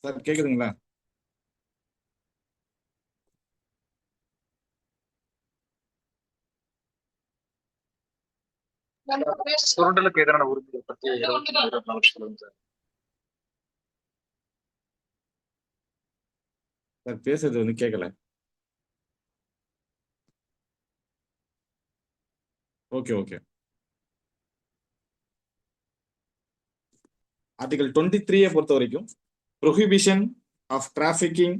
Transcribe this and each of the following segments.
Sir கேக்குதுங்களா? சுரண்டலுக்கு எதிரான உரிமைகள் பத்தி 24 சொல்லுங்க சார். சார் பேசுறது கேட்கல. Okay okay. ஆர்டிகல் 23 பொறுத்த வரைக்கும் prohibition of trafficking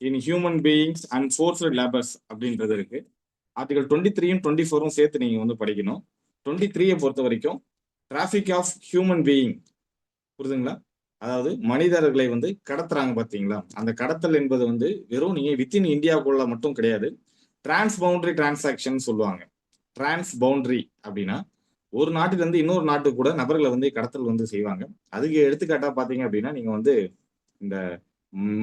in human beings and forced labours அப்படின்றது இருக்கு. ஆர்டிகல் 23யும் 24ம் சேர்த்து நீங்க படிக்கணும். 23 பொறுத்த வரைக்கும் டிராஃபிக் ஆஃப் ஹியூமன் பீயிங், புரியுதுங்களா? அதாவது மனிதர்களை கடத்துறாங்க பாத்தீங்களா, அந்த கடத்தல் என்பது வெறும் நீங்க வித்தின் இந்தியாவுக்குள்ள மட்டும் கிடையாது. டிரான்ஸ் பவுண்டரி டிரான்சாக்ஷன் சொல்லுவாங்க. டிரான்ஸ் பவுண்டரி அப்படின்னா ஒரு நாட்டுல இருந்து இன்னொரு நாட்டுக்கு கூட நபர்களை கடத்தல் செய்வாங்க. அதுக்கு எடுத்துக்காட்டா பாத்தீங்க அப்படின்னா நீங்க இந்த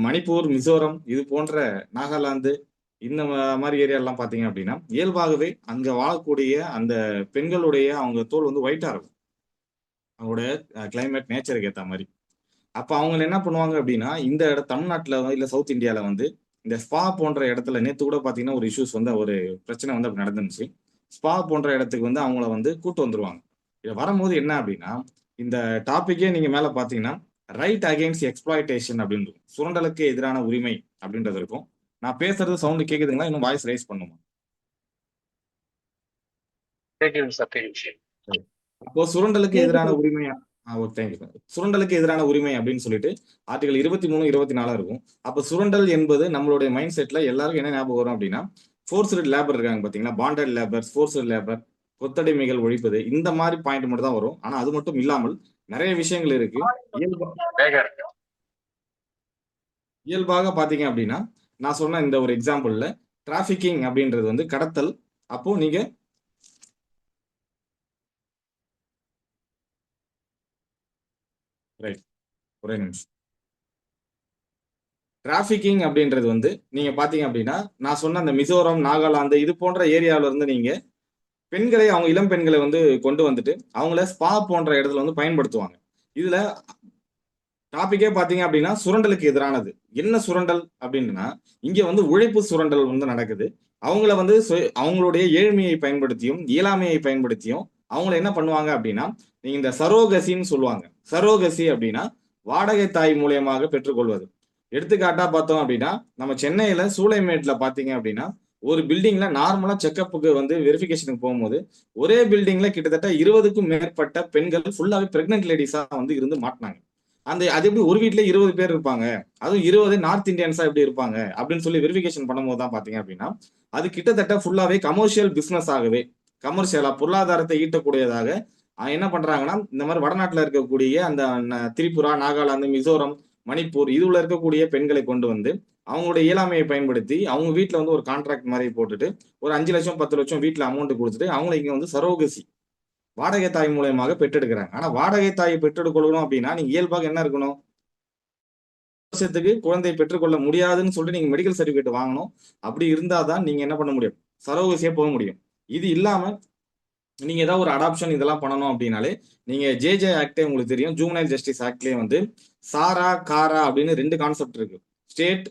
மணிப்பூர், மிசோரம் இது போன்ற நாகாலாந்து இந்த மாதிரி ஏரியா எல்லாம் பாத்தீங்க அப்படின்னா இயல்பாகவே அங்க வாழக்கூடிய அந்த பெண்களுடைய அவங்க தோல் ஒயிட்டா இருக்கும், அவங்களோட கிளைமேட் நேச்சருக்கு ஏத்த மாதிரி. அப்ப அவங்க என்ன பண்ணுவாங்க அப்படின்னா இந்த தமிழ்நாட்டுல இல்ல சவுத் இந்தியால இந்த ஸ்பா போன்ற இடத்துல நேத்து கூட பாத்தீங்கன்னா ஒரு இஷ்யூஸ் ஒரு பிரச்சனை அப்படி நடந்துச்சு. ஸ்பா போன்ற இடத்துக்கு அவங்கள கூட்டு வந்துருவாங்க. இது வரும்போது என்ன அப்படின்னா இந்த டாபிக்கே நீங்க மேல பாத்தீங்கன்னா ரைட் அகைன்ஸ்ட் எக்ஸ்பிளாய்டேஷன் அப்படின்னு இருக்கும். சுரண்டலுக்கு எதிரான உரிமை அப்படின்றது இருக்கும். நான் பேசுறது சவுண்ட் கேக்குதுங்களா? இன்னும் வாய்ஸ் ரைஸ் பண்ணுமா? கேக்குதுங்க சார், கேக்குது. அப்போ சுரண்டலுக்கு எதிரான உரிமையா? தேங்க்யூ. சுரண்டலுக்கு எதிரான உரிமை அப்படின்னு சொல்லிட்டு ஆர்டிகல் 23, 24 இருக்கும். அப்ப சுரண்டல் என்பது நம்மளுடைய மைண்ட் செட்ல எல்லாருக்கும் என்ன ஞாபகம் வரும் அப்படின்னா ஃபோர்ஸ்டு லேபர் இருக்காங்க பாத்தீங்களா, பாண்டட் லேபர், ஃபோர்ஸ்டு லேபர், கொத்தடிமைகள் ஒழிப்பது, இந்த மாதிரி பாயிண்ட் மட்டும் தான் வரும். ஆனா அது மட்டும் இல்லாமல் நிறைய விஷயங்கள் இருக்கு. இயல்பாக பாத்தீங்க அப்படின்னா நான் சொன்ன இந்த ஒரு எக்ஸாம்பிள்ல டிராபிக்கிங் அப்படின்றது கடத்தல். அப்போ நீங்க ரைட், ஒரே நிமிஷம். டிராபிக்கிங் அப்படின்றது நீங்க பாத்தீங்க அப்படின்னா நான் சொன்ன அந்த மிசோரம், நாகாலாந்து இது போன்ற ஏரியாவில இருந்து நீங்க பெண்களை, அவங்க இளம் பெண்களை கொண்டு வந்துட்டு அவங்கள ஸ்பா போன்ற இடத்துல பயன்படுத்துவாங்க. இதுல டாபிக்கே பாத்தீங்க அப்படின்னா சுரண்டலுக்கு எதிரானது. என்ன சுரண்டல் அப்படின்னா இங்க உழைப்பு சுரண்டல் நடக்குது. அவங்கள அவங்களுடைய ஏழ்மையை பயன்படுத்தியும் இயலாமையை பயன்படுத்தியும் அவங்கள என்ன பண்ணுவாங்க அப்படின்னா நீங்க இந்த சரோகசின்னு சொல்லுவாங்க. சரோகசி அப்படின்னா வாடகை தாய் மூலியமாக பெற்றுக்கொள்வது. எடுத்துக்காட்டா பார்த்தோம் அப்படின்னா நம்ம சென்னையில சூளைமேட்ல பாத்தீங்க அப்படின்னா ஒரு பில்டிங்ல நார்மலா செக்அப்புக்கு வெரிஃபிகேஷனுக்கு போகும்போது ஒரே பில்டிங்ல கிட்டத்தட்ட 20க்கும் மேற்பட்ட பெண்கள் ஃபுல்லாவே பிரெக்னென்ட் லேடிஸா இருந்து மாட்டினாங்க. அது எப்படி ஒரு வீட்ல 20 பேர் இருப்பாங்க, அதுவும் 20 நார்த் இந்தியன்ஸா எப்படி இருப்பாங்க அப்படின்னு சொல்லி வெரிஃபிகேஷன் பண்ணும்போது தான் பாத்தீங்க அப்படின்னா அது கிட்டத்தட்ட ஃபுல்லாவே கமர்ஷியல் பிசினஸ் ஆகவே, கமர்ஷியலா பொருளாதாரத்தை ஈட்டக்கூடியதாக என்ன பண்றாங்கன்னா இந்த மாதிரி வடநாட்டுல இருக்கக்கூடிய அந்த திரிபுரா, நாகாலாந்து, மிசோரம், மணிப்பூர் இதுல இருக்கக்கூடிய பெண்களை கொண்டு அவங்களுடைய இயலாமையை பயன்படுத்தி அவங்க வீட்டுல ஒரு கான்ட்ராக்ட் மாதிரி போட்டுட்டு ஒரு 5 லட்சம் 10 லட்சம் வீட்டுல அமௌண்ட் கொடுத்துட்டு அவங்களை இங்க சரோகசி வாடகை தாய் மூலயமாக பெற்றெடுக்கிறாங்க. ஆனா வாடகை தாயை பெற்றெடுக்கணும் அப்படின்னா நீங்க இயல்பாக என்ன இருக்கணும், வருஷத்துக்கு குழந்தையை பெற்றுக்கொள்ள முடியாதுன்னு சொல்லிட்டு நீங்க மெடிக்கல் சர்டிபிகேட் வாங்கணும். அப்படி இருந்தாதான் நீங்க என்ன பண்ண முடியும், சரோகசியா போக முடியும். இது இல்லாம நீங்க ஏதாவது ஒரு அடாப்ஷன் இதெல்லாம் பண்ணணும் அப்படின்னாலே நீங்க ஜேஜே ஆக்டே உங்களுக்கு தெரியும். ஜூவனைல் ஜஸ்டிஸ் ஆக்ட்லயே சாரா, காரா அப்படின்னு 2 கான்செப்ட் இருக்கு. ஸ்டேட்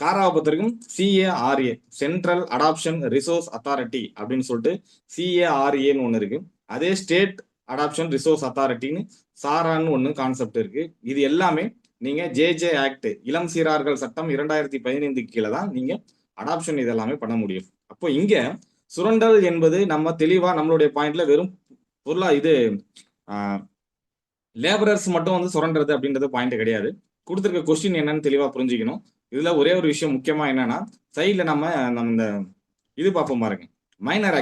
காராவை பொறுத்த வரைக்கும் CARA, central adoption resource authority அப்படின்னு சொல்லிட்டு CARAன்னு ஒண்ணு இருக்கு. அதே ஸ்டேட் அடாப்ஷன் ரிசோர்ஸ் அத்தாரிட்டின்னு சாரான்னு ஒண்ணு கான்செப்ட் இருக்கு. இது எல்லாமே நீங்க ஜேஜே ஆக்ட், இளம் சீரார்கள் சட்டம் 2015 கீழே தான் நீங்க அடாப்ஷன் இதெல்லாமே பண்ண முடியும். அப்போ இங்க சுரண்டல் என்பது நம்ம தெளிவா நம்மளுடைய பாயிண்ட்ல வெறும் பொருளா இது லேபரர்ஸ் மட்டும் சுரண்டது அப்படின்றது பாயிண்ட் கிடையாது. கொடுத்துருக்க கொஸ்டின் என்னன்னு தெளிவா புரிஞ்சுக்கணும். இதுல ஒரே ஒரு விஷயம் முக்கியமா என்னன்னா சைட்ல நம்ம இந்த இது பார்ப்போம் பாருங்க. மைனர்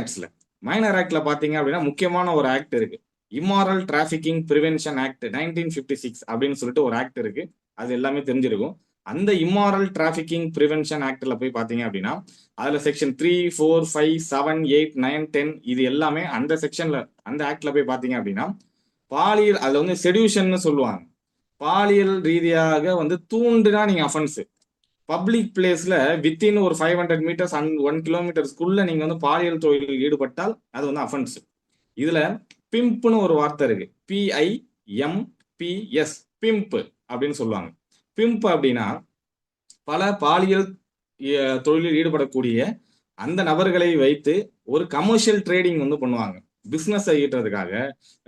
ஆக்ட்ல பாத்தீங்க அப்படின்னா முக்கியமான ஒரு ஆக்ட் இருக்கு. இம்மாரல் டிராபிக்கிங் பிரிவென்ஷன் ஆக்ட் 1956 அப்படின்னு சொல்லிட்டு ஒரு ஆக்ட் இருக்கு. அது எல்லாமே தெரிஞ்சிருக்கும். அந்த இம்மாரல் டிராபிக்கிங் பிரிவென்ஷன் ஆக்ட்ல போய் பாத்தீங்க அப்படின்னா அதுல செக்ஷன் 3, 4, 5, 7, 8, 9, 10 இது எல்லாமே அந்த செக்ஷன்ல அந்த ஆக்ட்ல போய் பாத்தீங்க அப்படின்னா பாலியல் அதுல செடியூஷன் சொல்லுவாங்க. பாலியல் ரீதியாக தூண்டுனா நீங்க அஃபென்ஸ். பப்ளிக் பிளேஸ்ல வித்தின் ஒரு 500 மீட்டர்ஸ் 1 கிலோமீட்டர்ஸ்க்குள்ள நீங்க பாலியல் தொழிலில் ஈடுபட்டால் அது அஃபென்ஸ். இதுல பிம்ப்னு ஒரு வார்த்தை இருக்கு. PIMPS, பிம்ப் அப்படின்னு சொல்லுவாங்க. பிம்ப் அப்படின்னா பல பாலியல் தொழிலில் ஈடுபடக்கூடிய அந்த நபர்களை வைத்து ஒரு கமர்ஷியல் ட்ரேடிங் வந்து பண்ணுவாங்க. பிசினஸ் ஈட்டுறதுக்காக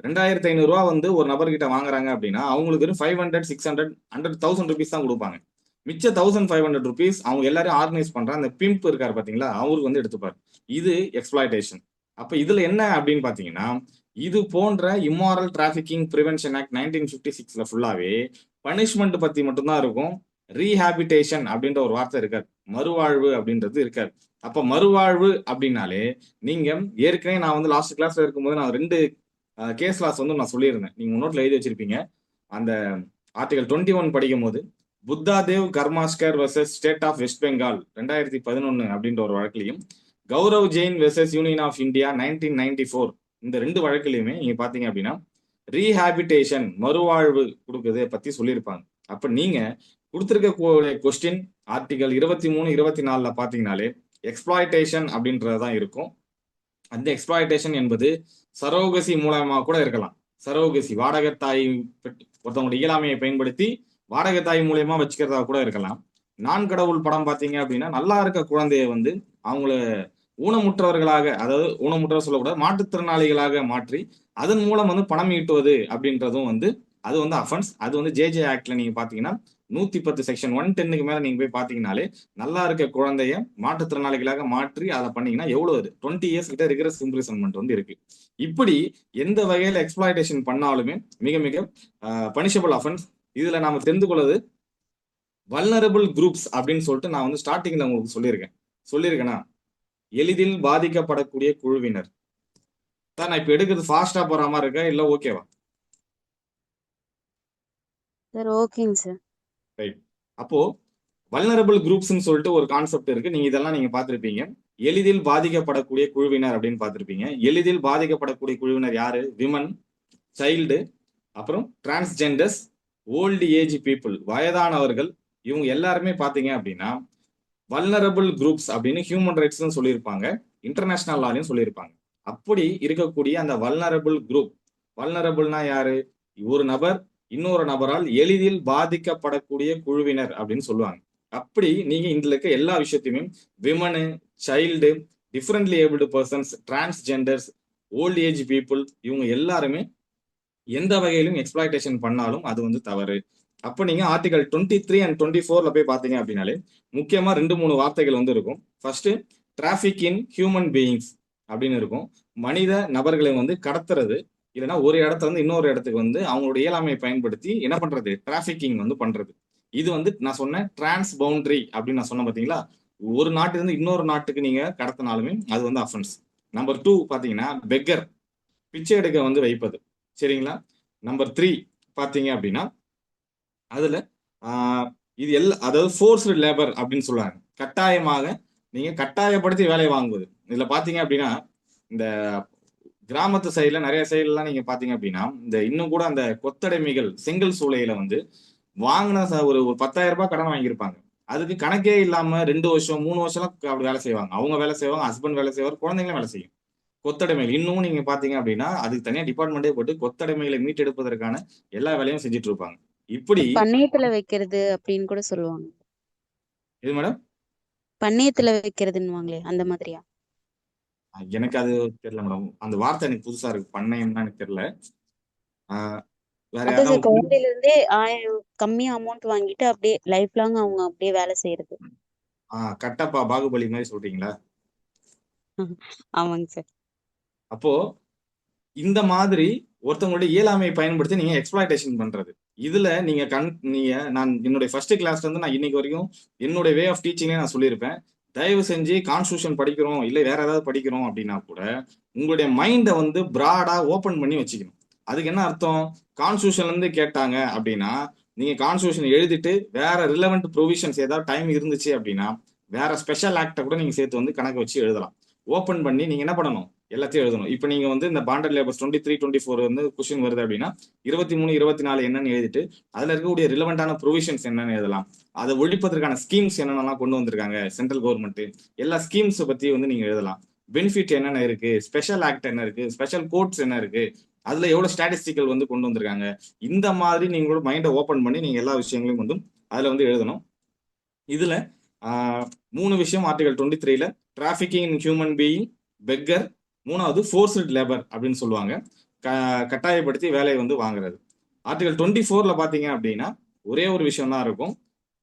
2,500 ரூபா வந்து ஒரு நபர்கிட்ட வாங்குறாங்க அப்படின்னா அவங்களுக்கு 500, 600, 100,000 ருபீஸ் தான் கொடுப்பாங்க. மிச்ச 1,500 ருபீஸ் அவங்க எல்லாரையும் ஆர்கனைஸ் பண்ற அந்த பிம்ப் இருக்காரு பாத்தீங்களா, அவருக்கு வந்து எடுத்துப்பாரு. இது எக்ஸ்பிளாய்டேஷன். அப்ப இதுல என்ன அப்படின்னு பாத்தீங்கன்னா, இது போன்ற இம்மாரல் டிராபிகிங் பிரிவென்ஷன் ஆக்ட் 1956ல ஃபுல்லாவே பனிஷ்மெண்ட் பத்தி மட்டும்தான் இருக்கும். ரீஹாபிடேஷன் அப்படின்ற ஒரு வார்த்தை இருக்காது. மறுவாழ்வு அப்படின்றது இருக்காது. அப்ப மறுவாழ்வு அப்படின்னாலே நீங்க ஏற்கனவே நான் வந்து லாஸ்ட் கிளாஸ்ல இருக்கும்போது நான் 2 கேஸ் லாஸ் வந்து நான் சொல்லியிருந்தேன். நீங்க நோட்ல எழுதி வச்சிருப்பீங்க. அந்த ஆர்டிகல் 21 படிக்கும் போது Buddhadev Karmaskar versus state of West Bengal 2011 அப்படின்ற ஒரு வழக்கிலையும், Gaurav Jain versus union of India 1994 இந்த 2 வழக்கிலையுமே நீங்க பாத்தீங்க அப்படின்னா ரீஹாபிடேஷன் மறுவாழ்வு கொடுக்கறதை பத்தி சொல்லியிருப்பாங்க. அப்ப நீங்க கொடுத்திருக்க கொஸ்டின் ஆர்டிகல் 23, 24ல பாத்தீங்கன்னாலே எக்ஸ்பிளாய்டேஷன் அப்படின்றதுதான் இருக்கும். அந்த எக்ஸ்பிளாய்டேஷன் என்பது சரோகசி மூலமா கூட இருக்கலாம். சரோகசி வாடகத்தாய் ஒருத்தவங்களுடைய இயலாமையை பயன்படுத்தி வாடகத்தாய் மூலியமா வச்சுக்கிறதா கூட இருக்கலாம். நான் கடவுள் படம் பாத்தீங்க அப்படின்னா நல்லா இருக்க குழந்தைய வந்து அவங்கள ஊனமுற்றவர்களாக, அதாவது ஊனமுற்றவர் சொல்லக்கூடாது, மாற்றுத்திறனாளிகளாக மாற்றி அதன் மூலம் வந்து பணம் ஈட்டுவது அப்படின்றதும் வந்து அது வந்து அஃபென்ஸ். அது வந்து ஜேஜே ஆக்ட்ல நீங்க பாத்தீங்கன்னா 110 செக்ஷன் 110க்கு மேல நீங்க போய் பாத்தீங்கன்னாலே நல்லா இருக்க குழந்தைய மாற்றுத்திறனாளிகளாக மாற்றி அதை பண்ணீங்கன்னா எவ்வளவு 20 இயர்ஸ் கிட்ட இருக்கிற இம்ப்ரிசன்மெண்ட் வந்து இருக்கு. இப்படி எந்த வகையில எக்ஸ்பிளாய்டேஷன் பண்ணாலுமே மிக மிக பனிஷபிள் அஃபென்ஸ். இதுல நாம தெரிந்து கொள்வது வல்னரபிள் குரூப்ஸ் அப்படின்னு சொல்லிட்டு நான் வந்து ஸ்டார்டிங்ல உங்களுக்கு சொல்லியிருக்கேனா, எளிதில் பாதிக்கப்படக்கூடிய குழுவினர். சார் நான் இப்ப எடுக்கிறது ஃபாஸ்டா போற மாதிரி இருக்கா இல்ல ஓகேவா? சார் ஓகேங்க சார். ரைட். அப்போ வல்னரபிள் குரூப்ஸ்னு சொல்லிட்டு ஒரு கான்செப்ட் இருக்கு. நீங்க இதெல்லாம் நீங்க பார்த்திருப்பீங்க. எளிதில் பாதிக்கப்படக்கூடிய குழுவினர் அப்படின்னு பார்த்திருப்பீங்க. எளிதில் பாதிக்கப்படக்கூடிய குழுவினர் யாரு? விமன், சைல்டு, அப்புறம் டிரான்ஸ்ஜெண்டர்ஸ், ஓல்டு ஏஜ் பீப்புள், வயதானவர்கள். இவங்க எல்லாருமே பாத்தீங்க அப்படின்னா வல்னரபிள் குரூப்ஸ் அப்படின்னு ஹியூமன் ரைட்ஸ் சொல்லியிருப்பாங்க, இன்டர்நேஷனல் லாலையும் சொல்லியிருப்பாங்க. அப்படி இருக்கக்கூடிய அந்த வல்னரபிள் குரூப், வல்னரபிள்னா யாரு? ஒரு நபர் இன்னொரு நபரால் எளிதில் பாதிக்கப்படக்கூடிய குழுவினர் அப்படின்னு சொல்லுவாங்க. அப்படி நீங்க இதுல இருக்க எல்லா விஷயத்தையுமே women, child, differently abled persons, transgenders, old age people, இவங்க எல்லாருமே எந்த வகையிலும் எக்ஸ்பிளாய்டேஷன் பண்ணாலும் அது வந்து தவறு. அப்ப நீங்க ஆர்டிகல் 23 அண்ட் 24ல போய் பாத்தீங்க அப்படின்னாலே முக்கியமா 2-3 வார்த்தைகள் வந்து இருக்கும். ஃபர்ஸ்ட் டிராபிக் இன் ஹியூமன் பீயிங்ஸ் அப்படின்னு இருக்கும். மனித நபர்களை வந்து கடத்துறது, இல்லைன்னா ஒரு இடத்துல இருந்து இன்னொரு இடத்துக்கு வந்து அவங்களுடைய இயலாமையை பயன்படுத்தி என்ன பண்றது, டிராபிக்கிங் வந்து பண்றது. இது வந்து நான் சொன்ன டிரான்ஸ் பவுண்டரி அப்படின்னு நான் சொன்னேன் பாத்தீங்களா, ஒரு நாட்டிலிருந்து இன்னொரு நாட்டுக்கு நீங்க கடத்தினாலுமே அது வந்து அஃபென்ஸ். நம்பர் 2 பாத்தீங்கன்னா பெக்கர், பிச்சை எடுக்க வந்து வைப்பது. சரிங்களா? நம்பர் 3 பாத்தீங்க அப்படின்னா அதுல இது அதாவது ஃபோர்ஸ்டு லேபர் அப்படின்னு சொல்லுவாங்க. கட்டாயமாக நீங்க கட்டாயப்படுத்தி வேலை வாங்குவது. இதுல பாத்தீங்க அப்படின்னா இந்த கிராமத்து சைடுல நிறைய சைடுலாம் நீங்க பாத்தீங்க அப்படின்னா இந்த இன்னும் கூட அந்த கொத்தடைமைகள் செங்கல் சூளையில வந்து வாங்கின ஒரு 10,000 ரூபாய் கடன் வாங்கியிருப்பாங்க. அதுக்கு கணக்கே இல்லாம 2 வருஷம் 3 வருஷம்லாம் அப்படி வேலை செய்வாங்க. அவங்க வேலை செய்வாங்க, ஹஸ்பண்ட் வேலை செய்வார், குழந்தைங்களும் வேலை செய்யும். கொத்தடைமைகள் இன்னும் நீங்க பாத்தீங்க அப்படின்னா அதுக்கு தனியா டிபார்ட்மெண்டே போட்டு கொத்தடைமைகளை மீட்டெடுப்பதற்கான எல்லா வேலையும் செஞ்சுட்டு இருப்பாங்க. இப்படி பண்ணையத்துல வைக்கிறது அப்படின்னு கூட சொல்லுவாங்க. இது மேடம் பண்ணையத்துல வைக்கிறதுன்னுவாங்களே அந்த மாதிரியா? எனக்கு அது தெரியல மேடம். அந்த வார்த்தை எனக்கு புதுசா இருக்கு. பண்ணையம்னா எனக்கு தெரியல. வேற அதான் சார், யாராவது குழந்தையில இருந்தே 1000 கம்மியா அமௌண்ட் வாங்கிட்டு அப்படியே லைஃப் லாங் அவங்க அப்படியே வேலை செய்யறது. கட்டப்பா பாகுபலி மாதிரி சொல்றீங்களா? ஆமாங்க சார். அப்போ இந்த மாதிரி ஒருத்தவங்களுடைய இயலாமையை பயன்படுத்தி நீங்க எக்ஸ்பிளாய்டேஷன் பண்றது. இதுல நீங்க நான் என்னுடைய ஃபர்ஸ்ட் கிளாஸ்ல இருந்து நான் இன்னைக்கு வரைக்கும் என்னுடைய வே ஆஃப் டீச்சிங்கே நான் சொல்லியிருப்பேன். தயவு செஞ்சு கான்ஸ்டியூஷன் படிக்கிறோம் இல்ல வேற ஏதாவது படிக்கிறோம் அப்படின்னா கூட உங்களுடைய மைண்டை வந்து பிராடா ஓபன் பண்ணி வச்சுக்கணும். அதுக்கு என்ன அர்த்தம்? கான்ஸ்டியூஷன்ல இருந்து கேட்டாங்க அப்படின்னா நீங்க கான்ஸ்டியூஷன் எழுதிட்டு வேற ரிலவெண்ட் ப்ரொவிஷன்ஸ் ஏதாவது டைம் இருந்துச்சு அப்படின்னா வேற ஸ்பெஷல் ஆக்டை கூட நீங்க சேர்த்து வந்து கணக்கு வச்சு எழுதலாம். ஓபன் பண்ணி நீங்க என்ன பண்ணணும், எல்லாத்தையும் எழுதணும். இப்ப நீங்க வந்து இந்த பாண்டட் லேபர்ஸ் 23, 24 வந்து கொஸ்டின் வருது அப்படின்னா 23, 24 என்னன்னு எழுதிட்டு அதுல இருக்கக்கூடிய ரிலவெண்டான ப்ரொவிஷன்ஸ் என்னன்னு எழுதலாம். அதை ஒழிப்பதற்கான ஸ்கீம்ஸ் என்னென்னலாம் கொண்டு வந்திருக்காங்க சென்ட்ரல் கவர்மெண்ட், எல்லா ஸ்கீம்ஸ் பத்தி வந்து நீங்க எழுதலாம். பெனிஃபிட் என்னென்ன இருக்கு, ஸ்பெஷல் ஆக்ட் என்ன இருக்கு, ஸ்பெஷல் கோட்ஸ் என்ன இருக்கு, அதுல எவ்வளவு ஸ்டாட்டிஸ்டிக்கல் வந்து கொண்டு வந்திருக்காங்க. இந்த மாதிரி நீங்களோட மைண்டை ஓபன் பண்ணி நீங்க எல்லா விஷயங்களையும் வந்து அதுல வந்து எழுதணும். இதுல 3 விஷயம் ஆர்டிகல் 23ல trafficking in human being, beggar, 3வது ஃபோர்ஸ்டு லேபர் அப்படின்னு சொல்லுவாங்க. கட்டாயப்படுத்தி வேலையை வந்து வாங்குறது. ஆர்டிகல் 24ல பாத்தீங்க அப்படின்னா ஒரே ஒரு விஷயம் தான் இருக்கும்.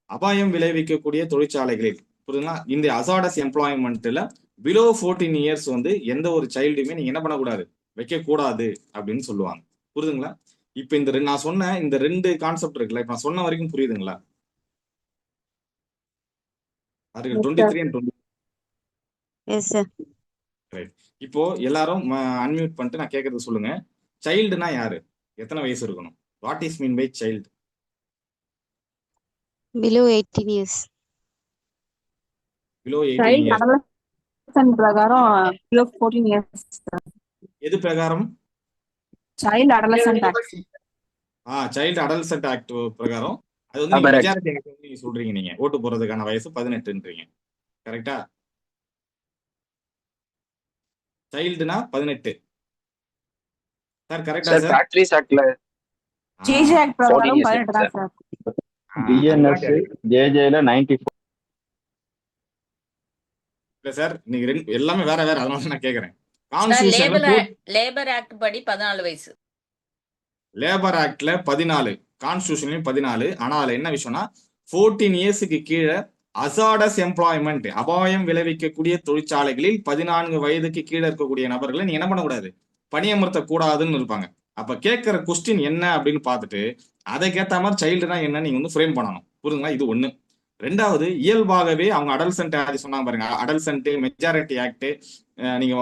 அபாயம் விளைவிக்கக்கூடிய தொழிற்சாலைகளில், புரியுதுங்களா, இந்த அசாடஸ் எம்ப்ளாய்மெண்ட்ல பிலோ 14 இயர்ஸ் வந்து எந்த ஒரு சைல்டுமே நீங்க என்ன பண்ணக்கூடாது, வைக்க கூடாது அப்படின்னு சொல்லுவாங்க. புரியுதுங்களா? இப்ப நான் சொன்ன இந்த 2 கான்செப்ட் இருக்குல்ல, இப்ப நான் சொன்ன வரைக்கும் புரியுதுங்களா? Article 23 and 20. S sir. Right. இப்போ எல்லாரும் அன்மியூட் பண்ணிட்டு நான் கேட்கறது சொல்லுங்க. சைல்டுனா யாரு? எத்தனை வயசு இருக்கணும்? What is mean by child? Below 18 years. Below 18 child years. Adolescent பிரகாரம் below 14 years. எது பிரகாரம்? Child adolescent act. Child adolescent act பிரகாரம் அது வந்து நீங்க மெஜாரிட்டி ஆக்ட் நீங்க சொல்றீங்க. நீங்க ஓட்டு போறதுக்கான வயசு 18ன்றீங்க. கரெக்டா? சைல்டுனா 18. சார் கரெக்டா சார் சார்? ஃபேக்டரிஸ் ஆக்ட்ல ஜேஜே ஆக்ட் 14 பிரகாரம் years 18 தான் சார். பிஎன்எஸ் ஜேஜேல 94. இல்ல சார், நீங்க எல்லாமே வேற வேற, அதனால நான் கேக்குறேன். லேபர் ஆக்ட் படி 14 வயசு. லேபர் ஆக்ட்ல 14, கான்ஸ்டிடியூஷன்லயும் 14. ஆனா அதுல என்ன விஷயம்னா 14 இயர்ஸுக்கு கீழே அசாடஸ் எம்ப்ளாய்மெண்ட், அபாயம் விளைவிக்கக்கூடிய தொழிற்சாலைகளில் 14 வயதுக்கு கீழே இருக்கக்கூடிய நபர்களை நீங்க என்ன பண்ணக்கூடாது, பணியமர்த்த கூடாதுன்னு இருப்பாங்க. அப்ப கேட்கிற கொஸ்டின் என்ன அப்படின்னு பார்த்துட்டு அதுக்கேற்ற மாதிரி சைல்டுனா என்ன நீங்க வந்து ஃப்ரேம் பண்ணணும். புரியுதுங்களா? இது ஒண்ணு. ரெண்டாவது, இயல்பாகவே அவங்க அடல்சன்ட் ஆக்ட் சொன்னாங்க பாருங்க, அடல்சன்ட், மெஜாரிட்டி ஆக்ட், நீங்க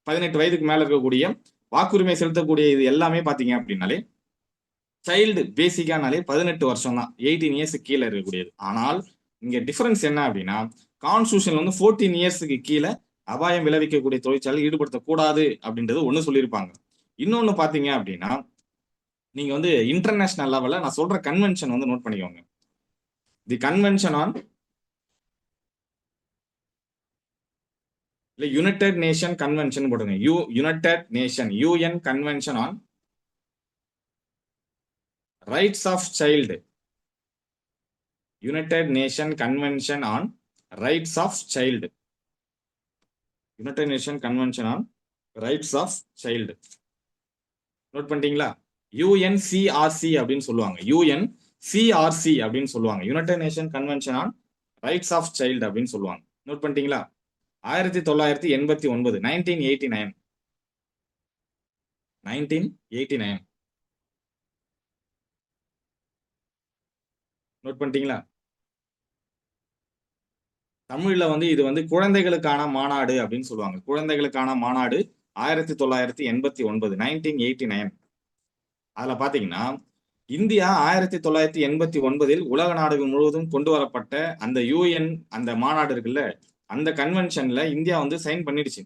18 வயதுக்கு மேல இருக்கக்கூடிய வாக்குரிமை செலுத்தக்கூடிய இது எல்லாமே பாத்தீங்க அப்படின்னாலே சைல்டு பேசிக்கானாலே 18 வருஷம் தான், 18 இயர்ஸ் கீழே இருக்கக்கூடியது. ஆனால் இங்க டிஃபரன்ஸ் என்ன அப்படின்னா கான்ஸ்டியூஷன்ல வந்து 14 இயர்ஸுக்கு கீழே அபாயம் விளைவிக்கக்கூடிய தொழிற்சாலை ஈடுபடுத்தக்கூடாது அப்படின்றது ஒண்ணு சொல்லியிருப்பாங்க. இன்னொன்னு பாத்தீங்க அப்படின்னா நீங்க வந்து இன்டர்நேஷனல் லெவல்ல நான் சொல்ற கன்வென்ஷன் வந்து நோட் பண்ணிக்கோங்க. The convention on United Nation convention போடுங்க. United Nation, UN convention on rights of child. United Nation convention on rights of child. United Nation convention on rights of child. Note பண்ணிட்டீங்களா? UNCRC அப்படின்னு சொல்லுவாங்க. UNCRC அப்படின்னு சொல்லுவாங்க. United Nation convention on rights of child அப்படின்னு சொல்லுவாங்க. Note பண்ணிட்டீங்களா? 1989, 1989. Note பண்ணிட்டீங்களா? தமிழ்ல வந்து இது வந்து குழந்தைகளுக்கான மாநாடு அப்படின்னு சொல்லுவாங்க. குழந்தைகளுக்கான மாநாடு 1989, 1989. அதுல பாத்தீங்கன்னா இந்தியா 1989 உலக நாடுகள் முழுவதும் கொண்டு வரப்பட்ட அந்த யூஎன் அந்த மாநாடு இருக்குல்ல, அந்த கன்வென்ஷன்ல இந்தியா வந்து சைன் பண்ணிடுச்சு.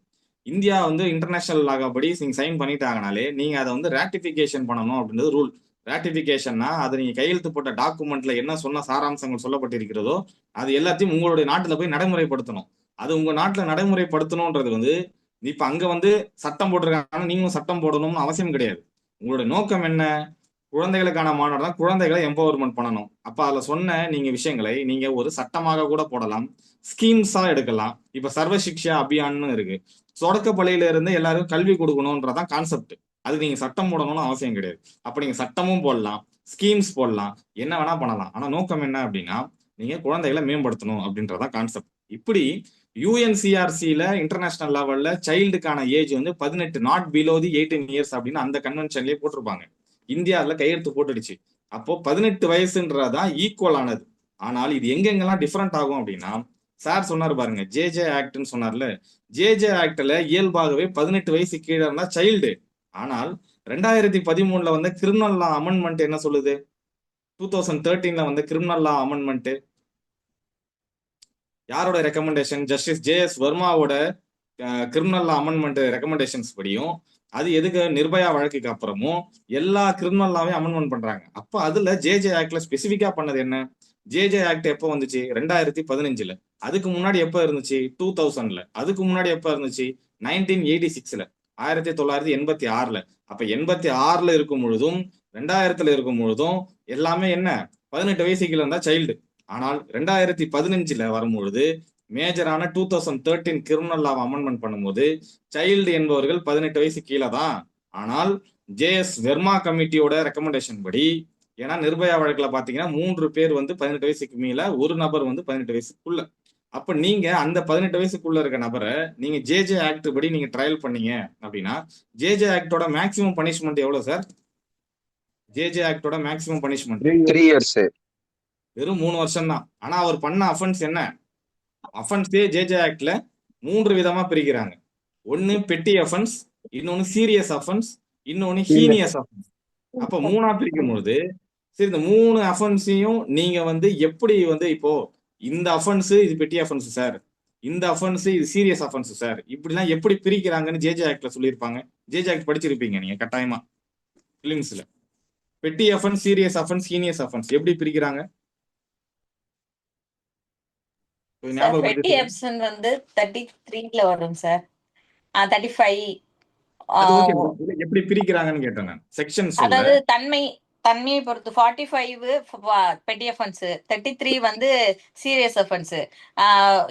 இந்தியா வந்து இன்டர்நேஷனல் லாக படி நீங்க சைன் பண்ணிட்டாங்கனாலே நீங்க அதை வந்து ராட்டிபிகேஷன் பண்ணணும் அப்படின்றது ரூல். ராட்டிபிகேஷன்னா அதை நீங்க கையெழுத்து போட்ட டாக்குமெண்ட்ல என்ன சொன்ன சாராம்சங்கள் சொல்லப்பட்டிருக்கிறதோ அது எல்லாத்தையும் உங்களுடைய நாட்டுல போய் நடைமுறைப்படுத்தணும். அது உங்க நாட்டுல நடைமுறைப்படுத்தணும்ன்றது வந்து இப்ப அங்க வந்து சட்டம் போட்டிருக்காங்க, நீங்களும் சட்டம் போடணும்னு அவசியம் கிடையாது. உங்களுடைய நோக்கம் என்ன? குழந்தைகளுக்கான மாநாடு தான், குழந்தைகளை எம்பவர்மெண்ட் பண்ணணும். அப்ப அதுல சொன்ன நீங்க விஷயங்களை நீங்க ஒரு சட்டமாக கூட போடலாம், ஸ்கீம்ஸா எடுக்கலாம். இப்ப சர்வ சிக்ஷா அபியான்னு இருக்கு. தொடக்க பள்ளியில இருந்து எல்லாரும் கல்வி கொடுக்கணும்ன்றதான் கான்செப்ட். அதுக்கு நீங்க சட்டம் போடணும்னு அவசியம் கிடையாது. அப்ப நீங்க சட்டமும் போடலாம், ஸ்கீம்ஸ் போடலாம், என்ன வேணா பண்ணலாம். ஆனா நோக்கம் என்ன அப்படின்னா நீங்க குழந்தைகளை மேம்படுத்தணும் அப்படின்றதான் கான்செப்ட். இப்படி யுஎன்சிஆர்சியில இன்டர்நேஷனல் லெவல்ல சைல்டுக்கான ஏஜ் வந்து 18, நாட் பிலோ தி 18 இயர்ஸ் அப்படின்னு அந்த கன்வென்ஷன்லயே போட்டிருப்பாங்க. இந்தியாவில் கையெழுத்து போட்டுடுச்சு. அப்போ 18 வயசுன்றதான் ஈக்குவல் ஆனது. ஆனால் இது எங்கெங்கெல்லாம் டிஃபரெண்ட் ஆகும் அப்படின்னா சார் சொன்னார் பாருங்க, ஜேஜே ஆக்ட்னு சொன்னார்ல, ஜேஜே ஆக்ட்ல இயல்பாகவே 18 வயசு கீழே இருந்தா சைல்டு. ஆனால் 2013 வந்த கிரிமினல் லா அமெண்ட்மெண்ட் என்ன சொல்லுது? 2013 வந்த கிரிமினல் லா அமெண்ட்மெண்ட் யாரோட ரெக்கமெண்டேஷன்? Justice JS. வர்மாவோட கிரிமினல் லா அமெண்ட்மெண்ட் ரெக்கமெண்டேஷன்ஸ் படியும் அது எதுக்கு நிர்பயா வழக்குக்கு அப்புறமும் எல்லா கிரிமினல் லாவையும் அமெண்ட்மெண்ட் பண்றாங்க. அப்ப அதுல ஜேஜே ஆக்ட்ல ஸ்பெசிபிக்கா பண்ணது என்ன? ஜேஜே ஆக்ட் எப்போ வந்துச்சு? 2015. அதுக்கு முன்னாடி எப்ப இருந்துச்சு? 2000. அதுக்கு முன்னாடி எப்ப இருந்துச்சு? 1986. 1986. அப்ப 86 இருக்கும் பொழுதும் 2000 இருக்கும் பொழுதும் எல்லாமே என்ன 18 வயசு கீழே இருந்தா சைல்டு. ஆனால் 2015 வரும்பொழுது மேஜரான 2013 கிரிமினல் லாவை அமெண்ட்மெண்ட் பண்ணும்போது சைல்டு என்பவர்கள் 18 வயசு கீழே தான். ஆனால் ஜேஎஸ் வெர்மா கமிட்டியோட ரெக்கமெண்டேஷன் படி, ஏன்னா நிர்பயா வழக்குல பாத்தீங்கன்னா 3 பேர் 18 வயசுக்கு மேல, ஒரு நபர் 18 வயசுக்குள்ள. அப்ப நீங்க அந்த 18 வயசுக்குள்ள இருக்க நபரை நீங்க ஜேஜே ஆக்ட் படி நீங்க ட்ரையல் பண்ணீங்க அப்படின்னா ஜேஜே ஆக்டோட மேக்சிமம் பனிஷ்மெண்ட் எவ்வளவு சார்? ஜேஜே ஆக்டோட மேக்சிமம் பனிஷ்மெண்ட் 3 years. வெறும் 3 வருஷம் தான். ஆனா அவர் பண்ண அஃபென்ஸ் என்ன? அஃபென்ஸே ஜேஜே ஆக்ட்ல 3 விதமா பிரிக்கிறாங்க. ஒன்னு பெட்டி அஃபென்ஸ், இன்னொன்னு சீரியஸ் அஃபென்ஸ், இன்னொன்னு ஹீனியஸ் அஃபென்ஸ். அப்ப 3ஆ பிரிக்கும் பொழுது சரி, இந்த 3 அஃபென்ஸையும் நீங்க எப்படி இப்போ இந்த அஃபென்ஸ் இது பெட்டி அஃபென்ஸ் சார், இந்த அஃபென்ஸ் இது சீரியஸ் அஃபென்ஸ் சார், இப்படிலாம் எப்படி பிரிக்கிறாங்கன்னு ஜேஜே ஆக்ட்ல சொல்லியிருப்பாங்க. ஜேஜே ஆக்ட் படிச்சிருப்பீங்க நீங்க கட்டாயமா பிலிம்ஸ்ல. Petty offence, serious offence, heinous offence எப்படி பிரிக்கிறாங்க? பெட்டி ஆப்ஷன் 33ல வரும் சார். 35 எப்படி பிரிக்கிறாங்கன்னு கேட்டேன் நான். செக்ஷன் அதாவது தன்மையை பொறுத்து 45 petty offence, 33 serious offence,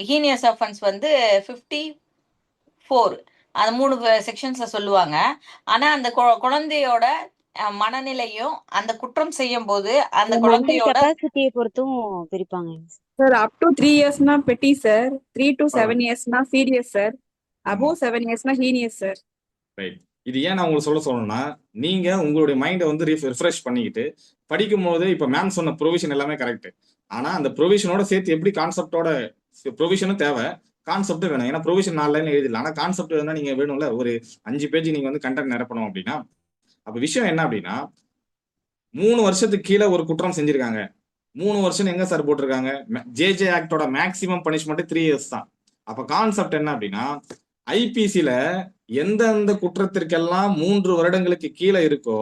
heinous offence 54. அந்த 3 செக்ஷன்ஸ சொல்லுவாங்க. ஆனா அந்த குழந்தையோட மனநிலையும் அந்த குற்றம் செய்யும் போது அந்த குழந்தையோட கெப்பாசிட்டியை பொறுத்தும் பிரிப்பாங்க சார். அப் டு 3 yearsனா பெட்டி சார், 3 to 7 yearsனா சீரியஸ் சார், அபோவ் 7 yearsனா ஹீனியஸ் சார். ரைட். இது ஏன் நான் உங்களுக்கு சொல்லணும்னா, நீங்க உங்களுடைய மைண்டை ரிஃப்ரெஷ் பண்ணிக்கிட்டு படிக்கும் போது இப்ப மேம் சொன்ன ப்ரொவிஷன் எல்லாமே கரெக்ட். ஆனா அந்த ப்ரொவிஷனோட சேர்த்து எப்படி கான்செப்டோட, ப்ரொவிஷனும் தேவை, கான்செப்ட் வேணும். ஏன்னா ப்ரொவிஷன் 4 லைன் எழுதிடலாம். ஆனா கான்செப்ட் வேணா நீங்க வேணும்ல, ஒரு 5 பேஜ் நீங்க கண்டென்ட் நிரப்பணும் அப்படின்னா. அப்ப விஷயம் என்ன அப்படின்னா, 3 வருஷத்துக்கு கீழே ஒரு குற்றம் செஞ்சிருக்காங்க. 3 வருஷம் எங்க சார் போட்டிருக்காங்க? ஜேஜே ஆக்டோட மேக்சிமம் பனிஷ்மெண்ட் 3 years தான். அப்ப கான்செப்ட் என்ன அப்படின்னா, ஐபிசில எந்தெந்த குற்றத்திற்கெல்லாம் 3 வருடங்களுக்கு கீழே இருக்கோ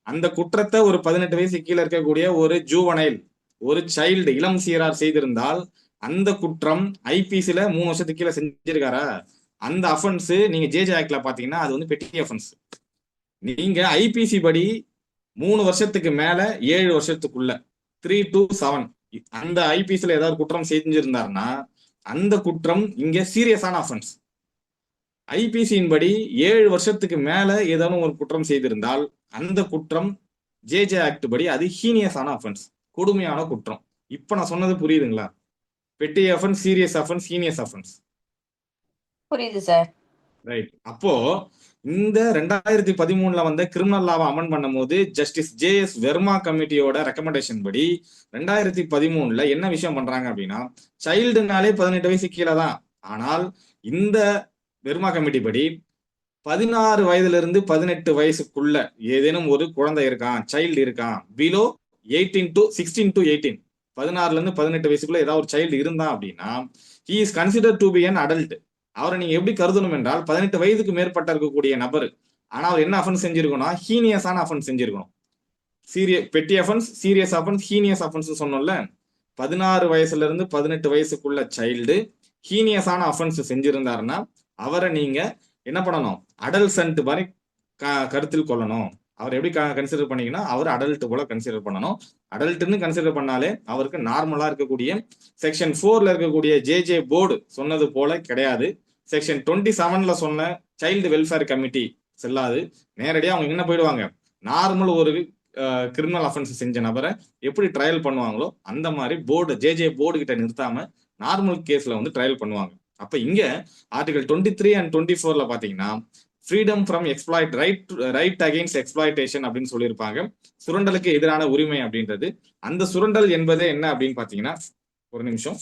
அந்த குற்றத்தை ஒரு 18 வயசு கீழே இருக்கக்கூடிய ஒரு ஜூவனைல், ஒரு சைல்டு, இளம் சீரார் செய்திருந்தால் அந்த குற்றம் ஐபிசில 3 வருஷத்துக்கு கீழே செஞ்சிருக்காரா, அந்த அஃபென்ஸ் நீங்க ஜேஜே ஆக்ட்ல பாத்தீங்கன்னா அது பெட்டி அஃபென்ஸ். நீங்க ஐபிசி படி 3 வருஷத்துக்கு மேல 7 வருஷத்துக்குள்ள 3 to 7 அந்த ஐபிசில ஏதாவது குற்றம் செஞ்சிருந்தாருன்னா அந்த குற்றம் இங்க சீரியஸான அஃபென்ஸ். ஐபிசியின் படி 7 வருஷத்துக்கு மேல ஏதாவது ஒரு குற்றம் செய்திருந்தால் அந்த குற்றம் ஜேஜே ஆக்ட் படி அது ஹீனியஸான அஃபென்ஸ், கொடுமையான குற்றம். இப்ப நான் சொன்னது புரியுதுங்களா? Petty offence, serious offence, heinous offence. புரியுது சார். ரைட். அப்போ இந்த 2013 வந்த கிரிமினல் லாவை அமெண்ட் பண்ணும் போது ஜஸ்டிஸ் ஜேஎஸ் வெர்மா கமிட்டியோட ரெக்கமெண்டேஷன் படி 2013 என்ன விஷயம் பண்றாங்க அப்படின்னா, சைல்டுனாலே 18 வயசு கீழே தான். ஆனால் இந்த வெர்மா கமிட்டி படி 16 வயதுல இருந்து 18 வயசுக்குள்ள ஏதேனும் ஒரு குழந்தை இருக்கான், சைல்டு இருக்கான், பிலோ 16 to 18, 16ல இருந்து 18 வயசுக்குள்ள ஏதாவது ஒரு சைல்டு இருந்தா அப்படின்னா he is considered to be an adult. அவரை நீங்க எப்படி கருதணும் என்றால் 18 வயதுக்கு மேற்பட்ட இருக்கக்கூடிய நபர். ஆனா அவர் என்ன அஃபென்ஸ் செஞ்சிருக்கணும்? ஹீனியஸான அஃபென்ஸ் செஞ்சிருக்கணும். Petty offence, serious offence, heinous offence சொன்னோம்ல. 16 வயசுல இருந்து 18 வயசுக்குள்ள சைல்டு ஹீனியஸான அஃபென்ஸ் செஞ்சிருந்தாருன்னா அவரை நீங்க என்ன பண்ணணும்? அடல்சன்ட் மாதிரி கருத்தில் கொள்ளணும். அவர் எப்படி கன்சிடர் பண்ணீங்கன்னா அவர் அடல்ட் போல கன்சிடர் பண்ணணும். அடல்ட்னு கன்சிடர் பண்ணாலே அவருக்கு நார்மலா இருக்கக்கூடிய செக்ஷன் 4ல இருக்கக்கூடிய ஜேஜே போர்டு சொன்னது போல கிடையாது. செக்ஷன் 27ல சொன்ன சைல்டு வெல்ஃபேர் கமிட்டி செல்லாது. நேரடியாக அவங்க என்ன போயிடுவாங்க, நார்மல் ஒரு கிரிமினல் அஃபென்ஸ் செஞ்ச நபரை எப்படி ட்ரையல் பண்ணுவாங்களோ அந்த மாதிரி போர்டு, ஜேஜே போர்டு கிட்ட நிறுத்தாம நார்மல் கேஸ்ல ட்ரையல் பண்ணுவாங்க. அப்ப இங்க ஆர்டிகல் 23 and 24ல பாத்தீங்கன்னா freedom from exploit, right against exploitation அப்படின்னு சொல்லியிருப்பாங்க. சுரண்டலுக்கு எதிரான உரிமை அப்படின்றது. அந்த சுரண்டல் என்பதே என்ன அப்படின்னு பாத்தீங்கன்னா, ஒரு நிமிஷம்,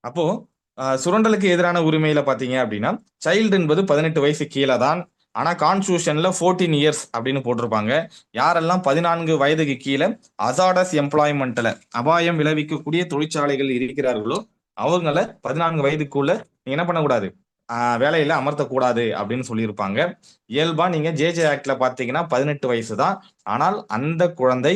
அப்போ சுரண்டலுக்கு எதிரான உரிமையில பாத்தீங்க அப்படின்னா சைல்டு என்பது 18 வயசு கீழே தான். ஆனா கான்ஸ்டியூஷன்ல 14 years அப்படின்னு போட்டிருப்பாங்க. யாரெல்லாம் 14 வயதுக்கு கீழே அசாடஸ் எம்ப்ளாய்மெண்ட்ல அபாயம் விளைவிக்கக்கூடிய தொழிற்சாலைகள் இருக்கிறார்களோ அவங்கள 14 வயதுக்குள்ள நீங்க என்ன பண்ணக்கூடாது, வேலையில அமர்த்தக்கூடாது அப்படின்னு சொல்லியிருப்பாங்க. இயல்பா நீங்க ஜேஜே ஆக்ட்ல பாத்தீங்கன்னா 18 வயசு தான். ஆனால் அந்த குழந்தை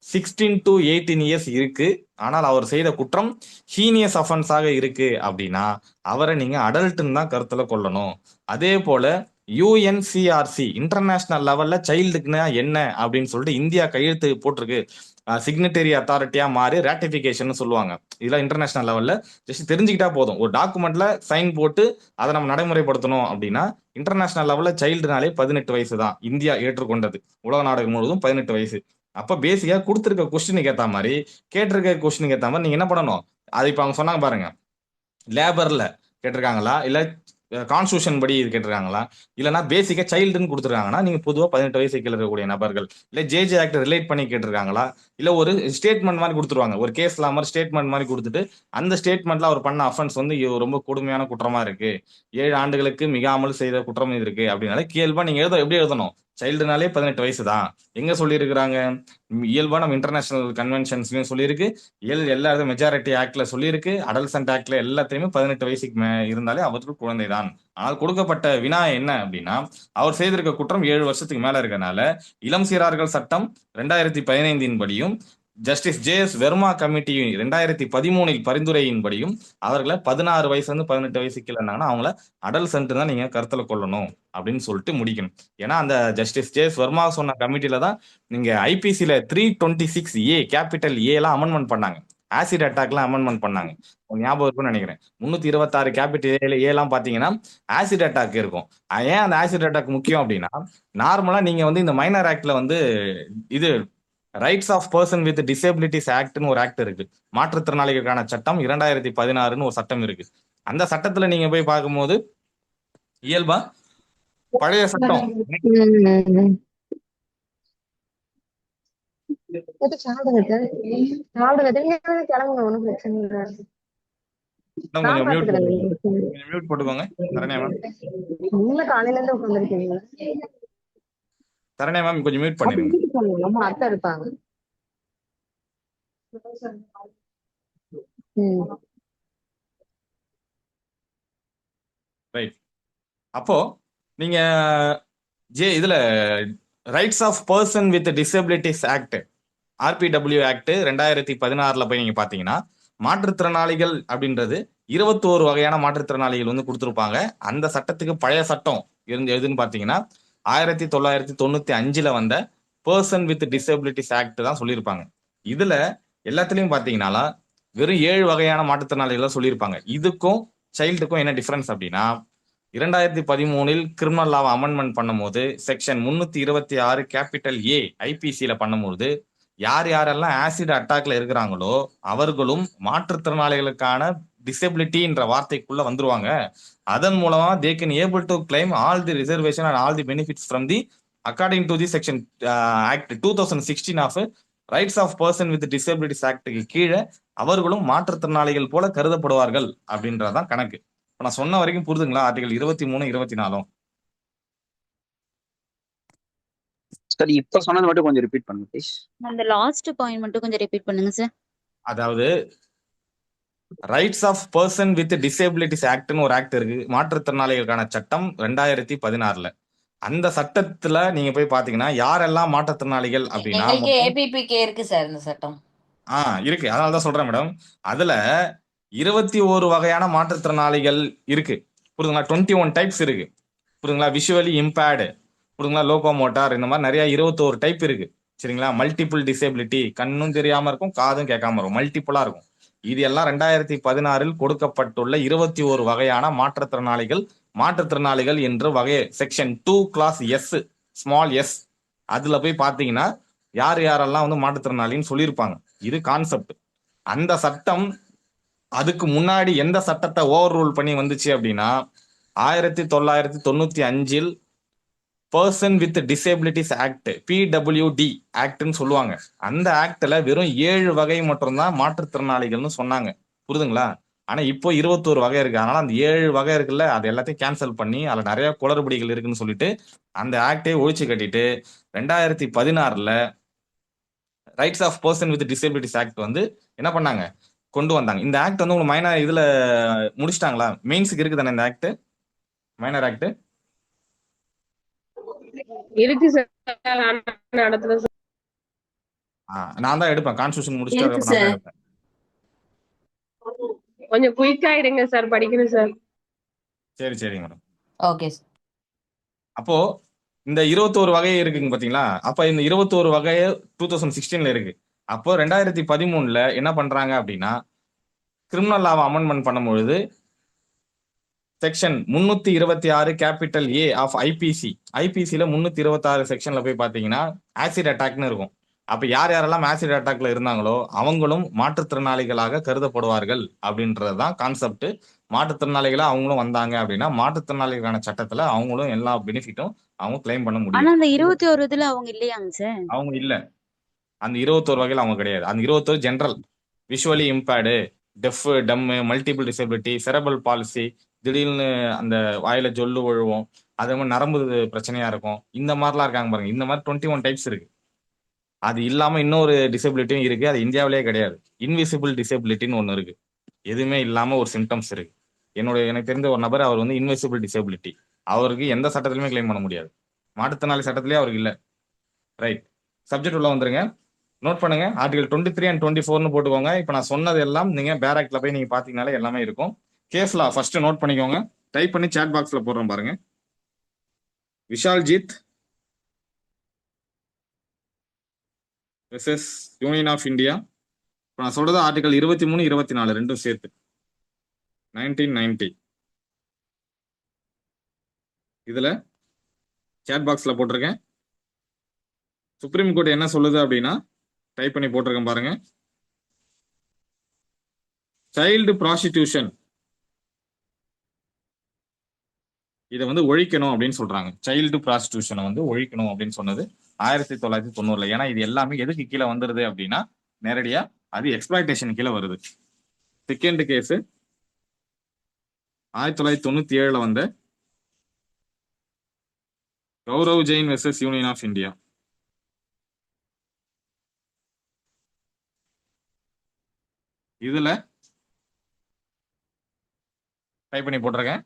16 to 18 இயர்ஸ் இருக்கு. ஆனால் அவர் செய்த குற்றம் ஹீனியஸ் அஃபென்ஸாக இருக்கு அப்படின்னா அவரை நீங்க அடல்ட்னு தான் கருத்துல கொள்ளணும். அதே போல யுஎன்சிஆர்சி இன்டர்நேஷனல் லெவல்ல சைல்டுக்குன்னா என்ன அப்படின்னு சொல்லிட்டு இந்தியா கையெழுத்து போட்டிருக்கு. சிக்னட்டரி அத்தாரிட்டியா மாறி ரேட்டிபிகேஷன் சொல்லுவாங்க. இதெல்லாம் இன்டர்நேஷனல் லெவல்ல ஜஸ்ட் தெரிஞ்சுக்கிட்டா போதும். ஒரு டாக்குமெண்ட்ல சைன் போட்டு அதை நம்ம நடைமுறைப்படுத்தணும் அப்படின்னா இன்டர்நேஷனல் லெவல்ல சைல்டுனாலே 18 வயசு தான். இந்தியா ஏற்றுக்கொண்டது உலக நாடுகள் முழுவதும் 18 வயசு. அப்ப பேசிக்கா கொடுத்திருக்க கொஸ்டினுக்கு ஏத்த மாதிரி கேட்டிருக்க கொஸ்டினுக்கு ஏத்த மாதிரி நீங்க என்ன பண்ணணும்? அது இப்ப அவங்க சொன்னாங்க பாருங்க, லேபர்ல கேட்டிருக்காங்களா இல்ல கான்ஸ்டியூஷன் படி இது கேட்டிருக்காங்களா இல்லைன்னா பேசிக்கா சைல்டுன்னு கொடுத்துருக்காங்கன்னா நீங்க பொதுவா 18 வயசு கீழ இருக்கக்கூடிய நபர்கள் இல்ல ஜேஜே ஆக்ட் ரிலேட் பண்ணி கேட்டிருக்காங்களா இல்ல ஒரு ஸ்டேட்மெண்ட் மாதிரி கொடுத்துருவாங்க. ஒரு கேஸ்ல மாதிரி ஸ்டேட்மெண்ட் மாதிரி கொடுத்துட்டு அந்த ஸ்டேட்மெண்ட்ல அவர் பண்ண அஃபென்ஸ் வந்து ரொம்ப கொடுமையான குற்றமா இருக்கு, 7 ஆண்டுகளுக்கு மிகாமல் செய்த குற்றம் இது இருக்கு அப்படின்னால இயல்பா நீங்க எப்படி எழுதணும்? சைல்டுனாலே 18 வயசு தான். எங்க சொல்லி இருக்கிறாங்க? இயல்பா நம்ம இன்டர்நேஷனல் கன்வென்ஷன்ஸ்லயும் சொல்லியிருக்கு, எல்லா மெஜாரிட்டி ஆக்ட்ல சொல்லியிருக்கு, அடல்சன்ட் ஆக்ட்ல எல்லாத்தையுமே 18 வயசுக்கு இருந்தாலே அவருக்கு குழந்தை தான். ஆனால் கொடுக்கப்பட்ட வினா என்ன அப்படின்னா அவர் செய்திருக்க குற்றம் 7 வருஷத்துக்கு மேல இருக்கனால இளம் சிறார்கள் சட்டம் 2015 படியும் ஜஸ்டிஸ் ஜே.எஸ். வெர்மா கமிட்டி 2013 பரிந்துரையின்படியும் அவர்களை 16 வயசுல இருந்து 18 வயசுக்கு கீழே இருந்தாங்கன்னா அவங்கள அடல்சன்ட் தான் நீங்க கருத்துல கொள்ளணும் அப்படின்னு சொல்லிட்டு முடிக்கணும். ஏன்னா அந்த ஜஸ்டிஸ் ஜே.எஸ். வெர்மா சொன்ன கமிட்டில தான் நீங்க ஐபிசில 326A கேபிட்டல் எல்லாம் அமெண்ட்மெண்ட் பண்ணாங்க. ஆசிட் அட்டாக்லாம் அமெண்ட்மெண்ட் பண்ணாங்க. ஞாபகம் இருக்கும்னு நினைக்கிறேன். 326 கேபிட்டல் ஏலாம் பாத்தீங்கன்னா ஆசிட் அட்டாக் இருக்கும். ஏன் அந்த ஆசிட் அட்டாக் முக்கியம் அப்படின்னா நார்மலா நீங்க வந்து இந்த மைனர் ஆக்ட்ல வந்து இது rights of person with disabilities ஆக்ட்னு ஒரு ஆக்ட் இருக்கு. மாற்றுத்திறனாளிகளுக்கான சட்டம் 2016ன்னு ஒரு சட்டம் இருக்கு. அந்த சட்டத்துல நீங்க போய் பார்க்கும்போது இயல்பா பழைய சட்டம் கொஞ்சம் மியூட் போட்டுக்கோங்க. சரண்யா மேம், சரண்யா மேம் கொஞ்சம் மியூட் பண்ணிருங்க. ரைட். அப்போ நீங்க இதுல rights of person with disabilities act RPWD act 2016 போய் நீங்க பாத்தீங்கன்னா மாற்றுத்திறனாளிகள் அப்படின்றது 21 வகையான மாற்றுத்திறனாளிகள் வந்து கொடுத்துருப்பாங்க. அந்த சட்டத்துக்கு பழைய சட்டம் எதுன்னு பாத்தீங்கன்னா 1995 வந்த பர்சன் வித் டிசபிலிட்டிஸ் ஆக்ட் தான் சொல்லியிருப்பாங்க. இதுல எல்லாத்துலயும் பாத்தீங்கன்னா வெறும் 7 வகையான மாற்றுத்திறனாளிகள் சொல்லியிருப்பாங்க. இதுக்கும் சைல்டுக்கும் என்ன டிஃபரன்ஸ் அப்படின்னா 2013 கிரிமினல் லாவை அமெண்ட்மெண்ட் பண்ணும்போது செக்ஷன் 326 கேபிட்டல் ஏ ஐபிசியில பண்ணும்போது யாரெல்லாம் ஆசிட் அட்டாக்ல இருக்கிறாங்களோ அவர்களும் மாற்றுத்திறனாளிகளுக்கான டிசபிலிட்டின்ற வார்த்தைக்குள்ள வந்துருவாங்க. அதன் மூலமா they can able to claim all the reservation and all the benefits from the according to the section act 2016 of rights of person with disabilities ஆக்டுக்கு கீழே அவர்களும் மாற்றுத்திறனாளிகள் போல கருதப்படுவார்கள் அப்படின்றதான் கணக்கு. நான் சொன்ன வரைக்கும் புரிதுங்களா? ஆர்டிகல் 23, 24 சரி, இப்ப சொன்னது மட்டும் கொஞ்சம் ரிப்பீட் பண்ணுங்க ப்ளீஸ். அந்த லாஸ்ட் பாயிண்ட் மட்டும் கொஞ்சம் ரிப்பீட் பண்ணுங்க சார். அதாவது rights of person with disabilities ஆக்ட்னு ஒரு ஆக்ட் இருக்கு, மாற்றுத்திறனாளிகளுக்கான சட்டம் 2016. அந்த சட்டத்துல நீங்க போய் பாத்தீங்கன்னா யாரெல்லாம் மாற்றுத்திறனாளிகள் அப்படின்னா ஏபிபிகே இருக்கு சார் இந்த சட்டம். இருக்கு. அதனாலதான் சொல்றேன் மேடம். அதுல 21 வகையான மாற்றுத்திறனாளிகள் இருக்கு. புரியுதுங்களா? 21 டைப்ஸ் இருக்கு. புரியுதுங்களா? விஷுவலி இம்பேர்டு, புரியுதுங்களா? லோகோமோட்டார், இந்த மாதிரி நிறைய 21 டைப் இருக்கு. சரிங்களா? மல்டிபிள் டிசேபிலிட்டி, கண்ணும் தெரியாம இருக்கும், காதும் கேட்காம இருக்கும், மல்டிபிளா இருக்கும். இது எல்லாம் 2016 கொடுக்கப்பட்டுள்ள 21 வகையான மாற்றுத்திறனாளிகள் என்று வகை section 2 class S small S அதுல போய் பாத்தீங்கன்னா யாரெல்லாம் வந்து மாற்றுத்திறனாளின்னு சொல்லியிருப்பாங்க. இது கான்செப்ட். அந்த சட்டம் அதுக்கு முன்னாடி எந்த சட்டத்தை ஓவர் ரூல் பண்ணி வந்துச்சு அப்படின்னா 1995 person with disabilities act PWD ஆக்ட்னு சொல்லுவாங்க. அந்த ஆக்ட்ல வெறும் 7 வகை மட்டும்தான் மாற்றுத்திறனாளிகள்னு சொன்னாங்க. புரியுதுங்களா? ஆனா இப்போ 21 வகை இருக்கு. அதனால அந்த 7 வகை இருக்குல்ல அது எல்லாத்தையும் கேன்சல் பண்ணி அதுல நிறைய குளறுபடிகள் இருக்குன்னு சொல்லிட்டு அந்த ஆக்டை ஒழிச்சு கட்டிட்டு 2016 rights of person with disabilities act வந்து என்ன பண்ணாங்க, கொண்டு வந்தாங்க. இந்த ஆக்ட் வந்து உங்களுக்கு மைனர் இதுல முடிச்சிட்டாங்களா? மெயின்ஸுக்கு இருக்கு தானே இந்த ஆக்ட்? மைனர் ஆக்ட் இருக்கு சார். நடத்துல சார். நான் தான் எடுப்பேன். கான்ஸ்டியூஷன் முடிச்சுட்டு இருக்கு அதுக்கப்புறம் நான் தான் சார். எடுப்பேன். கொஞ்சம் குயிக்கா இருங்க சார், படிக்கணும் சார். சரிங்க மேடம். Okay sir. அப்போ இந்த 21 வகை இருக்குங்க பாத்தீங்களா? அப்ப இந்த 21 வகையை 2016ல இருக்கு. அப்போ 2013ல என்ன பண்றாங்க அப்படின்னா, கிரிமினல் லாவை அமெண்ட்மெண்ட் பண்ணும்பொழுது செக்ஷன் 326 கேபிட்டல் ஏ ஆஃப் ஐபிசில 326 செக்ஷன்ல போய் பாத்தீங்கன்னா ஆசிட் அட்டாக்னு இருக்கும். அப்ப யாரெல்லாம் ஆசிட் அட்டாக்ல இருந்தாங்களோ அவங்களும் மாற்றுத்திறனாளிகளாக கருதப்படுவார்கள் அப்படின்றதுதான் கான்செப்ட். மாற்றுத்திறனாளிகளா அவங்களும் வந்தாங்க அப்படின்னா மாற்றுத்திறனாளிகளான சட்டத்துல அவங்களும் எல்லா பெனிஃபிட்டும் அவங்க கிளைம் பண்ண ஆனா முடியும். அந்த 21 இதுல அவங்க இல்லையாங்க சார்? அவங்க இல்ல, அந்த 21 வகையில் அவங்க கிடையாது. அந்த 21 general, visually impaired, deaf, dumb, multiple disability, cerebral palsy, திடீர்னு அந்த வாயில ஜொல்லு விழுவோம், அதே மாதிரி நரம்பு பிரச்சனையா இருக்கும், இந்த மாதிரிலாம் இருக்காங்க பாருங்க. இந்த மாதிரி 21 டைப்ஸ் இருக்கு. அது இல்லாம இன்னொரு டிசபிலிட்டியும் இருக்கு. அது இந்தியாவிலேயே கிடையாது. இன்விசிபிள் டிசபிலிட்டின்னு ஒன்று இருக்கு. எதுவுமே இல்லாம ஒரு சிம்டம்ஸ் இருக்கு. எனக்கு தெரிஞ்ச ஒரு நபர், அவர் வந்து இன்விசிபிள் டிசபிலிட்டி. அவருக்கு எந்த சட்டத்திலுமே கிளைம் பண்ண முடியாது. மாற்றுத்திறனாளி சட்டத்திலேயே அவருக்கு இல்லை. ரைட். சப்ஜெக்ட் உள்ள வந்துருங்க. நோட் பண்ணுங்க. ஆர்டிகல் 23 and 24ன்னு போட்டுக்கோங்க. இப்போ நான் சொன்னது எல்லாம் நீங்க பேராக்ட்ல போய் நீங்க பாத்தீங்கன்னாலே எல்லாமே இருக்கும். கேஸ் லா ஃபர்ஸ்ட் நோட் பண்ணிக்கோங்க. டைப் பண்ணி சாட் பாக்ஸ்ல போடுறேன் பாருங்க. விஷால்ஜித் வெர்சஸ் யூனியன் ஆஃப் இந்தியா. இப்போ நான் சொல்றது ஆர்டிகல் 23, 24 ரெண்டும் சேர்த்து 1990. இதுல சாட் பாக்ஸ்ல போட்டிருக்கேன். சுப்ரீம் கோர்ட் என்ன சொல்லுது அப்படின்னா, டைப் பண்ணி போட்டிருக்கேன் பாருங்க. சைல்டு ப்ராஸ்டிடியூஷன் இதை வந்து ஒழிக்கணும் அப்படின்னு சொல்றாங்க. சைல்டு ப்ராஸ்டிடியூஷனை வந்து ஒழிக்கணும் அப்படின்னு சொன்னது 1990. ஏன்னா இது எல்லாமே எதுக்கு கீழே வந்துருது அப்படின்னா, நேரடியா அது எக்ஸ்பிளாய்டேஷன் கீழே வருது. செகண்ட் கேஸ் 1997ல வந்த Gaurav Jain versus union of India. இதுல டைப் பண்ணி போட்டிருக்கேன்.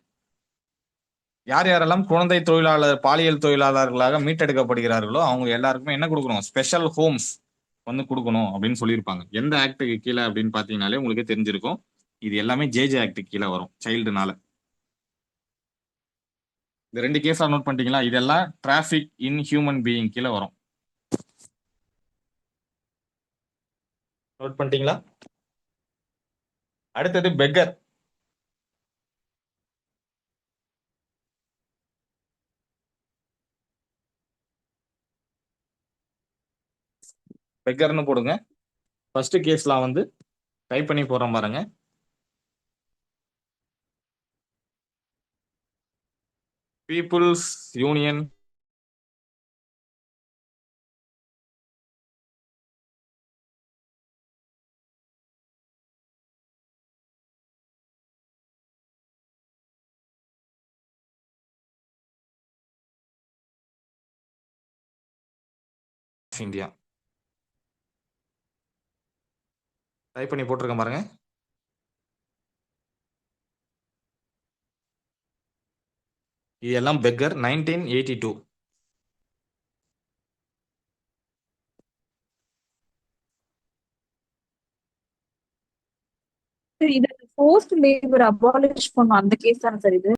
யார் யாரெல்லாம் குழந்தை தொழிலாளர், பாலியல் தொழிலாளர்களாக மீட்டெடுக்கப்படுகிறார்களோ அவங்க எல்லாருக்குமே என்ன கொடுக்கணும், ஸ்பெஷல் ஹோம்ஸ் வந்து கொடுக்கணும் அப்படின்னு சொல்லியிருப்பாங்க. எந்த ஆக்டுக்கு கீழே அப்படின்னு பாத்தீங்கன்னாலே உங்களுக்கே தெரிஞ்சிருக்கும். இது எல்லாமே ஜேஜே ஆக்டுக்கு கீழே வரும், சைல்டுனால. இந்த 2 கேஸா நோட் பண்ணிட்டீங்களா? இதெல்லாம் டிராபிக் இன் ஹியூமன் பீயிங் கீழே வரும். நோட் பண்ணிட்டீங்களா? அடுத்தது பெக்கர். பெக்கர்னு போடுங்க. ஃபர்ஸ்ட் கேஸ்லாம் வந்து டைப் பண்ணி போடுறேன் பாருங்க. Peoples union India. டைப் பண்ணி போட்டிருக்கேன் பாருங்க. இதெல்லாம் பெக்கர் 1982. இது ஃபோர்ஸ்ட் லேபர் அபாலிஷ் பண்ணும் அந்த கேஸ் தானே சார் இது?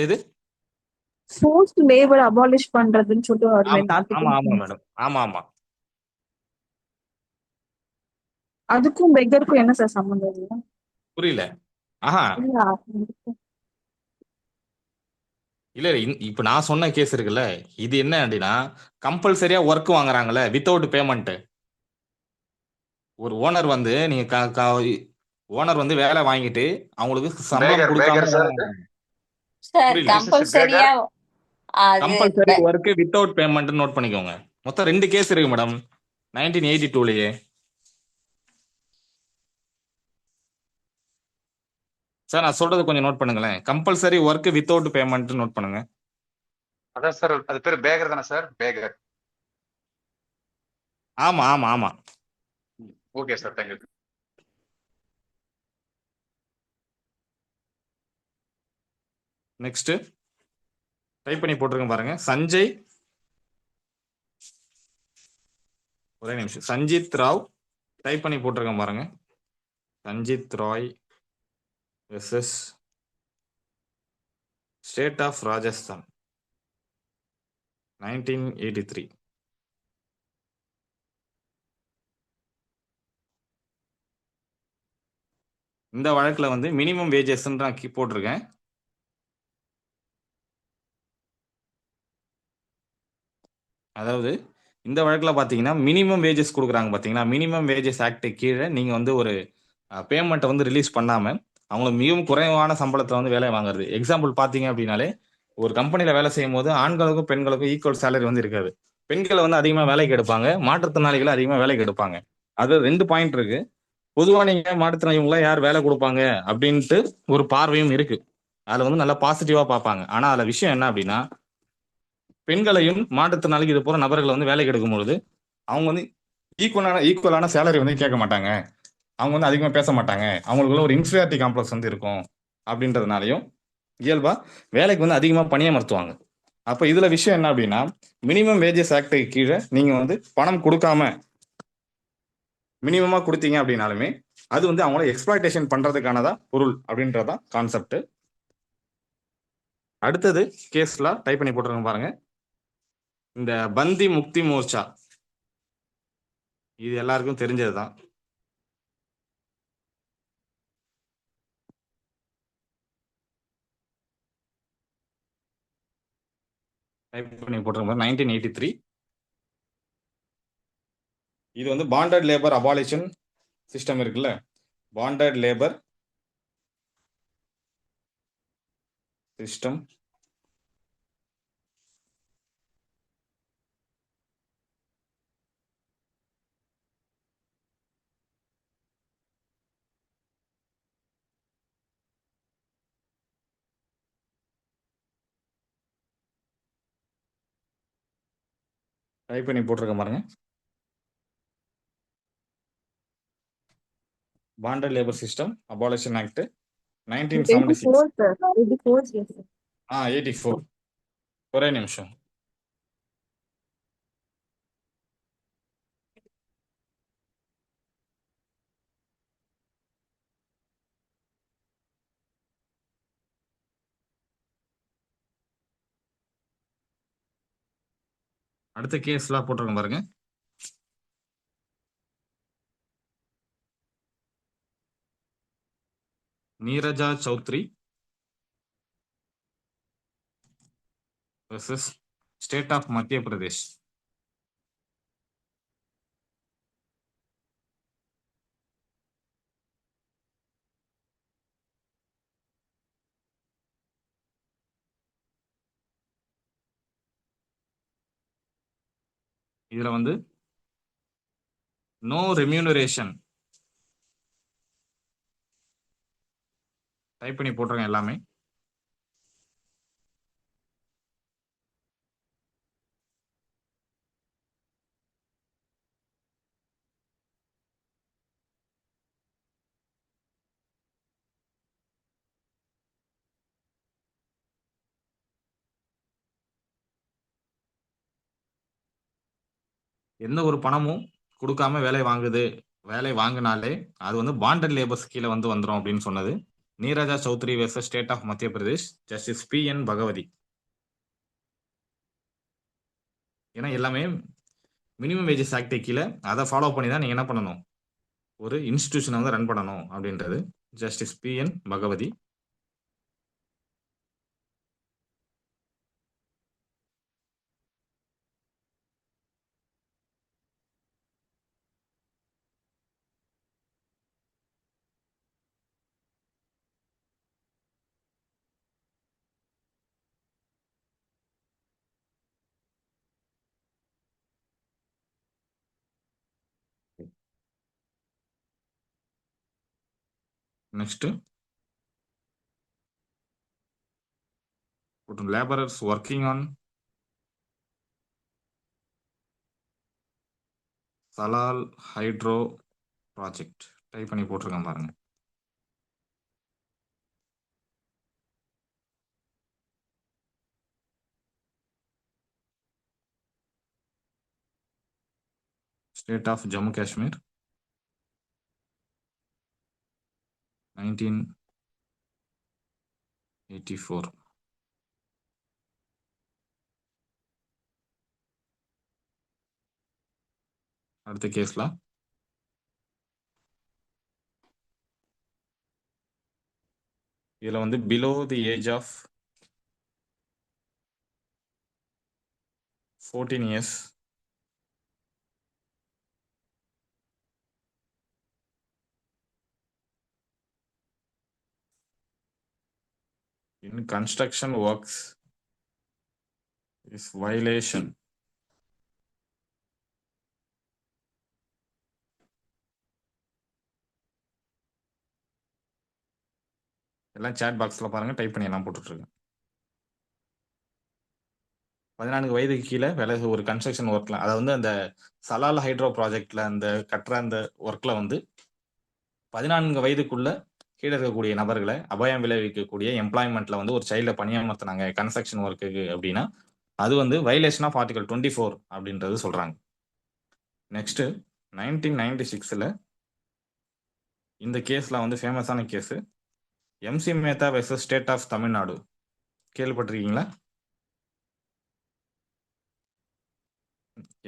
இது ஃபோர்ஸ்ட் லேபர் அபாலிஷ் பண்றதுன்னு சொல்லிட்டு ஒரு ஆமா ரெண்டு ஆமா article. மேடம். ஆமா. அதுக்கும் பெக்கருக்கும் என்ன சார் சம்பந்தம் இல்லை? புரியல. ஆஹா இல்ல இல்ல இப்ப நான் சொன்ன கேஸ் இருக்குல்ல, இது என்ன அப்படின்னா, கம்பல்சரியா ஒர்க் வாங்குறாங்கல்ல வித்தவுட் பேமெண்ட். ஒரு ஓனர் வந்து நீங்க ஓனர் வந்து வேலை வாங்கிட்டு அவங்களுக்கு சம்பளம் கொடுக்காம சார் சார் புரியல. கம்பல்சரியா அது compulsory work without payment note பண்ணிக்கோங்க. மொத்தம் 2 கேஸ் இருக்கு மேடம் 1982லயே. சார் நான் சொல்றது கொஞ்சம் நோட் பண்ணுங்களேன். Compulsory work without payment note பண்ணுங்க. அதான் சார், அது பேர் பேகர் தானே சார்? பேகர். ஆமா. Okay sir, thank you. Next type பண்ணி போட்டிருக்கேன் பாருங்க. சஞ்சய், ஒரே நிமிஷம், சஞ்சித் ராவ் டைப் பண்ணி போட்டிருக்கேன் பாருங்க. Sanjit Roy versus state of Rajasthan 1983. இந்த வழக்குல வந்து மினிமம் வேஜஸ் நான் போட்டிருக்கேன். அதாவது இந்த வழக்குல பாத்தீங்கன்னா மினிமம் வேஜஸ் கொடுக்குறாங்க பாத்தீங்களா. மினிமம் வேஜஸ் ஆக்ட் கீழே நீங்க வந்து ஒரு பேமெண்ட்டை வந்து ரிலீஸ் பண்ணாம அவங்களுக்கு மிகவும் குறைவான சம்பளத்துல வந்து வேலை வாங்குறது. எக்ஸாம்பிள் பாத்தீங்க அப்படின்னாலே ஒரு கம்பெனில வேலை செய்யும் போது ஆண்களுக்கும் பெண்களுக்கும் ஈக்குவல் சேலரி வந்து இருக்காது. பெண்களை வந்து அதிகமா வேலைக்கு எடுப்பாங்க, மாற்றுத்திறனாளிகளை அதிகமா வேலைக்கு எடுப்பாங்க. அது 2 பாயிண்ட் இருக்கு. பொதுவா நீங்க மாற்றுத்திறனாளிகளை யார் வேலை கொடுப்பாங்க அப்படின்ட்டு ஒரு பார்வையும் இருக்கு. அதுல வந்து நல்லா பாசிட்டிவா பார்ப்பாங்க. ஆனா அதுல விஷயம் என்ன அப்படின்னா, பெண்களையும் மாற்றுத்திறனாளிக்கு இது போற நபர்களை வந்து வேலைக்கு எடுக்கும் பொழுது அவங்க வந்து ஈக்குவலான சேலரி வந்து கேட்க மாட்டாங்க. அவங்க வந்து அதிகமாக பேச மாட்டாங்க. அவங்களுக்குள்ள ஒரு இன்ஃபீரியாரிட்டி காம்ப்ளெக்ஸ் வந்து இருக்கும். அப்படின்றதுனாலையும் இயல்பா வேலைக்கு வந்து அதிகமாக பணியமர்த்துவாங்க. அப்போ இதுல விஷயம் என்ன அப்படின்னா, மினிமம் வேஜஸ் ஆக்டுக்கு கீழே நீங்க வந்து பணம் கொடுக்காம மினிமமா கொடுத்தீங்க அப்படின்னாலுமே அது வந்து அவங்கள எக்ஸ்பிளாய்டேஷன் பண்றதுக்கானதா பொருள் அப்படின்றதான் கான்செப்ட். அடுத்தது கேஸ்ல டைப் பண்ணி போட்டுருங்க பாருங்க. இந்த பந்தி முக்தி மோர்ச்சா இது எல்லாருக்கும் தெரிஞ்சதுதான். டைப் பண்ணி போட்டுருங்க 1983. இது வந்து பாண்டட் லேபர் அபாலிஷன் சிஸ்டம் இருக்குல்ல, பாண்டட் லேபர் சிஸ்டம் டைப் பண்ணி போட்டிருக்க பாருங்க. Bonded labour system abolition act 1976. 84 sir. 84 yes sir. 84. ஒரே நிமிஷம். அடுத்த கேஸ்லாம் போட்டிருக்கேன் பாருங்க. Neerja Chaudhary versus state of Madhya Pradesh. இதுல வந்து நோ ரெம்யூனரேஷன் டைப் பண்ணி போட்டிருக்கேன் எல்லாமே. எந்த ஒரு பணமும் கொடுக்காம வேலை வாங்குது, வேலை வாங்கினாலே அது வந்து பாண்டட் லேபர்ஸ் கீழே வந்து வந்துடும் அப்படின்னு சொன்னது Neerja Chaudhary versus state of Madhya Pradesh, justice PN Bhagavathi. ஏன்னா எல்லாமே மினிமம் வேஜஸ் ஆக்ட் கீழே அதை ஃபாலோ பண்ணி தான் நீங்க என்ன பண்ணணும், ஒரு இன்ஸ்டிடியூஷனை வந்து ரன் பண்ணணும் அப்படின்றது justice PN Bhagwati. Next labourers working on Salal hydro project type பண்ணி போட்டிருக்கேன் பாருங்க. State of Jammu Kashmir 1984. அடுத்த கேஸ்ல இதுல வந்து below the age of 14 years in construction works is violation. எல்லாம் chat பாக்ஸ்ல பாருங்க, டைப் பண்ணி எல்லாம் போட்டுட்டு இருக்கேன். 14 வயதுக்கு கீழே வேலை ஒரு கன்ஸ்ட்ரக்ஷன் ஒர்க்ல, அதாவது வந்து அந்த சலால் ஹைட்ரோ ப்ராஜெக்ட்ல அந்த கட்டுற அந்த ஒர்க்ல வந்து 14 வயதுக்குள்ள கீழே இருக்கக்கூடிய நபர்களை அபாயம் விளைவிக்கக்கூடிய எம்ப்ளாய்மெண்ட்ல வந்து ஒரு சைல்ட பணியமர்த்தினாங்க கன்ஸ்ட்ரக்ஷன் ஒர்க்குக்கு அப்படின்னா அது வந்து வயலேஷன் ஆஃப் ஆர்டிகல் 24 அப்படின்றது சொல்றாங்க. நெக்ஸ்ட் 1996ல இந்த கேஸ்ல வந்து ஃபேமஸான case MC Mehta versus state of Tamil Nadu. கேள்விப்பட்டிருக்கீங்களா?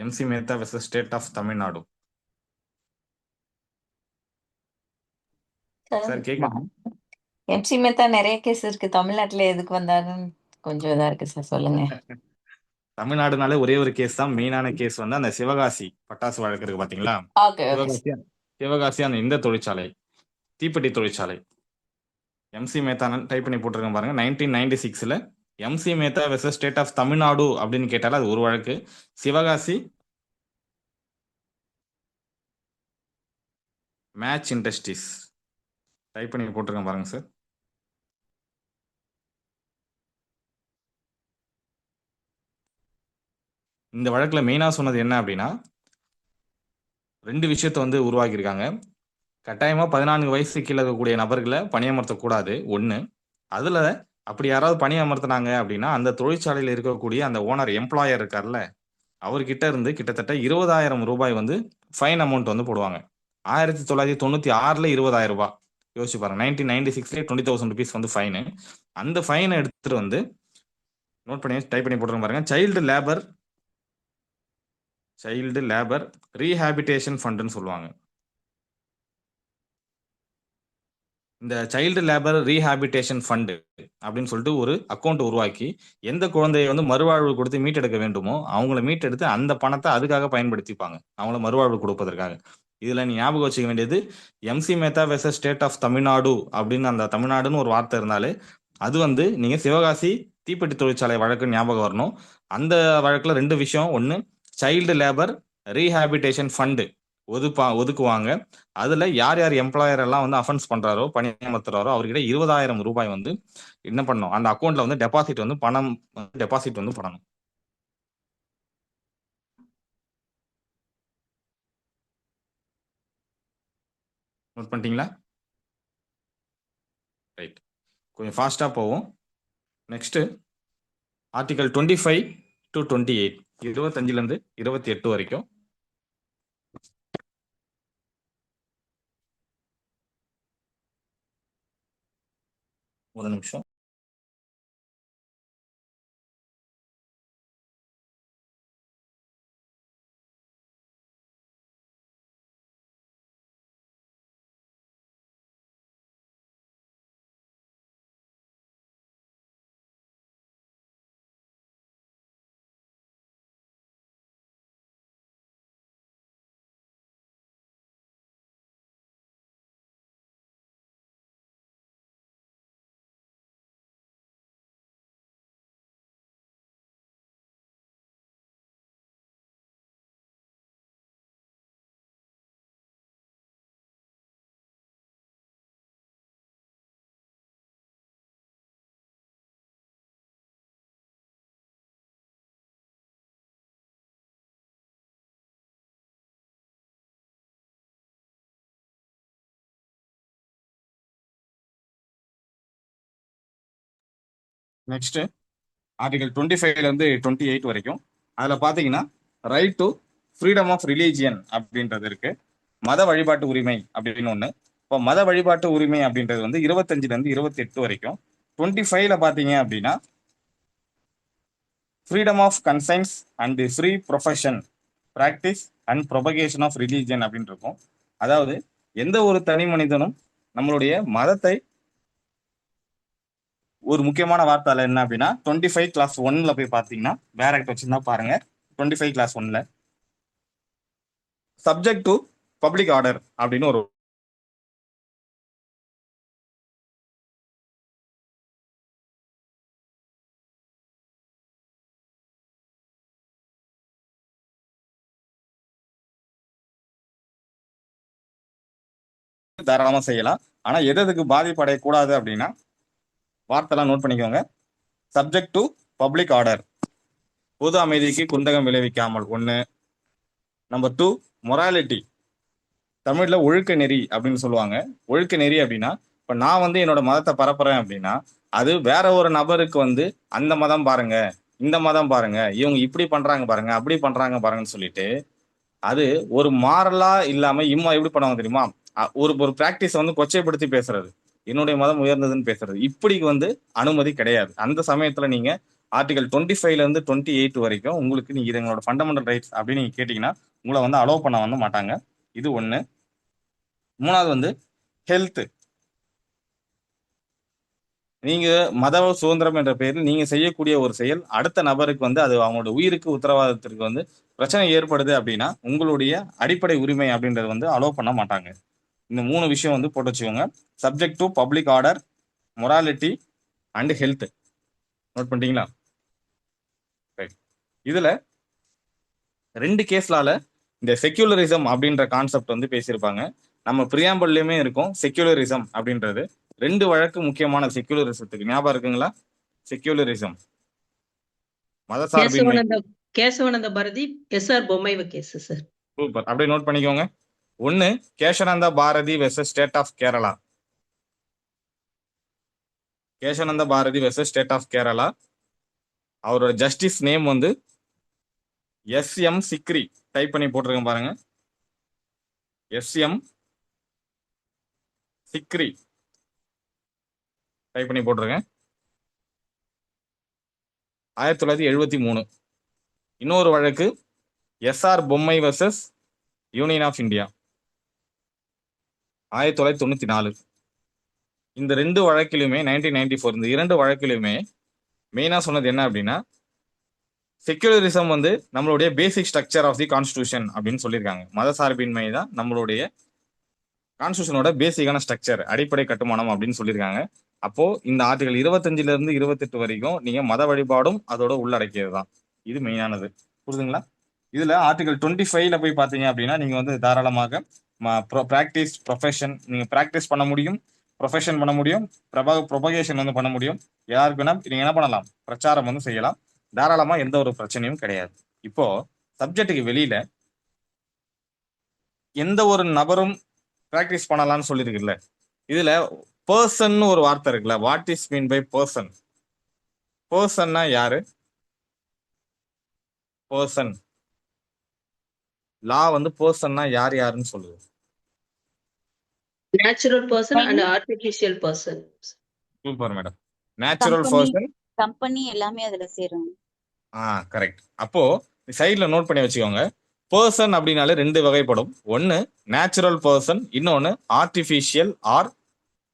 MC Mehta versus state of Tamil Nadu. Sir கேக்குது? எம்சி மேத்தா நிறைய கேஸ் இருக்கு. தமிழ்நாட்டுல எதுக்கு வந்தாருன்னு கொஞ்சம் இதா இருக்கு சார், சொல்லுங்க. தமிழ்நாடுனாலே ஒரே ஒரு கேஸ் தான் மெயினான கேஸ் வந்து அந்த சிவகாசி பட்டாசு வழக்கு இருக்கு பாத்தீங்களா? Okay okay. சிவகாசி அந்த இந்த தொழிற்சாலை, தீப்பெட்டி தொழிற்சாலை. எம்சி மேத்தா டைப் பண்ணி போட்டிருக்கேன் பாருங்க. 1996ல MC Mehta versus state of Tamil Nadu அப்படின்னு கேட்டாலும் அது ஒரு வழக்கு. சிவகாசி மேட்ச் இண்டஸ்ட்ரீஸ் டைப் பண்ணி போட்டிருக்கேன் பாருங்க சார். இந்த வழக்குல மெயினா சொன்னது என்ன அப்படின்னா 2 விஷயத்தை வந்து உருவாக்கியிருக்காங்க. கட்டாயமா 14 வயசு கீழே இருக்கக்கூடிய நபர்களை பணியமர்த்தக்கூடாது ஒண்ணு. அதுல அப்படி யாராவது பணியமர்த்தினாங்க அப்படின்னா அந்த தொழிற்சாலையில் இருக்கக்கூடிய அந்த ஓனர் எம்ப்ளாயர் இருக்கார்ல, அவர்கிட்ட இருந்து கிட்டத்தட்ட 20,000 ரூபாய் வந்து ஃபைன் அமௌண்ட் வந்து போடுவாங்க. 1996ல 20,000 ரூபாய். யோசிச்சு பாருங்க. 1996ல 20,000 ருபீஸ் வந்து ஃபைனு. அந்த ஃபைனை எடுத்துட்டு வந்து நோட் பண்ணி டைப் பண்ணி போட்டுருங்க பாருங்க. சைல்டு லேபர் ரீஹாபிடேஷன் ஃபண்டுன்னு சொல்லுவாங்க. இந்த சைல்டு லேபர் ரீஹாபிடேஷன் ஃபண்டு அப்படின்னு சொல்லிட்டு ஒரு அக்கௌண்ட் உருவாக்கி எந்த குழந்தையை வந்து மறுவாழ்வு கொடுத்து மீட்டெடுக்க வேண்டுமோ அவங்கள மீட்டெடுத்து அந்த பணத்தை அதுக்காக பயன்படுத்திப்பாங்க, அவங்கள மறுவாழ்வு கொடுப்பதற்காக. இதுல நீ ஞாபகம் வச்சுக்க வேண்டியது MC Mehta versus state of Tamil Nadu அப்படின்னு அந்த தமிழ்நாடுன்னு ஒரு வார்த்தை இருந்தாலே அது வந்து நீங்க சிவகாசி தீப்பெட்டி தொழிற்சாலை வழக்கு ஞாபகம் வரணும். அந்த வழக்குல 2 விஷயம். ஒன்னு, சைல்டு லேபர் ரீஹாபிடேஷன் ஃபண்டு ஒதுக்குவாங்க. அதுல யார் யார் எம்ப்ளாயர் எல்லாம் வந்து அஃபென்ஸ் பண்றாரோ, பணியமர்த்துறாரோ அவர்கிட்ட 20,000 ரூபாய் வந்து என்ன பண்ணணும், அந்த அக்கௌண்ட்ல வந்து டெபாசிட் வந்து பணம் டெபாசிட் வந்து பண்ணணும். நோட் பண்ணிட்டீங்களா? ரைட், கொஞ்சம் ஃபாஸ்டா போவோம். நெக்ஸ்ட் ஆர்டிகல் 25 to 28, 25ல இருந்து 28 வரைக்கும். ஒரு நிமிஷம். நெக்ஸ்ட் ஆர்டிகல் 25ல இருந்து 28 வரைக்கும். அதுல பாத்தீங்கன்னா right to freedom of religion அப்படின்றது இருக்கு, மத வழிபாட்டு உரிமை அப்படின்னு ஒண்ணு. இப்போ மத வழிபாட்டு உரிமை அப்படின்றது வந்து 25ல இருந்து 28 வரைக்கும். 25ல பாத்தீங்க அப்படின்னா freedom of conscience and free profession practice and propagation of religion அப்படின்னு இருக்கும். அதாவது எந்த ஒரு தனி மனிதனும் நம்மளுடைய மதத்தை, ஒரு முக்கியமான வார்த்தை என்ன அப்படின்னா 25 கிளாஸ் 1ல போய் பார்த்தீங்கன்னா வேற ஆக்ட் வச்சிருந்தா பாருங்க. 25 கிளாஸ் 1ல சப்ஜெக்ட் டு பப்ளிக் ஆர்டர் அப்படின்னு ஒரு தாராளமா செய்யலாம். ஆனா எதுக்கு பாதிப்பு அடையக்கூடாது அப்படின்னா வார்த்தைலாம் நோட் பண்ணிக்கோங்க. சப்ஜெக்ட் டு பப்ளிக் ஆர்டர், பொது அமைதிக்கு குந்தகம் விளைவிக்காமல் ஒண்ணு. நம்பர் 2 மொராலிட்டி, தமிழ்ல ஒழுக்க நெறி அப்படின்னு சொல்லுவாங்க. ஒழுக்க நெறி அப்படின்னா இப்ப நான் வந்து என்னோட மதத்தை பரப்புறேன் அப்படின்னா அது வேற ஒரு நபருக்கு வந்து அந்த மதம் பாருங்க, இந்த மதம் பாருங்க, இவங்க இப்படி பண்றாங்க பாருங்க, அப்படி பண்றாங்க பாருங்கன்னு சொல்லிட்டு அது ஒரு மாரலா இல்லாம எப்படி பண்ணுவாங்க தெரியுமா? ஒரு ஒரு பிராக்டிஸ் வந்து கொச்சைப்படுத்தி பேசுறது, என்னுடைய மதம் உயர்ந்ததுன்னு பேசுறது, இப்படி வந்து அனுமதி கிடையாது. அந்த சமயத்துல நீங்க ஆர்டிகல் 25ல இருந்து 28 வரைக்கும் உங்களுக்கு நீங்க இது எங்களோட ஃபண்டமெண்டல் ரைட்ஸ் அப்படின்னு நீங்க கேட்டீங்கன்னா உங்களை வந்து அலோவ் பண்ண வந்து மாட்டாங்க. இது ஒண்ணு. மூணாவது வந்து ஹெல்த். நீங்க மத சுதந்திரம் என்ற பெயரில் நீங்க செய்யக்கூடிய ஒரு செயல் அடுத்த நபருக்கு வந்து அது அவங்களோட உயிருக்கு உத்தரவாதத்திற்கு வந்து பிரச்சனை ஏற்படுது அப்படின்னா உங்களுடைய அடிப்படை உரிமை அப்படின்றது வந்து அலோவ் பண்ண மாட்டாங்க. இந்த 3 விஷயம் வந்து போட்டு வச்சுக்கோங்க. Subject to public order, morality and health. Note பண்ணிட்டீங்களா? இதுல 2 கேஸ்லால இந்த செக்யூலரிசம் அப்படின்ற கான்செப்ட் வந்து பேசியிருப்பாங்க. நம்ம பிரியாம்பல்லையுமே இருக்கும் செக்யூலரிசம் அப்படின்றது. 2 வழக்கு முக்கியமான செக்யூலரிசத்துக்கு ஞாபகம் இருக்குங்களா? செக்யூலரிசம், மதசார்பின்மை. Kesavananda Bharati SR Bommai case sir. Super, அப்படியே நோட் பண்ணிக்கோங்க. ஒன்னு Kesavananda Bharati versus state of Kerala. Kesavananda Bharati versus state of Kerala. அவரோட ஜஸ்டிஸ் நேம் வந்து எஸ்எம் சிக்ரி. டைப் பண்ணி போட்டிருக்கேன் பாருங்க, எஸ்எம் சிக்ரி டைப் பண்ணி போட்டிருக்கேன். 1973. இன்னொரு வழக்கு எஸ்ஆர் பொம்மை வெர்சஸ் யூனியன் ஆஃப் இந்தியா 1994. இந்த 2 வழக்கிலுமே 1994, இந்த 2 வழக்கிலுமே மெயினா சொன்னது என்ன அப்படின்னா செக்யூலரிசம் வந்து நம்மளுடைய basic structure of the constitution அப்படின்னு சொல்லியிருக்காங்க. மதசார்பின்மை தான் நம்மளுடைய கான்ஸ்டிடியூஷனோட பேசிக்கான ஸ்ட்ரக்சர், அடிப்படை கட்டுமானம் அப்படின்னு சொல்லியிருக்காங்க. அப்போ இந்த ஆர்டிகல் 25ல இருந்து 28 வரைக்கும் நீங்க மத வழிபாடும் அதோட உள்ளடக்கியது தான். இது மெயினானது. புரியுதுங்களா? இதுல ஆர்டிகல் 25ல போய் பாத்தீங்க அப்படின்னா நீங்க வந்து தாராளமாக பிராக்டிஸ், ப்ரொஃபஷன், நீங்க பிராக்டிஸ் பண்ண முடியும், ப்ரொஃபஷன் பண்ண முடியும், ப்ரொபகேஷன் வந்து பண்ண முடியும். யாருக்கு வேணா நீங்க என்ன பண்ணலாம், பிரச்சாரம் வந்து செய்யலாம். தாராளமா எந்த ஒரு பிரச்சனையும் கிடையாது. இப்போ சப்ஜெக்டுக்கு வெளியில எந்த ஒரு நபரும் பிராக்டிஸ் பண்ணலாம்னு சொல்லியிருக்குல்ல, இதுல பர்சன் ஒரு வார்த்தை இருக்குல்ல, what is mean by person? பர்சன்னா யாரு? பர்சன் லா வந்து பர்சன்னா யார் யாருன்னு சொல்லுது? Natural person and artificial person. Super madam. Natural person, company எல்லாமே அதுல சேரும். கரெக்ட். அப்போ சைட்ல நோட் பண்ணி வச்சுக்கோங்க. பர்சன் அப்படின்னாலே 2 வகைப்படும். ஒன்னு நேச்சுரல் பர்சன், இன்னொன்னு ஆர்டிஃபிஷியல் ஆர்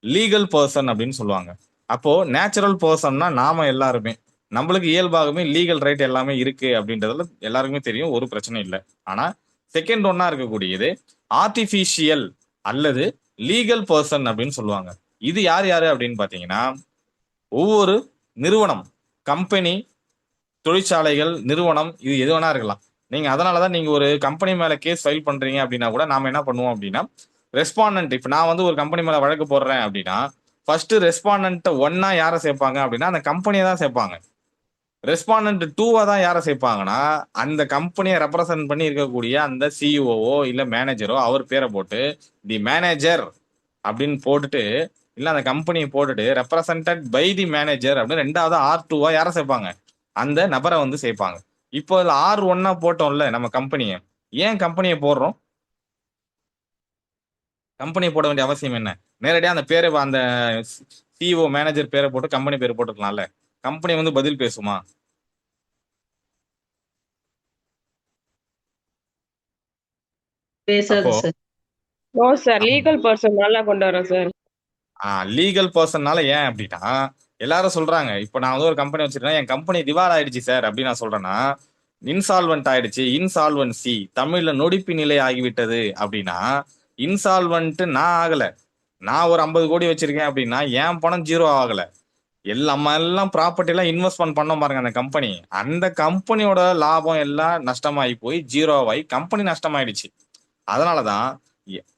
லீகல் பர்சன் அப்படின்னு சொல்லுவாங்க. அப்போ நேச்சுரல் பர்சன்னா நாம எல்லாருமே, நம்மளுக்கு இயல்பாகவே லீகல் ரைட் எல்லாமே இருக்கு அப்படின்றதுல எல்லாருக்குமே தெரியும், ஒரு பிரச்சனை இல்லை. ஆனா செகண்ட் ஒன்னா இருக்கக்கூடியது ஆர்டிஃபிஷியல் அல்லது லீகல் பர்சன் அப்படின்னு சொல்லுவாங்க. இது யார் யாரு அப்படின்னு பாத்தீங்கன்னா ஒவ்வொரு நிறுவனம், கம்பெனி, தொழிற்சாலைகள், நிறுவனம், இது எது வேணா இருக்கலாம். நீங்க அதனாலதான் நீங்க ஒரு கம்பெனி மேல கேஸ் ஃபைல் பண்றீங்க அப்படின்னா கூட நாம என்ன பண்ணுவோம் அப்படின்னா ரெஸ்பாண்டன்ட், இப்ப நான் வந்து ஒரு கம்பெனி மேல வழக்கு போடுறேன் அப்படின்னா ஃபர்ஸ்ட் ரெஸ்பாண்டன்ட் 1 யாரை சேர்ப்பாங்க அப்படின்னா அந்த கம்பெனியை தான் சேர்ப்பாங்க. ரெஸ்பாண்டன்ட் 2 தான் யாரை சேர்ப்பாங்கன்னா அந்த கம்பெனியை ரெப்ரசன்ட் பண்ணி இருக்கக்கூடிய அந்த சிஇஓவோ இல்ல மேனேஜரோ அவர் பேரை போட்டு தி மேனேஜர் அப்படின்னு போட்டுட்டு, இல்ல அந்த கம்பெனியை போட்டுட்டு ரெப்ரசன்டட் பை தி மேனேஜர் அப்படின்னு 2வது R2 யாரை சேர்ப்பாங்க, அந்த நபரை வந்து சேர்ப்பாங்க. இப்போ R1 போட்டோம்ல நம்ம கம்பெனியை, ஏன் கம்பெனியை போடுறோம்? கம்பெனி போட வேண்டிய அவசியம் என்ன? நேரடியா அந்த பேரை அந்த சிஇஓ மேனேஜர் பேரை போட்டு கம்பெனி பேர் போட்டுக்கலாம்ல. கம்பெனி வந்து பதில் பேசுமா? பேசாது அப்போ sir. No sir, legal person நல்லா கொண்டு வரோம் சார். லீகல் பர்சன்னால ஏன் அப்படின்னா, எல்லாரும் சொல்றாங்க, இப்போ நான் வந்து ஒரு கம்பெனி வச்சிருக்கேன், என் கம்பெனி திவால் ஆயிடுச்சு சார் அப்படின்னு நான் சொல்றேன்னா, இன்சால்வெண்ட் ஆயிடுச்சு, இன்சால்வன்சி தமிழ்ல நொடிப்பு நிலை ஆகிவிட்டது அப்படின்னா, இன்சால்வெண்ட் நான் ஆகல. நான் ஒரு 50 கோடி வச்சிருக்கேன் அப்படின்னா என் பணம் ஜீரோ ஆகல. நம்ம எல்லாம் ப்ராப்பர்ட்டி எல்லாம் இன்வெஸ்ட்மெண்ட் பண்ண பாருங்க அந்த கம்பெனி. அந்த கம்பெனியோட லாபம் எல்லாம் நஷ்டமாயி போய் ஜீரோவாகி கம்பெனி நஷ்டமாயிடுச்சு. அதனாலதான்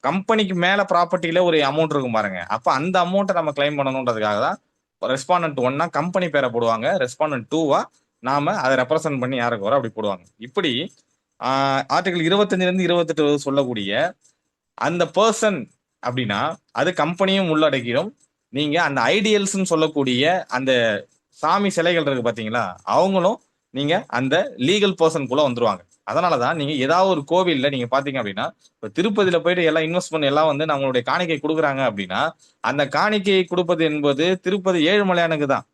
கம்பெனிக்கு மேல ப்ராப்பர்ட்டியில ஒரு அமௌண்ட் இருக்கும் பாருங்க. அப்ப அந்த அமௌண்ட்டை நம்ம கிளைம் பண்ணணுன்றதுக்காக தான் ரெஸ்பாண்டன்ட் 1 கம்பெனி பேரை போடுவாங்க, ரெஸ்பாண்டன்ட் 2 நாம அதை ரெப்ரசென்ட் பண்ணி யாருக்கு வர அப்படி போடுவாங்க. இப்படி ஆர்டிகல் 25ல இருந்து 28 சொல்லக்கூடிய அந்த பர்சன் அப்படின்னா அது கம்பெனியும் உள்ளடக்கிடும். நீங்க அந்த ஐடியல்ஸ்ன்னு சொல்லக்கூடிய அந்த சாமி சிலைகள் இருக்கு பாத்தீங்களா, அவங்களும் நீங்க அந்த லீகல் பர்சனுக்குள்ள வந்துருவாங்க. அதனாலதான் நீங்க ஏதாவது ஒரு கோவில்ல நீங்க பாத்தீங்க அப்படின்னா, இப்ப திருப்பதியில போயிட்டு எல்லாம் இன்வெஸ்ட்மெண்ட் எல்லாம் வந்து நம்மளுடைய காணிக்கை கொடுக்குறாங்க அப்படின்னா, அந்த காணிக்கையை கொடுப்பது என்பது திருப்பதி ஏழுமலையானுக்கு தான்.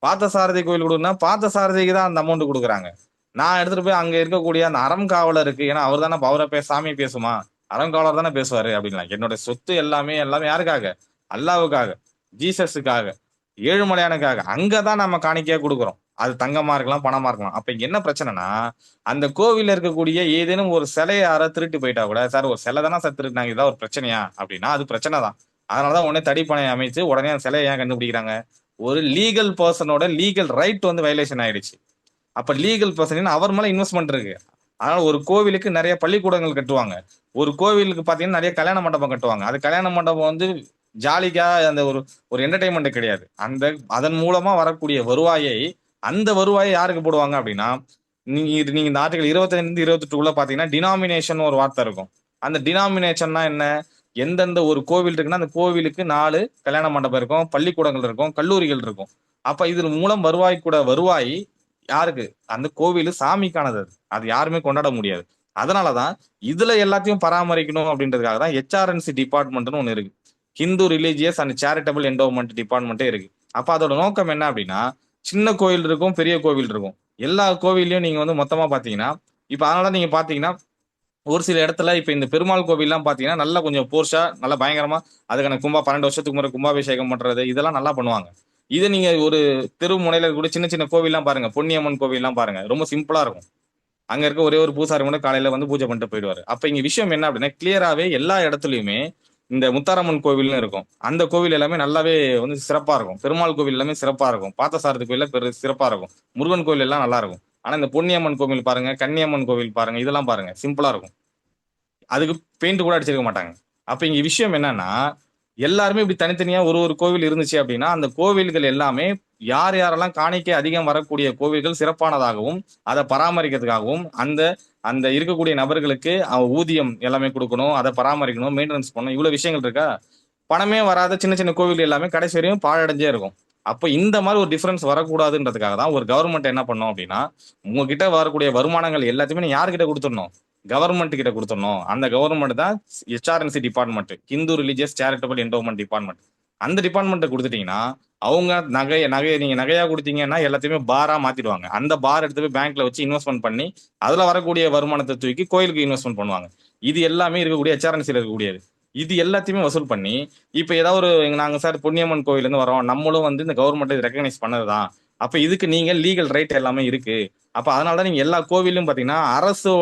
பார்த்தசாரதி கோயில் கொடுக்குன்னா பார்த்தசாரதிக்கு தான் அந்த அமௌண்ட் கொடுக்குறாங்க. நான் எடுத்துட்டு போய் அங்க இருக்கக்கூடிய அந்த அறம் காவலருக்கு, ஏன்னா அவர் தானே அவரை சாமி பேசுமா, அறம் காவலர் தானே பேசுவாரு அப்படின்னா, என்னோட சொத்து எல்லாமே எல்லாமே யாருக்காக? அல்லாவுக்காக, ஜீசஸுக்காக, ஏழுமலையானுக்காக. அங்கதான் நம்ம காணிக்கையா கொடுக்குறோம். அது தங்கமா இருக்கலாம், பணமா இருக்கலாம். அப்ப இங்க என்ன பிரச்சனைனா, அந்த கோவில்ல இருக்கக்கூடிய ஏதேனும் ஒரு சிலையை யாராவது திருட்டு போயிட்டா கூட, சார் ஒரு சிலை தானே சார் திருட்டினாங்க, இதான் ஒரு பிரச்சனையா அப்படின்னா அது பிரச்சனை தான். அதனாலதான் உடனே தடிப்பணை அமைச்சு உடனே அந்த சிலையை ஏன் கண்டுபிடிக்கிறாங்க? ஒரு லீகல் பர்சனோட லீகல் ரைட் வந்து வயலேஷன் ஆயிடுச்சு. அப்ப லீகல் பர்சன் அவர் மேல இன்வெஸ்ட்மெண்ட் இருக்கு. அதனால ஒரு கோவிலுக்கு நிறைய பள்ளிக்கூடங்கள் கட்டுவாங்க. ஒரு கோவிலுக்கு பாத்தீங்கன்னா நிறைய கல்யாண மண்டபம் கட்டுவாங்க. அது கல்யாண மண்டபம் வந்து ஜாலிக்கா அந்த ஒரு ஒரு என்டர்டைன்மெண்ட் கிடையாது. அதன் மூலமா வரக்கூடிய வருவாயை, அந்த வருவாயை யாருக்கு போடுவாங்க அப்படின்னா, நீங்க இந்த ஆர்டிகல் 25 28 பாத்தீங்கன்னா டினாமினேஷன் ஒரு வார்த்தை இருக்கும். அந்த டினாமினேஷன்னா என்ன? எந்தெந்த ஒரு கோவில் இருக்குன்னா அந்த கோவிலுக்கு 4 கல்யாண மண்டபம் இருக்கும், பள்ளிக்கூடங்கள் இருக்கும், கல்லூரிகள் இருக்கும். அப்ப இதன் மூலம் வருவாய் யாருக்கு? அந்த கோவில் சாமிக்கானது. அது யாருமே கொண்டாட முடியாது. அதனாலதான் இதுல எல்லாத்தையும் பராமரிக்கணும் அப்படின்றதுக்காக தான் ஹெச்ஆர்என்சி டிபார்ட்மெண்ட்னு ஒண்ணு இருக்கு. Hindu religious and charitable endowment டிபார்ட்மெண்ட்டே இருக்கு. அப்ப அதோட நோக்கம் என்ன அப்படின்னா, சின்ன கோவில் இருக்கும், பெரிய கோவில் இருக்கும். எல்லா கோவில்லையும் நீங்க வந்து மொத்தமா பாத்தீங்கன்னா, இப்ப அதனால நீங்க பாத்தீங்கன்னா ஒரு சில இடத்துல இப்ப இந்த பெருமாள் கோவில்லாம் பாத்தீங்கன்னா நல்லா கொஞ்சம் போர்ஷா நல்லா பயங்கரமா அதுக்கான 12 வருஷத்துக்கு முறை கும்பாபிஷேகம் பண்றது இதெல்லாம் நல்லா பண்ணுவாங்க. இதை நீங்க ஒரு தெரு முனையில கூட சின்ன சின்ன கோவில்லாம் பாருங்க, பொன்னியம்மன் கோவில்லாம் பாருங்க, ரொம்ப சிம்பிளா இருக்கும். அங்க இருக்க ஒரே ஒரு பூசாரி கூட காலையில வந்து பூஜை பண்ணிட்டு போயிடுவாரு. அப்ப இங்க விஷயம் என்ன அப்படின்னா, கிளியராவே எல்லா இடத்துலயுமே இந்த முத்தாரம்மன் கோவில்னு இருக்கும். அந்த கோவில் எல்லாமே நல்லாவே வந்து சிறப்பா இருக்கும். பெருமாள் கோவில் எல்லாமே சிறப்பா இருக்கும். பார்த்தசாரதி கோயில சிறப்பா இருக்கும். முருகன் கோவில் எல்லாம் நல்லா இருக்கும். ஆனா இந்த பொன்னியம்மன் கோவில் பாருங்க, கன்னியம்மன் கோவில் பாருங்க, இதெல்லாம் பாருங்க சிம்பிளா இருக்கும். அதுக்கு பெயிண்ட் கூட அடிச்சிருக்க மாட்டாங்க. அப்ப இங்க விஷயம் என்னன்னா, எல்லாருமே இப்படி தனித்தனியா ஒரு ஒரு கோவில் இருந்துச்சு அப்படின்னா, அந்த கோவில்கள் எல்லாமே யார் யாரெல்லாம் காணிக்கை அதிகம் வரக்கூடிய கோவில்கள் சிறப்பானதாகவும், அதை பராமரிக்கிறதுக்காகவும், அந்த அந்த இருக்கக்கூடிய நபர்களுக்கு ஊதியம் எல்லாமே கொடுக்கணும், அதை பராமரிக்கணும், மெயின்டெனன்ஸ் பண்ணணும், இவ்வளவு விஷயங்கள் இருக்கா. பணமே வராத சின்ன சின்ன கோவில் எல்லாமே கடைசி வரையும் பாழடைஞ்சே இருக்கும். அப்ப இந்த மாதிரி ஒரு டிஃபரன்ஸ் வரக்கூடாதுன்றதுக்காக தான் ஒரு கவர்மெண்ட் என்ன பண்ணோம் அப்படின்னா, உங்ககிட்ட வரக்கூடிய வருமானங்கள் எல்லாத்தையுமே நீ யார்கிட்ட கொடுத்துடணும்? கவர்மெண்ட் கிட்ட கொடுத்துடணும். அந்த கவர்மெண்ட் தான் HRNC department, Hindu religious charitable endowment department. அந்த டிபார்ட்மெண்ட் கொடுத்துட்டீங்கன்னா, அவங்க நகையை நீங்க நகையா கொடுத்தீங்கன்னா எல்லாத்தையுமே பாரா மாத்திடுவாங்க. அந்த பார் எடுத்து போய் பேங்க்ல வச்சு இன்வெஸ்ட்மெண்ட் பண்ணி அதுல வரக்கூடிய வருமானத்தை தூக்கி கோயிலுக்கு இன்வெஸ்ட்மெண்ட் பண்ணுவாங்க. இது எல்லாமே இருக்கக்கூடிய ஹெச்ஆர்என்சில இருக்கக்கூடியது. இது எல்லாத்தையுமே வசூல் பண்ணி, இப்ப ஏதாவது ஒரு நாங்க சார் பொன்னியம்மன் கோயில இருந்து வரோம், நம்மளும் வந்து இந்த கவர்மெண்ட் ரெகனைஸ் பண்ணதுதான். அப்ப இதுக்கு நீங்க லீகல் ரைட் எல்லாமே இருக்கு. அப்ப அதனாலதான் நீங்க எல்லா கோவிலும் பாத்தீங்கன்னா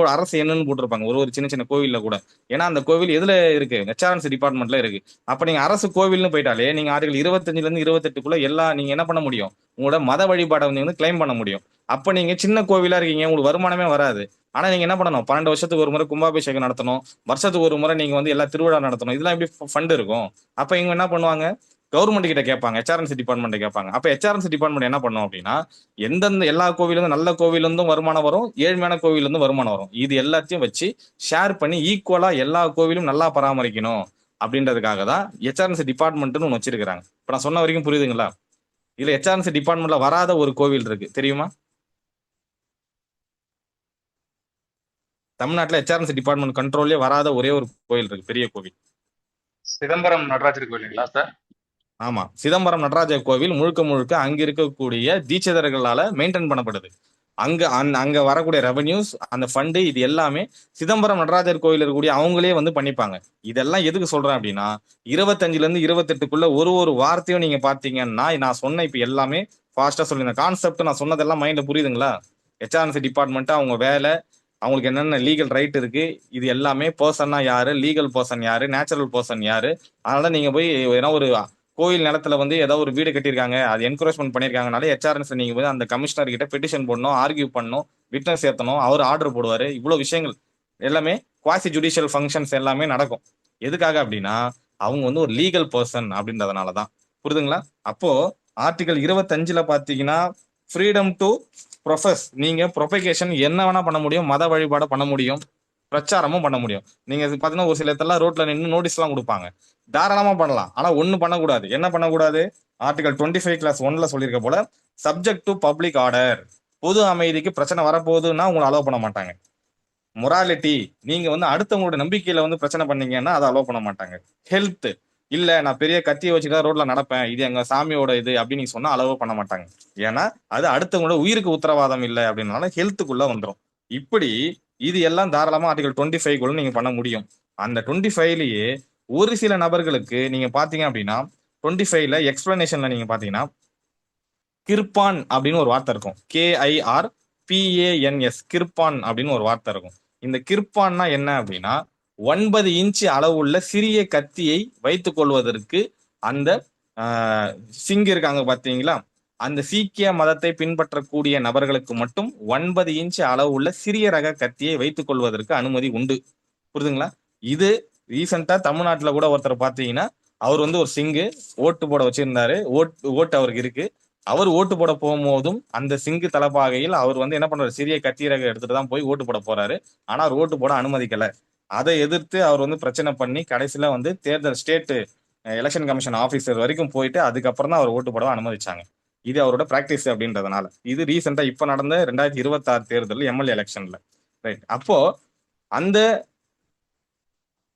அரசு என்னன்னு போட்டிருப்பாங்க, ஒரு ஒரு சின்ன சின்ன கோவில்ல கூட. ஏன்னா அந்த கோவில் எதுல இருக்கு? ஹெச்ஆர்என்சி டிபார்ட்மெண்ட்ல இருக்கு. அப்ப நீங்க அரசு கோவில்னு போயிட்டாலே நீங்க ஆர்டிகல் 25ல இருந்து 28 எல்லாம் நீங்க என்ன பண்ண முடியும்? உங்களோட மத வழிபாடை வந்து கிளைம் பண்ண முடியும். அப்ப நீங்க சின்ன கோவிலா இருக்கீங்க, உங்களுக்கு வருமானமே வராது. ஆனா நீங்க என்ன பண்ணணும்? 12 வருஷத்துக்கு ஒரு முறை கும்பாபிஷேகம் நடத்தணும், வருஷத்துக்கு ஒரு முறை நீங்க வந்து எல்லா திருவிழா நடத்தணும். இதெல்லாம் எப்படி ஃபண்ட் இருக்கும்? அப்ப இவங்க என்ன பண்ணுவாங்க? கவர்மெண்ட் கிட்ட கேட்பாங்க, ஹெச்ஆர்என்சி டிபார்ட்மெண்ட் கேட்பாங்க. அப்ப ஹெச்ஆர்என்சி டிபார்ட்மெண்ட் என்ன பண்ணும் அப்படின்னா, எந்தெந்த எல்லா கோவிலும் நல்ல கோவில் இருந்தும் வருமானம் வரும், ஏழ்மையான கோவில் இருந்தும் வருமானம் வரும். இது எல்லாத்தையும் வச்சு ஷேர் பண்ணி ஈக்குவலா எல்லா கோவிலும் நல்லா பராமரிக்கணும் அப்படின்றதுக்காக தான் ஹெச்ஆர்என்சி டிபார்ட்மெண்ட்னு ஒன்று வச்சிருக்காங்க. இப்ப நான் சொன்ன வரைக்கும் புரியுதுங்களா? இதுல ஹெச்ஆர்என்சி டிபார்ட்மெண்ட்ல வராத ஒரு கோவில் இருக்கு, தெரியுமா? தமிழ்நாட்டுல ஹெச்ஆர்என்சி டிபார்ட்மெண்ட் கண்ட்ரோல்லே வராத ஒரே ஒரு கோயில் இருக்கு, பெரிய கோவில். சிதம்பரம் நடராஜர் கோயிலுங்களா சார்? ஆமா, சிதம்பரம் நடராஜர் கோவில் முழுக்க முழுக்க அங்க இருக்கக்கூடிய தீட்சிதர்களால மெயின்டைன் பண்ணப்படுது. அங்க வரக்கூடிய ரெவன்யூஸ், அந்த ஃபண்டு, இது எல்லாமே சிதம்பரம் நடராஜர் கோயில் இருக்கக்கூடிய அவங்களே வந்து பண்ணிப்பாங்க. இதெல்லாம் எதுக்கு சொல்றேன் அப்படின்னா, 25ல இருந்து 28க்குள்ள ஒரு வார்த்தையும் நீங்க பாத்தீங்கன்னா, நான் சொன்ன இப்ப எல்லாமே ஃபாஸ்டா சொல்லி இந்த கான்செப்ட் நான் சொன்னதெல்லாம் மைண்ட்ல புரியுதுங்களா? ஹெச்ஆர்என்சி டிபார்ட்மெண்ட் அவங்க வேலை, அவங்களுக்கு என்னென்ன லீகல் ரைட் இருக்கு, இது எல்லாமே பர்சன்னா யாரு, லீகல் பர்சன் யாரு, நேச்சுரல் பர்சன் யாரு. அதனால நீங்க போய் ஏன்னா ஒரு கோயில் நிலத்துல வந்து ஏதோ ஒரு வீடு கட்டியிருக்காங்க, அது என்கரேஜ்மெண்ட் பண்ணியிருக்காங்கனால ஹெச்ஆர்என்ஸ் நீங்க போய் அந்த கமிஷனர் கிட்ட பெட்டிஷன் போடணும், ஆர்கியூ பண்ணணும், விட்னஸ் ஏற்றணும், அவர் ஆர்டர் போடுவாரு. இவ்வளவு விஷயங்கள் எல்லாமே குவாசி ஜுடிஷியல் ஃபங்க்ஷன்ஸ் எல்லாமே நடக்கும். எதுக்காக அப்படின்னா அவங்க வந்து ஒரு லீகல் பர்சன் அப்படின்றதுனாலதான். புரியுதுங்களா? அப்போ ஆர்டிகல் 25ல பாத்தீங்கன்னா ஃப்ரீடம் டு ப்ரொஃபஸ், நீங்க ப்ரொபகேஷன் என்ன வேணா பண்ண முடியும், மத வழிபாட பண்ண முடியும், பிரச்சாரமும் பண்ண முடியும். நீங்க பாத்தீங்கன்னா ஒரு சில இடத்துல ரோட்ல நின்று நோட்டீஸ் எல்லாம் கொடுப்பாங்க, தாராளமா பண்ணலாம். ஆனா ஒண்ணு பண்ணக்கூடாது. என்ன பண்ணக்கூடாது? ஆர்டிகல் 25(1) சொல்லியிருக்க போல, சப்ஜெக்ட் டு பப்ளிக் ஆர்டர், பொது அமைதிக்கு பிரச்சனை வரப்போகுதுன்னா உங்களை அலோவ் பண்ண மாட்டாங்க. மொராலிட்டி, நீங்க வந்து அடுத்தவங்களோட நம்பிக்கையில வந்து பிரச்சனை பண்ணீங்கன்னா அதை அலோவ் பண்ண மாட்டாங்க. ஹெல்த், இல்ல நான் பெரிய கத்தியை வச்சுதான் ரோட்ல நடப்பேன், இது எங்க சாமியோட இது அப்படின்னு நீங்க சொன்னா அலோவ் பண்ண மாட்டாங்க. ஏன்னா அது அடுத்தவங்களோட உயிருக்கு உத்தரவாதம் இல்லை அப்படின்னால ஹெல்த்துக்குள்ள வந்துடும். இப்படி இது எல்லாம் தாராளமா ஆர்டிகல் 25 நீங்க பண்ண முடியும். அந்த 25லயே ஒரு சில நபர்களுக்கு நீங்க பாத்தீங்க அப்படின்னா 25ல எக்ஸ்பிளனேஷன்ல நீங்க பாத்தீங்கன்னா கிர்பான் அப்படின்னு ஒரு வார்த்தை இருக்கும். KIRPANS, கிர்பான் அப்படின்னு ஒரு வார்த்தை இருக்கும். இந்த கிர்பான்னா என்ன அப்படின்னா 9 இன்ச்சு அளவுள்ள சிறிய கத்தியை வைத்துக் கொள்வதற்கு அந்த சிங் இருக்காங்க பாத்தீங்களா, அந்த சீக்கிய மதத்தை பின்பற்றக்கூடிய நபர்களுக்கு மட்டும் 9 இன்ச்சு அளவுள்ள சிறிய ரக கத்தியை வைத்துக் கொள்வதற்கு அனுமதி உண்டு. புரியுதுங்களா? இது ரீசெண்டா தமிழ்நாட்டுல கூட ஒருத்தர் பாத்தீங்கன்னா அவர் வந்து ஒரு சிங்கு ஓட்டு போட வச்சிருந்தாரு, ஓட்டு அவருக்கு இருக்கு. அவர் ஓட்டு போட போகும்போதும் அந்த சிங்கு தலப்பாகையில் அவர் வந்து என்ன பண்றாரு, சிறிய கத்தி ரக எடுத்துட்டு தான் போய் ஓட்டு போட போறாரு. ஆனா அவர் ஓட்டு போட அனுமதிக்கல. அதை எதிர்த்து அவர் வந்து பிரச்சனை பண்ணி கடைசியில வந்து தேர்தல் ஸ்டேட் எலெக்ஷன் கமிஷன் ஆபீசர் வரைக்கும் போயிட்டு அதுக்கப்புறம் தான் அவர் ஓட்டு போட அனுமதிச்சாங்க. இது அவரோட பிராக்டிஸ் அப்படின்றதுனால. இது ரீசெண்டா இப்ப நடந்த 2026 தேர்தல் எம்எல்ஏ எலெக்ஷன்ல. ரைட். அப்போ அந்த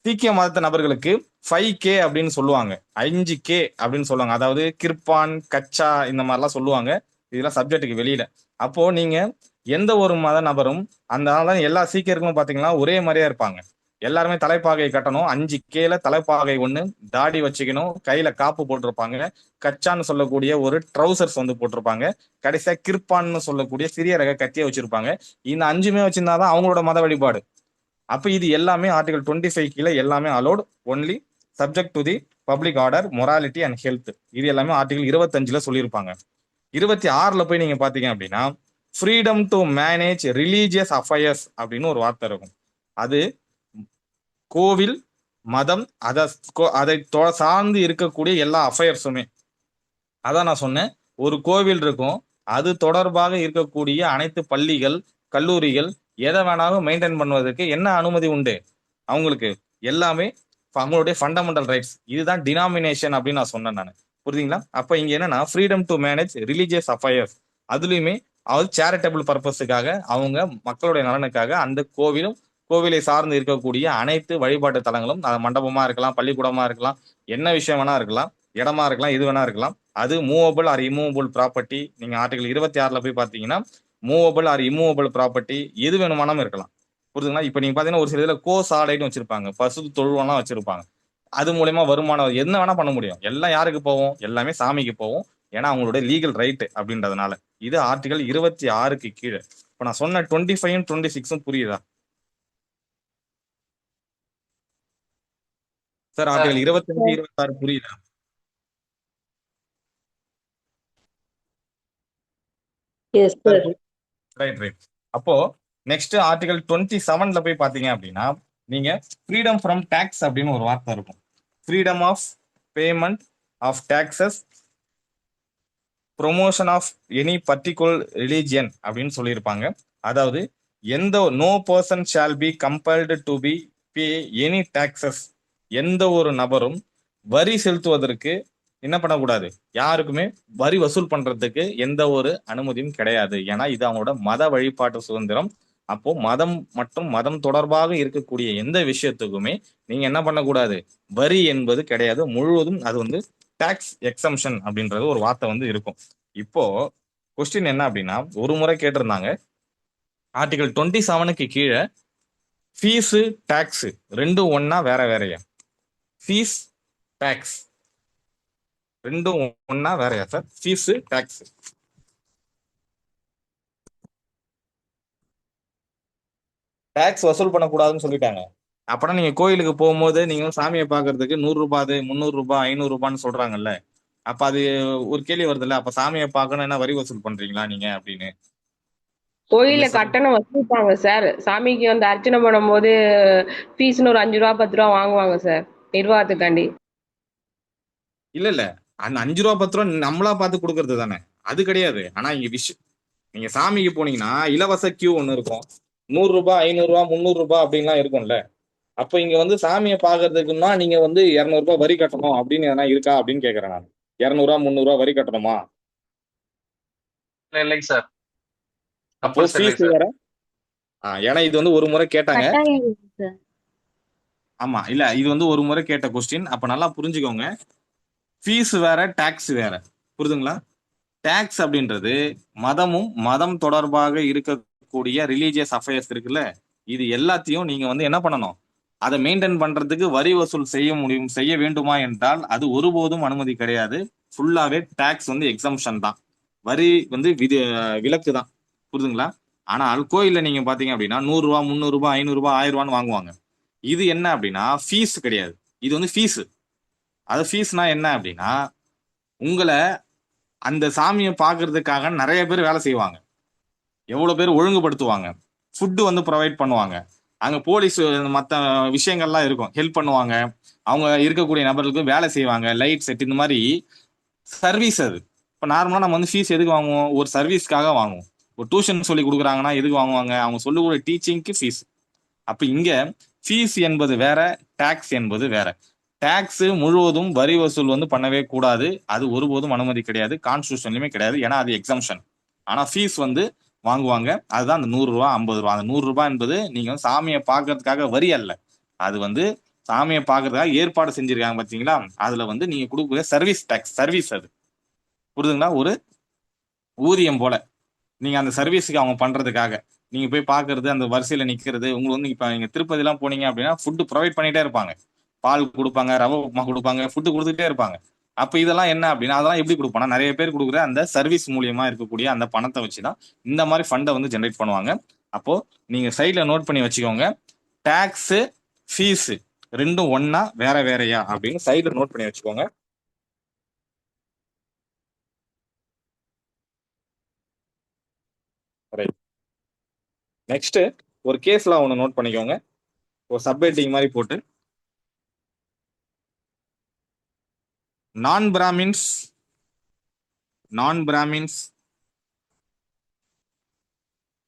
சீக்கிய மதத்த நபர்களுக்கு 5K அப்படின்னு சொல்லுவாங்க, 5K அப்படின்னு சொல்லுவாங்க. அதாவது கிர்பான், கச்சா இந்த மாதிரிலாம் சொல்லுவாங்க. இதெல்லாம் சப்ஜெக்டுக்கு வெளியில. அப்போ நீங்க எந்த ஒரு மத நபரும் அந்த எல்லா சீக்கியர்களும் பாத்தீங்கன்னா ஒரே மாதிரியா இருப்பாங்க. எல்லாருமே தலைப்பாகை கட்டணும். 5Kல தலைப்பாகை ஒண்ணு, தாடி வச்சுக்கணும், கையில காப்பு போட்டிருப்பாங்க, கச்சான்னு சொல்லக்கூடிய ஒரு ட்ரௌசர்ஸ் வந்து போட்டிருப்பாங்க, கடைசியா கிர்பான்னு சொல்லக்கூடிய சிறிய ரக கத்தியை வச்சிருப்பாங்க. இந்த 5மே வச்சிருந்தாதான் அவங்களோட மத வழிபாடு. அப்ப இது எல்லாமே ஆர்டிகல் 25 கீழே எல்லாமே allowed, only subject to the public order, morality and health. இது எல்லாமே ஆர்டிகல் 25ல சொல்லியிருப்பாங்க. 26ல போய் நீங்க பாத்தீங்க அப்படின்னா freedom to manage religious affairs அப்படின்னு ஒரு வார்த்தை இருக்கும். அது கோவில், மதம், அதை சார்ந்து இருக்கக்கூடிய எல்லா அஃபயர்ஸுமே. அதான் நான் சொன்னேன், ஒரு கோவில் இருக்கும், அது தொடர்பாக இருக்கக்கூடிய அனைத்து பள்ளிகள், கல்லூரிகள் எதை வேணாலும் மெயின்டைன் பண்ணுவதற்கு என்ன அனுமதி உண்டு அவங்களுக்கு, எல்லாமே அவங்களுடைய ஃபண்டமெண்டல் ரைட்ஸ். இதுதான் டினாமினேஷன் அப்படின்னு நான் சொன்னேன் நான். புரியுதுங்களா? அப்ப இங்க என்னன்னா freedom to manage religious affairs, அதுலயுமே அது சேரிட்டபிள் பர்பஸுக்காக, அவங்க மக்களுடைய நலனுக்காக அந்த கோவிலை சார்ந்து இருக்கக்கூடிய அனைத்து வழிபாட்டு தலங்களும், அது மண்டபமா இருக்கலாம், பள்ளிக்கூடமா இருக்கலாம், என்ன விஷயம் வேணா இருக்கலாம், இடமா இருக்கலாம், எது வேணா இருக்கலாம், அது மூவபிள் ஆர் இம்மூவபிள் ப்ராப்பர்ட்டி. நீங்க ஆர்டிகல் 26ல போய் பாத்தீங்கன்னா மூவபிள் ஆர் இம்மூவபிள் ப்ராப்பர்ட்டி எது வேணுமானாலும் இருக்கலாம். புரியுதுங்களா? இப்ப நீங்க பாத்தீங்கன்னா ஒரு சில இதுல சாலைன்னு வச்சிருப்பாங்க, பசு தொழுவெல்லாம் வச்சிருப்பாங்க. அது மூலயமா வருமானம் என்ன வேணா பண்ண முடியும். எல்லாம் யாருக்கு போவோம்? எல்லாமே சாமிக்கு போவோம். ஏன்னா அவங்களுடைய லீகல் ரைட் அப்படின்றதுனால. இது ஆர்டிகல் 26க்கு கீழே. இப்ப நான் சொன்ன 25 26 புரியுதா சார்? ஆர்டிகல் 25 26 புரியுதா? S sir. ரைட். அப்போ நெக்ஸ்ட் ஆர்டிகல் 27ல போய் பாத்தீங்க அப்படின்னா நீங்க ஃப்ரீடம் ஃப்ரம் டாக்ஸ் அப்படின்னு ஒரு வார்த்தை இருக்கும். Freedom of payment of taxes, promotion of any particular religion அப்படின்னு சொல்லியிருப்பாங்க. அதாவது no person shall be compelled to be pay any taxes. எந்த ஒரு நபரும் வரி செலுத்துவதற்கு என்ன பண்ணக்கூடாது, யாருக்குமே வரி வசூல் பண்றதுக்கு எந்த ஒரு அனுமதியும் கிடையாது. ஏன்னா இது அவங்களோட மத வழிபாட்டு சுதந்திரம். அப்போ மதம் மற்றும் மதம் தொடர்பாக இருக்கக்கூடிய எந்த விஷயத்துக்குமே நீங்க என்ன பண்ணக்கூடாது, வரி என்பது கிடையாது. முழுவதும் அது வந்து டாக்ஸ் எக்ஸம்ஷன் அப்படின்றது ஒரு வார்த்தை வந்து இருக்கும். இப்போ கொஸ்டின் என்ன அப்படின்னா, ஒரு முறை கேட்டிருந்தாங்க, ஆர்டிகல் 27க்கு கீழே ஃபீஸ் டாக்ஸ் ரெண்டும் ஒண்ணா வேற வேறயா? ஃபீஸ் டாக்ஸ் ரெண்டும் ஒண்ணா வேறயா சார்? ஃபீஸ் டாக்ஸ் டாக்ஸ் வசூல் பண்ணக்கூடாதுன்னு சொல்லிட்டாங்க. அப்பனா நீங்க கோயிலுக்கு போகும்போது நீங்க வந்து சாமியை பாக்குறதுக்கு 100 ரூபாய், 300 ரூபாய், 500 ரூபான்னு சொல்றாங்கல்ல. அப்ப அது ஒரு கேள்வி வருதுல்ல, அப்ப சாமியை பார்க்கணும் என்ன வரி வசூல் பண்றீங்களா நீங்க அப்படின்னு? இல்ல கோயில சார். கட்டணம் வசூலிப்பாங்க சார். சாமிக்கு வந்து அர்ச்சனை பண்ணும்போது ஃபீஸ்னு ஒரு 5 ரூபா 10 ரூபா வாங்குவாங்க சார், நிர்வாகத்துக்காண்டி. இல்ல இல்ல, அந்த 5 ரூபா 10 ரூபா நம்மளா பார்த்து கொடுக்கறது தானே, அது கிடையாது. ஆனா இங்க நீங்க சாமிக்கு போனீங்கன்னா இலவச கியூ ஒண்ணு இருக்கும். 100 ரூபாய், 500 ரூபாய், 300 ரூபாய் அப்படின்லாம் இருக்கும்ல. அப்ப இங்க வந்து சாமியை பாக்குறதுக்குன்னா நீங்க வந்து 200 ரூபாய் வரி கட்டணும் அப்படின்னு எதனா இருக்கா அப்படின்னு கேக்குறேன் நான். 200 ரூபாய் 300 ரூபாய் வரி கட்டணுமா? இல்லைங்க சார், அப்போ கம்பல்சரி ஃபீஸ் இல்லைங்க சார். வேற. ஏன்னா இது வந்து ஒரு முறை கேட்டாங்க. கட்டாயம் இருக்கு சார். ஆமா, இல்ல இது வந்து ஒரு முறை கேட்ட கொஸ்டின். அப்ப நல்லா புரிஞ்சுக்கோங்க, ஃபீஸ் வேற டாக்ஸ் வேற. புரியுதுங்களா? டாக்ஸ் அப்படின்றது மதமும் மதம் தொடர்பாக இருக்கக்கூடிய ரிலீஜியஸ் அஃபேர்ஸ் இருக்குல்ல, இது எல்லாத்தையும் நீங்க வந்து என்ன பண்ணணும், அதை மெயின்டைன் பண்றதுக்கு வரி வசூல் செய்ய வேண்டுமா என்றால் அது ஒருபோதும் அனுமதி கிடையாது. ஃபுல்லாவே டாக்ஸ் வந்து எக்ஸம்ஷன் தான், வரி வந்து விலக்கு தான். புரியுதுங்களா? ஆனால் கோயில்ல நீங்க பாத்தீங்க அப்படின்னா 100 ரூபாய், 300 ரூபாய், 500 ரூபாய், 1000 ரூபான்னு வாங்குவாங்க. இது என்ன அப்படின்னா ஃபீஸ் கிடையாது, இது வந்து ஃபீஸ். அது ஃபீஸ்னா என்ன அப்படின்னா, உங்களை அந்த சாமியை பார்க்கறதுக்காக நிறைய பேர் வேலை செய்வாங்க, எவ்வளவு பேர் ஒழுங்குபடுத்துவாங்க, ஃபுட்டு வந்து ப்ரொவைட் பண்ணுவாங்க, அங்க போலீஸ் மற்ற விஷயங்கள்லாம் இருக்கும், ஹெல்ப் பண்ணுவாங்க, அவங்க இருக்கக்கூடிய நபர்களுக்கு வேலை செய்வாங்க, லைட் செட் இந்த மாதிரி சர்வீஸ் அது. இப்போ நார்மலாக நம்ம வந்து ஃபீஸ் எதுக்கு வாங்குவோம்? ஒரு சர்வீஸ்க்காக வாங்குவோம். ஒரு டியூஷன் சொல்லி கொடுக்குறாங்கன்னா எதுக்கு வாங்குவாங்க? அவங்க சொல்லக்கூடிய டீச்சிங்க்கு ஃபீஸ். அப்ப இங்க ஃபீஸ் என்பது வேற, டாக்ஸ் என்பது வேற. டாக்ஸ் முழுவதும் வரி வசூல் வந்து பண்ணவே கூடாது, அது ஒருபோதும் அனுமதி கிடையாது, கான்ஸ்டியூஷன்லயுமே கிடையாது, ஏன்னா அது எக்ஸம்ஷன். ஆனா ஃபீஸ் வந்து வாங்குவாங்க, அதுதான் அந்த 100 ரூபாய் 50 ரூபாய். அந்த 100 ரூபாய் என்பது நீங்க வந்து சாமியை பார்க்கறதுக்காக வரி அல்ல, அது வந்து சாமியை பார்க்கறதுக்காக ஏற்பாடு செஞ்சிருக்காங்க பாத்தீங்களா, அதுல வந்து நீங்க கொடுக்குற சர்வீஸ் டாக்ஸ், சர்வீஸ் அது. புரியுதுங்களா? ஒரு ஊதியம் போல நீங்க அந்த சர்வீஸுக்கு அவங்க பண்றதுக்காக நீங்க போய் பாக்குறது, அந்த வரிசையில நிக்கிறது. உங்களுக்கு வந்து இப்ப நீங்க திருப்பதி எல்லாம் போனீங்க அப்படின்னா ஃபுட் ப்ரொவைட் பண்ணிட்டே இருப்பாங்க, பால் கொடுப்பாங்க, ரவை உப்புமா கொடுப்பாங்க, ஃபுட்டு கொடுத்துட்டே இருப்பாங்க. அப்ப இதெல்லாம் என்ன அப்படின்னா, அதெல்லாம் எப்படி கொடுப்பாங்க, நிறைய பேர் கொடுக்குற அந்த சர்வீஸ் மூலியமா இருக்கக்கூடிய அந்த பணத்தை வச்சுதான் இந்த மாதிரி ஃபண்டை வந்து ஜென்ரேட் பண்ணுவாங்க. அப்போ நீங்க சைட்ல நோட் பண்ணி வச்சுக்கோங்க, டாக்ஸ் ஃபீஸ் ரெண்டும் ஒண்ணா வேற வேறயா அப்படின்னு சைட்ல நோட் பண்ணி வச்சுக்கோங்க. நெக்ஸ்ட் ஒரு கேஸ்ல ஒன்று நோட் பண்ணிக்கோங்க, ஒரு சப்ஹெட்டிங் மாதிரி போட்டு, non Brahmins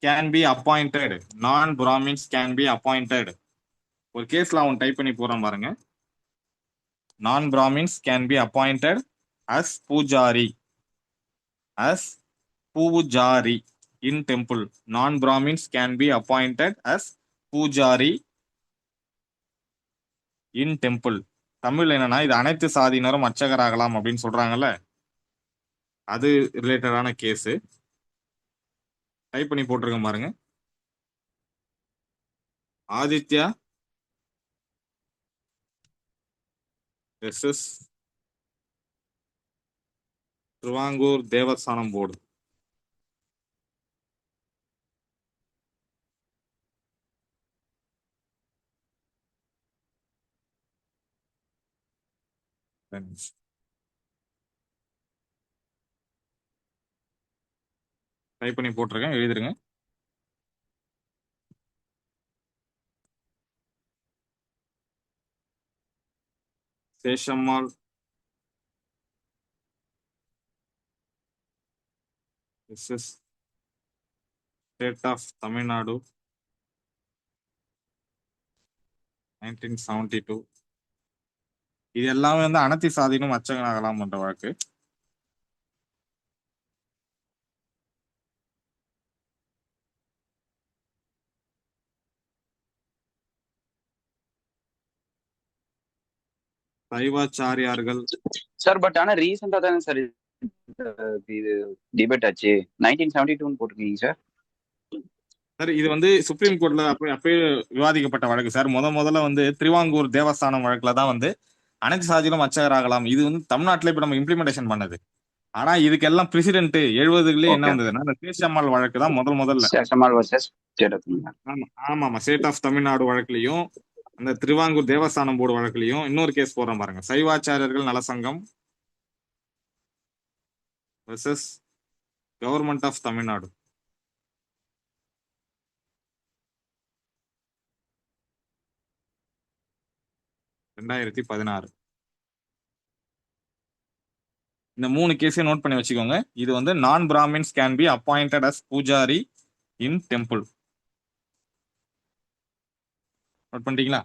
can be appointed. Non Brahmins can be appointed. ஒரு கேஸ்ல அவன் டைப் பண்ணி போறான் பாருங்க. Non Brahmins can be appointed as pujari, as pujari in temple. Non-Brahmins can be appointed as pujari in temple. Tamil என்னன்னா, இது அனைத்து சாதியினரும் அர்ச்சகராகலாம் அப்படின்னு சொல்றாங்கல்ல, அது ரிலேட்டடான கேஸ். டைப் பண்ணி போட்டிருக்கேன் பாருங்க. ஆதித்யா வெர்சஸ் திருவாங்கூர் தேவஸ்தானம் போர்டு. டைப் பண்ணி போட்டிருக்கேன், எழுதிருங்க. Seshammal versus state of Tamil Nadu 1972. இது எல்லாமே வந்து அனைத்து சாதியினும் அர்ச்சகனாகலாம் என்ற வழக்கு. சைவாச்சாரியார்கள். சார் பட் ஆனா ரீசெண்டா தானே சார் இது டிபேட் ஆச்சு. 1972 போட்டிருக்கீங்க சார். சார் இது வந்து சுப்ரீம் கோர்ட்ல அப்பயே விவாதிக்கப்பட்ட வழக்கு சார். முதல்ல வந்து திருவாங்கூர் தேவஸ்தானம் வழக்குல தான் வந்து அனைத்து சாதியிலும் அர்ச்சகர் ஆகலாம். இது வந்து தமிழ்நாட்டுல இப்ப நம்ம இம்ப்ளிமெண்டேஷன் பண்ணது. ஆனா இதுக்கெல்லாம் பிரசிடென்ட் 70களே என்ன ஓகே. வந்ததுன்னா இந்த சேஷம்மாள் வழக்கு தான் முதல்ல. Seshammal versus state of Tamil Nadu. ஆமா ஸ்டேட் ஆஃப் தமிழ்நாடு வழக்குலயும் அந்த திருவாங்கூர் தேவஸ்தானம் போர்டு வழக்குலயும் இன்னொரு கேஸ் போடுறேன் பாருங்க. சைவாச்சாரியர்கள் நலசங்கம் வெர்சஸ் கவர்மெண்ட் ஆஃப் தமிழ்நாடு. ரெண்டாயிரத்தி 16. இந்த 3 கேஸையும் நோட் பண்ணி வச்சுக்கோங்க. இது வந்து non Brahmins can be appointed as pujari in temple. Note பண்ணிட்டீங்களா?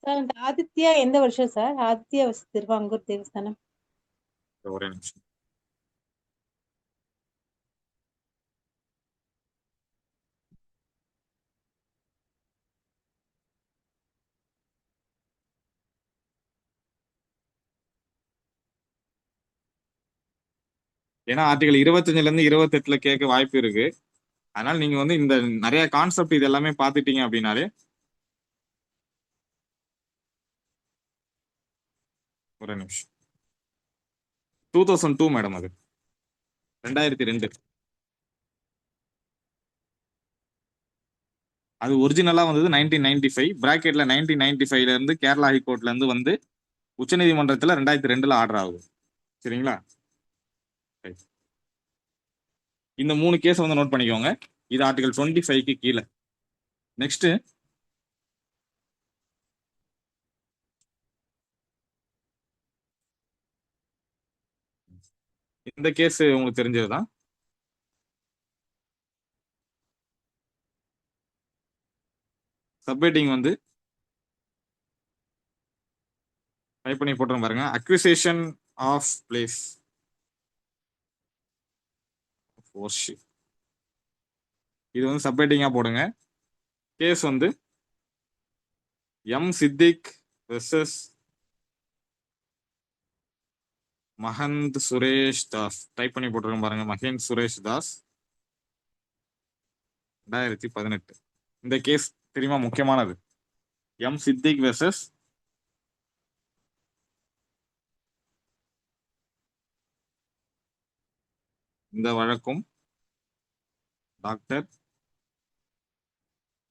சார் இந்த ஆதித்யா எந்த வருஷம் சார்? ஆதித்யா திருவாங்கூர் தேவஸ்தானம். ஒரே நிமிஷம். ஏன்னா ஆர்டிகல் 25ல இருந்து 28ல கேட்க வாய்ப்பு இருக்கு. அதனால நீங்க வந்து இந்த நிறைய கான்செப்ட் இது எல்லாமே பாத்துட்டீங்க அப்படின்னாலே ஒரு நிமிஷம். 2002 மேடம், அது 2002. அது ஒரிஜினலா வந்தது 1995. பிராக்கெட்ல 1995ல இருந்து கேரளா ஹைகோர்ட்ல இருந்து வந்து உச்சநீதிமன்றத்துல 2002ல ஆர்டர் ஆகுது. சரிங்களா? இந்த 3 கேஸ் வந்து நோட் பண்ணிக்கோங்க. இது ஆர்டிகல் 25க்கு கீழே. நெக்ஸ்ட் இந்த கேஸ் உங்களுக்கு தெரிஞ்சதுதான். சப்ஹெட்டிங் வந்து டைப் பண்ணி போட்டுறேன் பாருங்க. Acquisition of place worship. இது வந்து சப்ஹெட்டிங்கா போடுங்க. கேஸ் வந்து M Siddiq versus Mahant Suresh Das. Type பண்ணி போட்டுருக்கேன் பாருங்க. மஹேந்த் சுரேஷ் தாஸ் 2018. இந்த கேஸ் தெரியுமா? முக்கியமானது. எம் சித்திக் வெர்சஸ் இந்த வழக்கும் doctor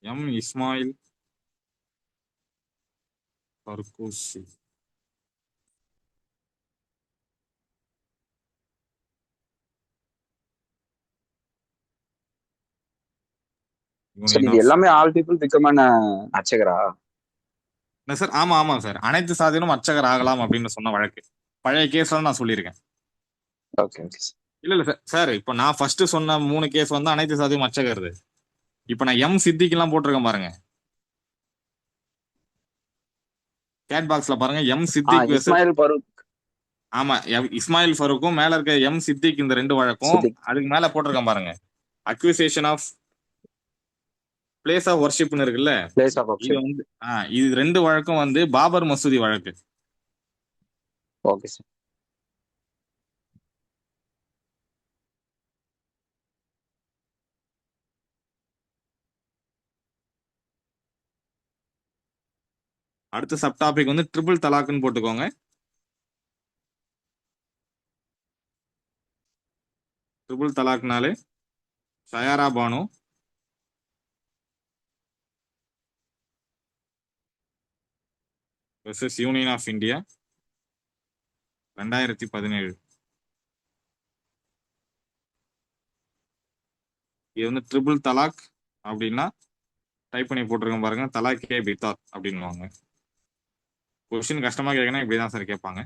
M Ismail Faruqui. Sir இது எல்லாமே ஆல் பீப்புள் பிகம் அன் அர்ச்சகரா? சார் ஆமா சார். அனைத்து சாதியிலும் அர்ச்சகர் ஆகலாம் அப்படின்னு சொன்ன வழக்கு பழைய கேஸ்ல நான் சொல்லியிருக்கேன். Okay okay. இல்ல சார் இப்ப நான் ஃபர்ஸ்ட் சொன்ன 3 கேஸ் வந்து அனைத்து சாதியும் அர்ச்சகர். இப்ப நான் எம் சித்திக்கு எல்லாம் போட்டிருக்கேன் பாருங்க. கேட் பாக்ஸ்ல பாருங்க. எம் சித்திக் இஸ்மாயில் ஃபரூக். ஆமா இஸ்மாயில் ஃபரூக்கும் மேல இருக்க எம் சித்திக், இந்த 2 வழக்கும் அதுக்கு மேல போட்டிருக்கேன் பாருங்க. அக்விசேஷன் ஆஃப் பிளேஸ் ஆஃப் வர்ஷிப்னு இருக்குல்ல, இது வந்து இது 2 வழக்கும் வந்து பாபர் மசூதி வழக்கு. Okay sir. அடுத்த சப் டாபிக் வந்து ட்ரிபிள் தலாக்னு போட்டுக்கோங்க. ட்ரிபிள் தலாக்னாலே Shayara Bano versus union of India 2017. இது வந்து ட்ரிபிள் தலாக் அப்படின்னா டைப் பண்ணி போட்டிருக்கேன் பாருங்க. தலாக்கே பித்தார் அப்படின்வாங்க. கொஸ்டின் கஷ்டமா கேட்கணும், இப்படிதான் சார் கேட்பாங்க.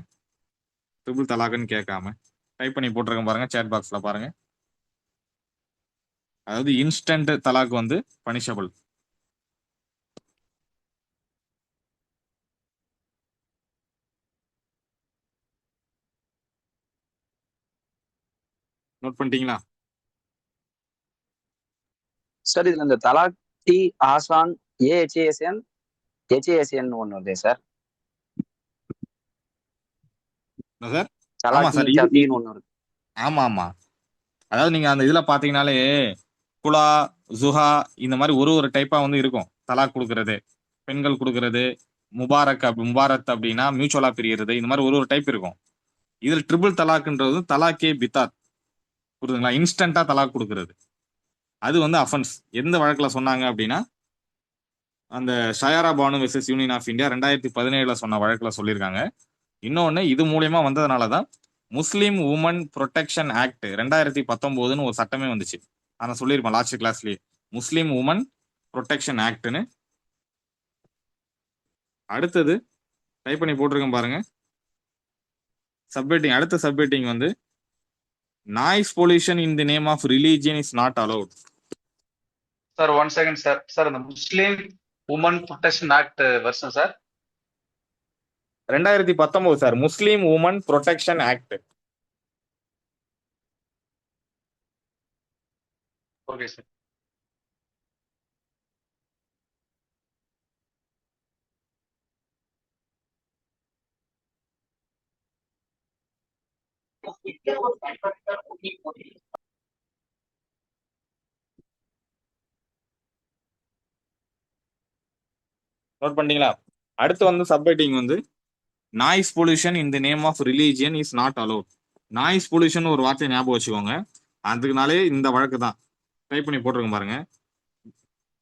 ட்ரிபிள் தலாக்னு கேட்காம டைப் பண்ணி போட்டிருக்கேன் பாருங்க. சேட் பாக்ஸ்ல பாருங்க. அதாவது இன்ஸ்டன்ட் தலாக் வந்து பனிஷபிள். நோட் பண்ணிட்டீங்களா? சார் இதுல இந்த தலாக் டி ஆசான் ஏஹெச்ஏஎஸ்என் ஹெச்ஏஎஸ்என் ஒன்று வருதே சார், சார் ஆமா தலாக்கி சார் சத்தின்னு ஒன்று இருக்கு. ஆமா ஆமா. அதாவது நீங்க அந்த இதுல பாத்தீங்கன்னாலே குலா ஜுஹா இந்த மாதிரி ஒரு ஒரு டைப்பா வந்து இருக்கும். தலாக் கொடுக்கறது, பெண்கள் கொடுக்கறது, முபாரத் அப்படின்னா மியூச்சுவலா பிரியறது, இந்த மாதிரி ஒரு ஒரு டைப் இருக்கும். இதுல ட்ரிபிள் தலாக்ன்றது தலாக்கே பித்தாத், புரியுதுங்களா? இன்ஸ்டன்டா தலாக் கொடுக்கறது, அது வந்து அஃபென்ஸ். எந்த வழக்குல சொன்னாங்க அப்படின்னா அந்த Shayara Bano versus union of India 2017 சொன்ன வழக்குல சொல்லியிருக்காங்க. இன்னொன்னு இது மூலியமா வந்ததுனாலதான் முஸ்லீம் உமன் ப்ரொடெக்ஷன் ஆக்ட் 2019 ஒரு சட்டமே வந்துச்சு. நான் சொல்லியிருப்பேன் லாஸ்ட் கிளாஸ்லயே, முஸ்லீம் உமன் ப்ரொடெக்ஷன் ஆக்ட்னு. அடுத்தது டைப் பண்ணி போட்டிருக்கேன் பாருங்க. சப்ஹெட்டிங், அடுத்த சப்ஹெட்டிங் வந்து noise pollution in the name of religion is not allowed. Sir 1 second sir. Sir இந்த முஸ்லீம் உமன் ப்ரொடெக்ஷன் ஆக்ட் வருஷம் sir 2019 sir, Muslim women protection act. Okay sir. Note பண்ணிட்டீங்களா? அடுத்து வந்து சப்ஹெட்டிங் வந்து noise pollution in the name of religion is not allowed. Noise pollution ஒரு வார்த்தையை ஞாபகம் வச்சுக்கோங்க. அதுக்குனாலே இந்த வழக்கு தான் டைப் பண்ணி போட்டிருக்கேன் பாருங்க.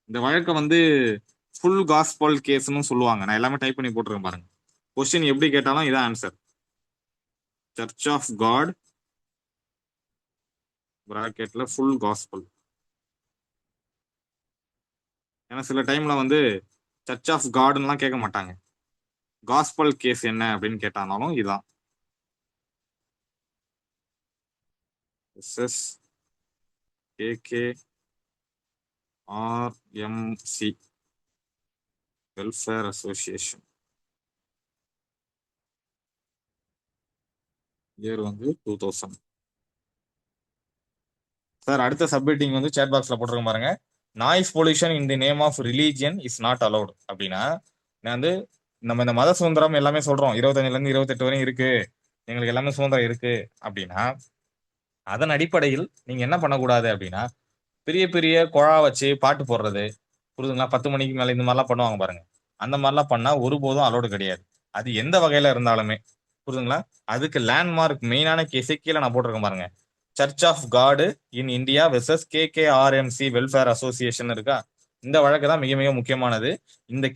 இந்த வழக்கை வந்து ஃபுல் காஸ்பல் கேஸ்னு சொல்லுவாங்க. நான் எல்லாமே டைப் பண்ணி போட்டிருக்கேன் பாருங்க. கொஸ்டின் எப்படி கேட்டாலும் இதான் ஆன்சர். சர்ச் ஆஃப் காட் பிராக்கெட்ல ஃபுல் காஸ்பல். ஏன்னா சில டைம்ல வந்து சர்ச் ஆஃப் காட்லாம் கேட்க மாட்டாங்க. காஸ்பல் கேஸ் என்ன அப்படின்னு கேட்டாலும் இதுதான். SS KKRMC welfare association. Year வந்து 2000. சார் அடுத்த சப்மிட்டிங் வந்து சேட் பாக்ஸ்ல போட்டிருக்க பாருங்க. Noise pollution in the name of religion is not allowed அப்படின்னா, நான் வந்து நம்ம இந்த மத சுதந்திரம் எல்லாமே சொல்றோம், 25ல இருந்து 28 வரையும் இருக்கு, எங்களுக்கு எல்லாமே சுதந்திரம் இருக்கு அப்படின்னா, அதன் அடிப்படையில் நீங்க என்ன பண்ணக்கூடாது அப்படின்னா, பெரிய பெரிய குழா வச்சு பாட்டு போடுறது, புரியுதுங்களா? 10 மணிக்கு மேல இந்த மாதிரிலாம் பண்ணுவாங்க பாருங்க. அந்த மாதிரிலாம் பண்ணா ஒருபோதும் அலோடு கிடையாது. அது எந்த வகையில இருந்தாலுமே, புரியுதுங்களா? அதுக்கு லேண்ட்மார்க் மெயினான கேஸே கீழே நான் போட்டிருக்கேன் பாருங்க. சர்ச் ஆஃப் காடு in India versus KKRMC welfare association இருக்கா? இந்த வழக்கு தான் மிக மிக முக்கியமானது. இந்த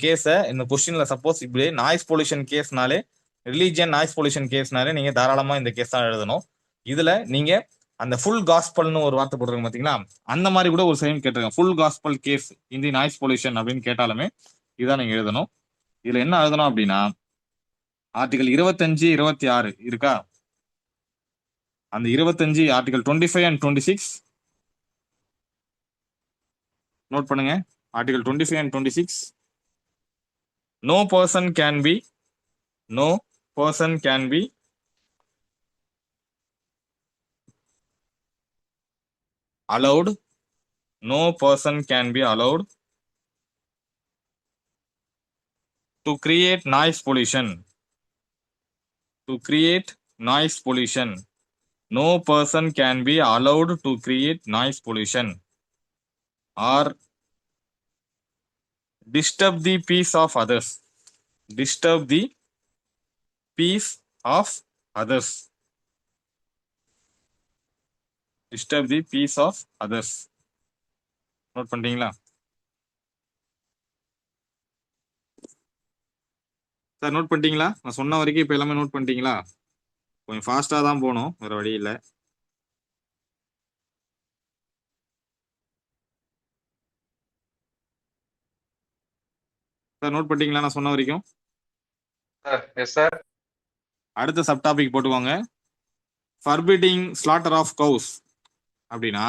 கேஸை இந்த கொஸ்டின்ல சப்போஸ் இப்படி நாய்ஸ் பொல்யூஷன் கேஸ்னாலே, ரிலீஜியன் நாய்ஸ் பொல்யூஷன் கேஸ்னாலே நீங்க தாராளமா இந்த கேஸ் தான் எழுதணும். இதுல நீங்க அந்த ஃபுல் காஸ்பல்னு ஒரு வார்த்தை போட்டிருக்கீங்க பாத்தீங்களா, அந்த மாதிரி கூட ஒரு சைன் கேட்டிருக்கேன். ஃபுல் காஸ்பல் கேஸ் இன் தி நாய்ஸ் பொல்யூஷன் அப்படின்னு கேட்டாலுமே இதான் நீங்க எழுதணும். இதுல என்ன எழுதணும் அப்படின்னா, ஆர்டிகல் 25, 26 இருக்கா? அந்த 25 ஆர்டிகல் 25 and 26 நோட் பண்ணுங்க. Article 25 and 26. No person can be allowed, no person can be allowed to create noise pollution. No person can be allowed to create noise pollution or disturb the peace of others. Note பண்ணிட்டீங்களா sir? Note பண்ணிட்டீங்களா? நான் சொன்ன வரைக்கும் இப்ப எல்லாமே note பண்ணிட்டீங்களா? கொஞ்சம் ஃபாஸ்டா தான் போகணும், வேற வழி இல்லை. சார் நோட் பண்ணிட்டீங்களா நான் சொன்ன வரைக்கும்? Sir yes sir. அடுத்த சப் டாபிக் போட்டுக்கோங்க. ஃபர்பிட்டிங் ஸ்லாட்டர் ஆஃப் கவுஸ் அப்படின்னா,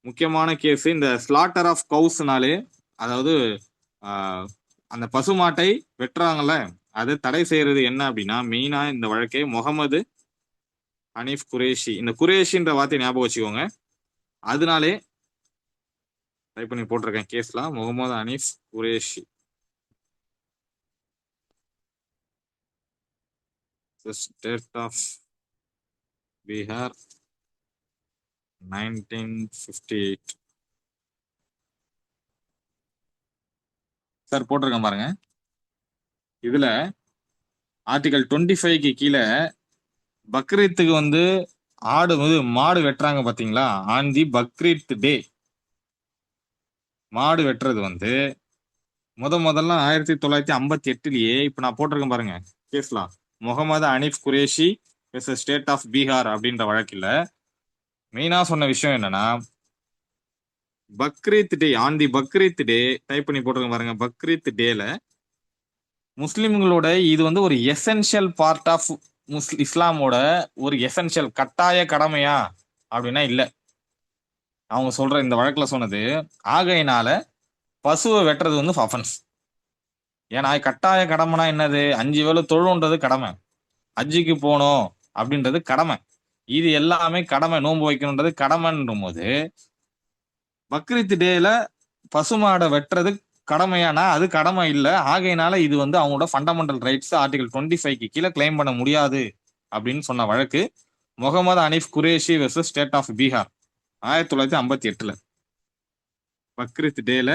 முக்கியமான கேஸ் இந்த ஸ்லாட்டர் ஆஃப் கவுஸ்னாலே, அதாவது அந்த பசுமாட்டை வெட்டுறாங்கல்ல, அது தடை செய்யறது என்ன அப்படின்னா, மெயினா இந்த வழக்கே முகமது ஹனீஃப் குரேஷி. இந்த குரேஷின்ற வார்த்தையை ஞாபகம் வச்சுக்கோங்க. அதனாலே டைப் பண்ணி போட்டிருக்கேன் கேஸ்லாம். Mohammed Hanif Qureshi The state of Bihar 1958. Sir போட்டிருக்கேன் பாருங்க. இதுல ஆர்டிகல் 25க்கு கீழே பக்ரீத்துக்கு வந்து மாடு வெட்டுறாங்க பாத்தீங்களா? ஆன் தி பக்ரீத் டே மாடு வெட்டுறது வந்து முதல்ல 1958லயே இப்ப நான் போட்டிருக்கேன் பாருங்க கேஸ்லாம். முகமது அனீப் குரேஷி ஸ்டேட் ஆஃப் பீகார் அப்படின்ற வழக்கில் மெயினா சொன்ன விஷயம் என்னன்னா, Bakrid day on the Bakrid day type பண்ணி போட்டிருக்கேன் பாருங்க. பக்ரீத் டேல முஸ்லிம்களோட இது வந்து ஒரு எசென்ஷியல் பார்ட் ஆஃப் இஸ்லாமோட ஒரு எசென்ஷியல் கட்டாய கடமையா அப்படின்னா இல்ல. அவங்க சொல்ற இந்த வழக்குல சொன்னது ஆகையினால பசுவை வெட்டுறது வந்து அஃபென்ஸ். ஏன்னா கட்டாய கடமைனா என்னது? 5 வேளை தொழுன்றது கடமை, ஹஜ்ஜுக்கு போகணும் அப்படின்றது கடமை, இது எல்லாமே கடமை. நோன்பு வைக்கணுன்றது கடமைன்றும் போது பக்ரீத் டேல பசுமாடை வெட்டுறது கடமையானா அது கடமை இல்லை. ஆகையினால இது வந்து அவங்களோட ஃபண்டமெண்டல் ரைட்ஸ் ஆர்டிகல் 25க்கு கீழே கிளைம் பண்ண முடியாது அப்படின்னு சொன்ன வழக்கு Mohammed Hanif Qureshi versus state of Bihar 1958. Bakrid டேல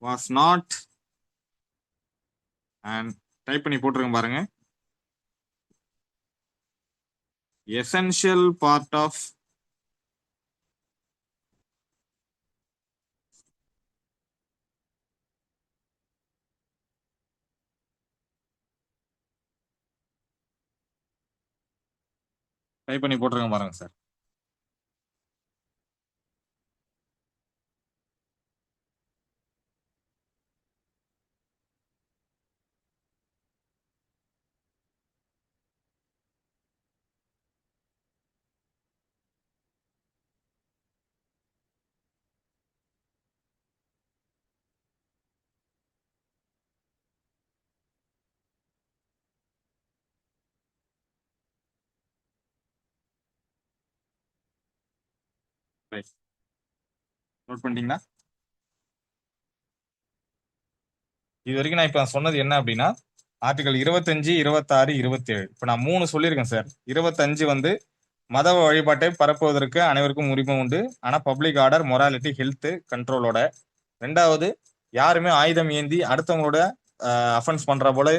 வாஸ் நாட் அண்ட் டைப் பண்ணி போட்டிருக்கேன் பாருங்க, எசென்ஷியல் பார்ட் ஆஃப் டைப் பண்ணி போட்டிருக்கேன் பாருங்க சார். நோட் பண்ணிட்டீங்களா? இது வரைக்கும் நான் இப்ப சொன்னது என்ன அப்படின்னா ஆர்டிகல் 25, 26, 27. இப்ப நான் 3 சொல்லியிருக்கேன் சார். 25 வந்து மத வழிபாட்டை பரப்புவதற்கு அனைவருக்கும் உரிமை உண்டு, ஆனா பப்ளிக் ஆர்டர், மொராலிட்டி, ஹெல்த் கண்ட்ரோலோட. 2வது, யாருமே ஆயுதம் ஏந்தி அடுத்தவங்களோட அஃபென்ஸ் பண்ற போல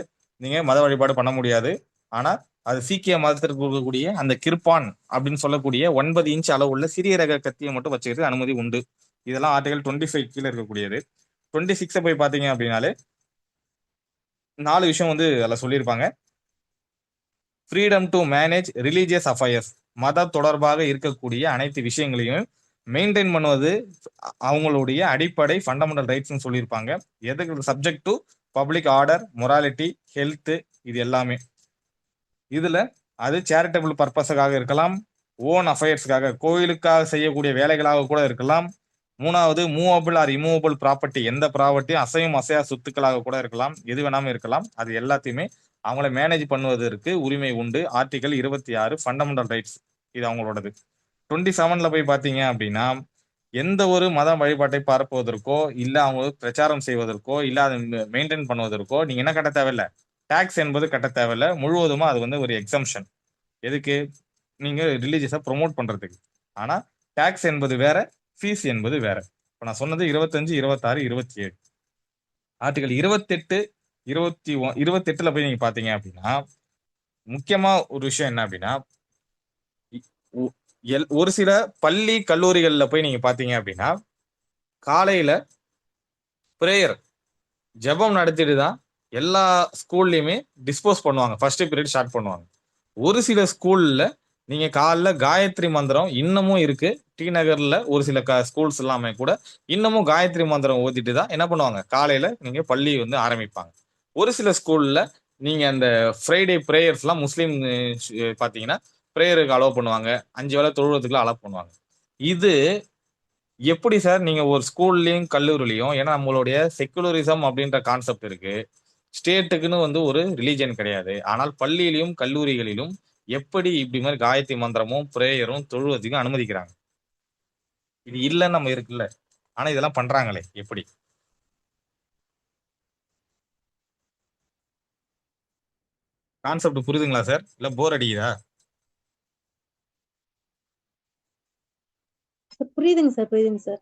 நீங்க மத வழிபாடு பண்ண முடியாது. ஆனா அது சீக்கிய மதத்திற்கு இருக்கக்கூடிய அந்த கிருப்பான் அப்படின்னு சொல்லக்கூடிய 9 இன்ச் அளவுள்ள சிறிய ரக கத்தியை மட்டும் வச்சுக்கிறது அனுமதி உண்டு. இதெல்லாம் ஆர்டிகல் 25 கீழே இருக்கக்கூடியது. 26 போய் பாத்தீங்க அப்படின்னாலே 4 விஷயம் வந்து அதில் சொல்லியிருப்பாங்க. Freedom to manage religious affairs, மத தொடர்பாக இருக்கக்கூடிய அனைத்து விஷயங்களையும் மெயின்டைன் பண்ணுவது அவங்களுடைய அடிப்படை ஃபண்டமெண்டல் ரைட்ஸ்னு சொல்லியிருப்பாங்க. எதுக்கு? Subject to public order, morality, health, இது எல்லாமே. இதுல அது சேரிட்டபிள் பர்பஸுக்காக இருக்கலாம், ஓன் அஃபயர்ஸ்க்காக கோயிலுக்காக செய்யக்கூடிய வேலைகளாக கூட இருக்கலாம். 3வது, மூவபிள் ஆர் இமூவபிள் ப்ராப்பர்ட்டி, எந்த ப்ராப்பர்ட்டியும் அசையும் அசையா சொத்துக்களாக கூட இருக்கலாம், எது வேணாலும் இருக்கலாம். அது எல்லாத்தையுமே அவங்கள மேனேஜ் பண்ணுவதற்கு உரிமை உண்டு. ஆர்டிகல் 26 ஃபண்டமெண்டல் ரைட்ஸ், இது அவங்களோடது. 27ல போய் பாத்தீங்க அப்படின்னா எந்த ஒரு மத வழிபாட்டை பரப்புவதற்கோ இல்ல அவங்க பிரச்சாரம் செய்வதற்கோ இல்ல அதை மெயின்டைன் பண்ணுவதற்கோ நீங்க என்ன கட்ட தேவையில்ல, டாக்ஸ் என்பது கட்ட தேவையில்ல. முழுவதுமா அது வந்து ஒரு எக்ஸம்ஷன். எதுக்கு? நீங்க ரிலீஜியஸை ப்ரொமோட் பண்றதுக்கு. ஆனா டாக்ஸ் என்பது வேற, ஃபீஸ் என்பது வேற. இப்ப நான் சொன்னது 25, 26, 27. ஆர்டிகல் 28, 28ல போய் நீங்க பாத்தீங்க அப்படின்னா முக்கியமா ஒரு விஷயம் என்ன அப்படின்னா ஒரு சில பள்ளி கல்லூரிகள்ல போய் நீங்க பாத்தீங்க அப்படின்னா காலையில பிரேயர் ஜெபம் நடத்திட்டு தான் எல்லா ஸ்கூல்லையுமே டிஸ்போஸ் பண்ணுவாங்க, ஃபர்ஸ்ட் பீரியட் ஸ்டார்ட் பண்ணுவாங்க. ஒரு சில ஸ்கூல்ல நீங்க காலைல காயத்ரி மந்திரம் இன்னமும் இருக்கு. டி நகர்ல ஒரு சில ஸ்கூல்ஸ் எல்லாமே கூட இன்னமும் காயத்ரி மந்திரம் ஓதிட்டு தான் என்ன பண்ணுவாங்க, காலையில நீங்க பள்ளி வந்து ஆரம்பிப்பாங்க. ஒரு சில ஸ்கூல்ல நீங்க அந்த ஃப்ரைடே பிரேயர்ஸ் எல்லாம் முஸ்லீம் பாத்தீங்கன்னா பிரேயருக்கு அலோவ் பண்ணுவாங்க, 5 வேளை தொழுவதுக்குலாம் அலோவ் பண்ணுவாங்க. இது எப்படி சார் நீங்க ஒரு ஸ்கூல்லையும் கல்லூரிலையும், ஏன்னா நம்மளுடைய செக்குலரிசம் அப்படின்ற கான்செப்ட் இருக்கு, ஸ்டேட்டுக்குன்னு வந்து ஒரு ரிலீஜன் கிடையாது. ஆனால் பள்ளியிலும் கல்லூரிகளிலும் எப்படி இப்படி மாதிரி காயத்ரி மந்திரமும் பிரேயரும் தொழுவதுக்கும் அனுமதிக்கிறாங்க? இது இல்லைன்னு நம்ம இருக்குல்ல, ஆனா இதெல்லாம் பண்றாங்களே எப்படி? கான்செப்ட் புரியுதுங்களா சார்? இல்ல போர் அடிக்குதா? சார் புரியுதுங்க சார், புரியுதுங்க சார்.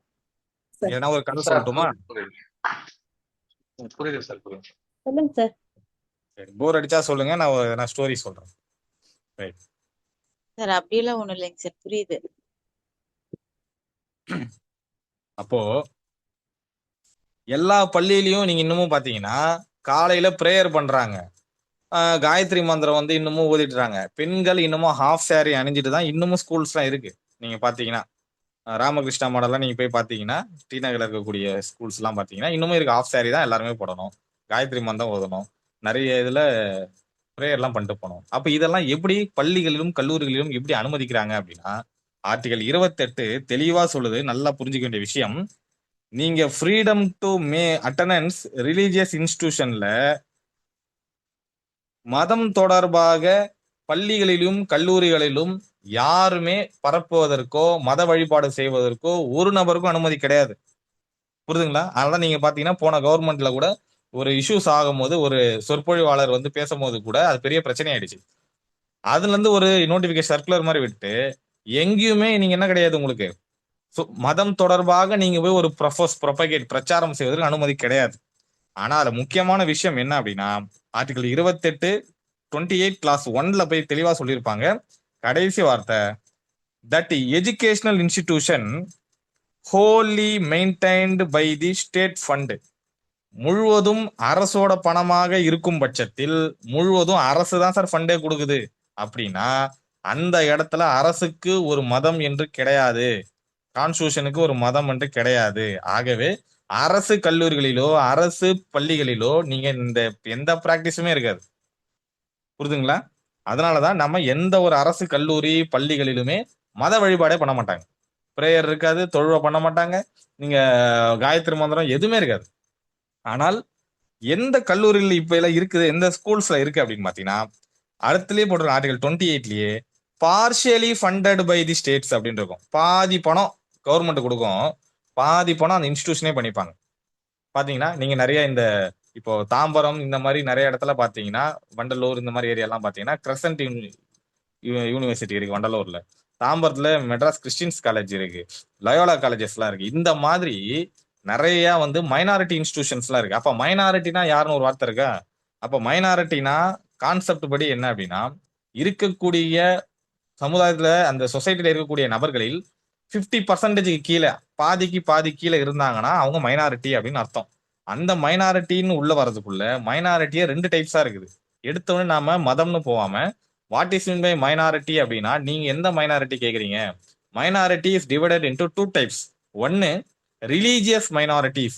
ஏன்னா ஒரு கதை சார் சொல்லட்டுமா? புரியுது சார், புரியுது. சொல்லுங்க சார். போர் அடிச்சா சொல்லுங்க, நான் ஸ்டோரி சொல்றேன். ரைட். சார் அப்படியெல்லாம் ஒண்ணும் இல்லைங்க சார், புரியுது. அப்போ எல்லா பள்ளியிலயும் நீங்க இன்னமும் பாத்தீங்கன்னா காலையில பிரேயர் பண்றாங்க. காயத்ரி மந்திரம் வந்து இன்னமும் ஓதிட்டுறாங்க. பெண்கள் இன்னமும் ஹாஃப் saree அணிஞ்சிட்டு தான் இன்னமும் ஸ்கூல்ஸ்லாம் இருக்கு. நீங்க பாத்தீங்கன்னா ராமகிருஷ்ணா மாடல்லாம் நீங்க போய் பாத்தீங்கன்னா டி நகர்ல இருக்கக்கூடிய ஸ்கூல்ஸ் எல்லாம் பாத்தீங்கன்னா இன்னமும் இருக்கு. ஹாஃப் saree தான் எல்லாருமே போடணும். காயத்ரி மந்திரம் ஓதணும். நிறைய இதுல பிரேயர் எல்லாம் பண்ணிட்டு போனோம். அப்ப இதெல்லாம் எப்படி பள்ளிகளிலும் கல்லூரிகளிலும் எப்படி அனுமதிக்கிறாங்க அப்படின்னா, ஆர்டிகல் 28 தெளிவா சொல்லுது. நல்லா புரிஞ்சுக்க வேண்டிய விஷயம். நீங்க ஃப்ரீடம் டு அட்டண்டன்ஸ் ரிலீஜியஸ் இன்ஸ்டிடியூஷன்ல மதம் தொடர்பாக பள்ளிகளிலும் கல்லூரிகளிலும் யாருமே பரப்புவதற்கோ மத வழிபாடு செய்வதற்கோ ஒரு நபருக்கும் அனுமதி கிடையாது. புரியுதுங்களா? அதனால நீங்க பாத்தீங்கன்னா போன கவர்மெண்ட்ல கூட ஒரு இஷ்யூஸ் ஆகும்போது ஒரு சொற்பொழிவாளர் வந்து பேசும்போது கூட அது பெரிய பிரச்சனை ஆயிடுச்சு. அதுல இருந்து ஒரு நோட்டிபிகேஷன் சர்க்குலர் மாதிரி விட்டு எங்கேயுமே நீங்க என்ன கிடையாது உங்களுக்கு மதம் தொடர்பாக நீங்க போய் ஒரு ப்ரொபகேட் பிரச்சாரம் செய்வதற்கு அனுமதி கிடையாது. ஆனா அதுல முக்கியமான விஷயம் என்ன அப்படின்னா, ஆர்டிகல் 28 கிளாஸ் 1ல போய் தெளிவா சொல்லியிருப்பாங்க. கடைசி வார்த்தை, that educational institution wholly maintained by the state fund, முழுவதும் அரசோட பணமாக இருக்கும் பட்சத்தில், முழுவதும் அரசு தான் சார் ஃபண்டே கொடுக்குது அப்படின்னா அந்த இடத்துல அரசுக்கு ஒரு மதம் என்று கிடையாது, கான்ஸ்டிடியூஷனுக்கு ஒரு மதம் என்று கிடையாது. ஆகவே அரசு கல்லூரிகளிலோ அரசு பள்ளிகளிலோ நீங்க இந்த எந்த பிராக்டிஸுமே இருக்காது. புரியுதுங்களா? அதனாலதான் நம்ம எந்த ஒரு அரசு கல்லூரி பள்ளிகளிலுமே மத வழிபாடே பண்ண மாட்டாங்க. பிரேயர் இருக்காது, தொழுவ பண்ண மாட்டாங்க, நீங்க காயத்ரி மந்திரம் எதுவுமே இருக்காது. ஆனால் எந்த கல்லூரிகள் இப்ப எல்லாம் இருக்குது, எந்த ஸ்கூல்ஸ்ல இருக்கு அப்படின்னு பாத்தீங்கன்னா, அடுத்துலயே போட்டிருக்க ஆர்டிகல் 28லயே partially funded by the states அப்படின்னு இருக்கும். பாதி பணம் கவர்மெண்ட் கொடுக்கும், பாதி பணம் அந்த இன்ஸ்டிடியூஷனே பண்ணிப்பாங்க. பாத்தீங்கன்னா நீங்க நிறைய இந்த இப்போ தாம்பரம் இந்த மாதிரி நிறைய இடத்துல பாத்தீங்கன்னா, வண்டலூர் இந்த மாதிரி ஏரியா எல்லாம் பாத்தீங்கன்னா கிரசன்ட் யூனிவர்சிட்டி இருக்கு வண்டலூர்ல. தாம்பரத்துல மெட்ராஸ் கிறிஸ்டியன்ஸ் காலேஜ் இருக்கு, லயோலா காலேஜஸ் எல்லாம் இருக்கு. இந்த மாதிரி நிறைய வந்து மைனாரிட்டி இன்ஸ்டிடியூஷன்ஸ் எல்லாம் இருக்கு. அப்ப மைனாரிட்டினா யாருன்னு ஒரு வார்த்தை இருக்கா? அப்ப மைனாரிட்டினா கான்செப்ட் படி என்ன அப்படின்னா, இருக்கக்கூடிய சமுதாயத்துல அந்த சொசைட்டில இருக்கக்கூடிய நபர்களில் 50% கீழே, பாதிக்கு பாதி கீழே இருந்தாங்கன்னா அவங்க மைனாரிட்டி அப்படின்னு அர்த்தம். அந்த மைனாரிட்டின்னு உள்ள வர்றதுக்குள்ள மைனாரிட்டியே 2 டைப்ஸா இருக்குது. எடுத்தோடனே நாம மதம்னு போகாம what is mean by minority அப்படின்னா, நீங்க எந்த மைனாரிட்டி கேக்குறீங்க? Minority is divided into 2 types. ஒன்னு ரிலீஜியஸ் மைனாரிட்டிஸ்,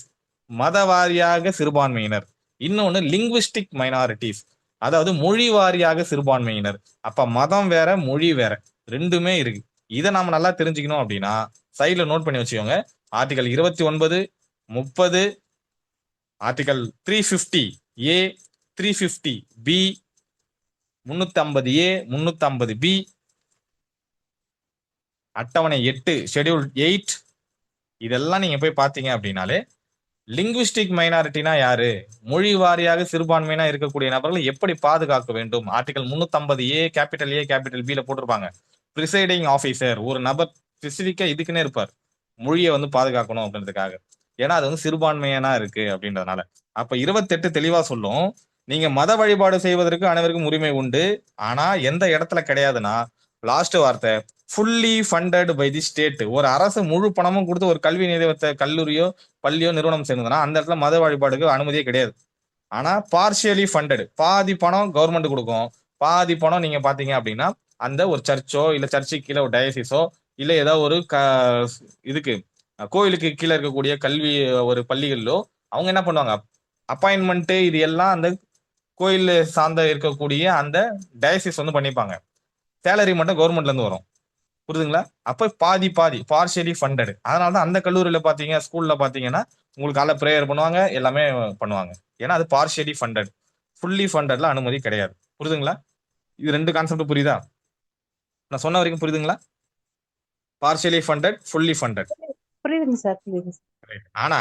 மத வாரியாக சிறுபான்மையினர். இன்னொன்னு லிங்குவிஸ்டிக் மைனாரிட்டிஸ், அதாவது மொழி வாரியாக சிறுபான்மையினர். அப்ப மதம் வேற மொழி வேற, ரெண்டுமே இருக்கு. இதை நாம நல்லா தெரிஞ்சுக்கணும் அப்படின்னா சைட்ல நோட் பண்ணி வச்சுக்கோங்க. Article 29, 30, article 350A, 350B, 350A, 350B, அட்டவணை 8, ஷெட்யூல் 8, இதெல்லாம் நீங்க போய் பாத்தீங்க அப்படின்னாலே லிங்குவிஸ்டிக் மைனாரிட்டினா யாரு, மொழி வாரியாக சிறுபான்மையினா இருக்கக்கூடிய நபர்களை எப்படி பாதுகாக்க வேண்டும், article 350A capital A capital B ல போட்டிருப்பாங்க. பிரிசைடிங் ஆபீசர், ஒரு நபர் ஸ்பெசிபிக்கா இதுக்குன்னே இருப்பார், மொழியை வந்து பாதுகாக்கணும் அப்படின்றதுக்காக. ஏன்னா அது வந்து சிறுபான்மையானா இருக்கு அப்படின்றதுனால. அப்ப 28 தெளிவா சொல்லும், நீங்க மத வழிபாடு செய்வதற்கு அனைவருக்கும் உரிமை உண்டு. ஆனா எந்த இடத்துல கிடையாதுன்னா, லாஸ்ட் வார்த்தை, fully funded by the state. ஒரு அரசு முழு பணமும் கொடுத்து ஒரு கல்வி நிலையத்தை கல்லூரியோ பள்ளியோ நிறுவனம் சேர்ந்ததுன்னா அந்த இடத்துல மத வழிபாடுக்கு அனுமதியே கிடையாது. ஆனா பார்ஷியலி ஃபண்டட், பாதி பணம் கவர்மெண்ட் கொடுக்கும், பாதி பணம் நீங்க பாத்தீங்க அப்படின்னா அந்த ஒரு சர்ச்சோ இல்ல சர்ச்சுக்கு கீழே ஒரு டயசிஸோ இல்ல ஏதோ ஒரு இதுக்கு கோயிலுக்கு கீழே இருக்கக்கூடிய கல்வி ஒரு பள்ளிகளிலோ அவங்க என்ன பண்ணுவாங்க, அப்பாயின்மெண்ட் இது எல்லாம் அந்த கோயில் சார்ந்த இருக்கக்கூடிய அந்த டயசிஸ் வந்து பண்ணிப்பாங்க. சேலரி மட்டும் கவர்மெண்ட்ல இருந்து வரும். புரியுதுங்களா? அப்ப பாதி பாதி பார்ஷியலி ஃபண்டட். அதனாலதான் அந்த கல்லூரியில பாத்தீங்க, ஸ்கூல்ல பாத்தீங்கன்னா உங்களுக்கு காலைல பிரேயர் பண்ணுவாங்க, எல்லாமே பண்ணுவாங்க. ஏன்னா அது பார்ஷியலி ஃபண்டட். ஃபுல்லி ஃபண்டட்ல அனுமதி கிடையாது. புரியுதுங்களா? இது 2 கான்செப்ட் புரியுதா? நான் சொன்ன வரைக்கும் புரியுதுங்களா? Partially funded, fully funded. புரியுதுங்க சார், புரியுதுங்க சார். ஆனா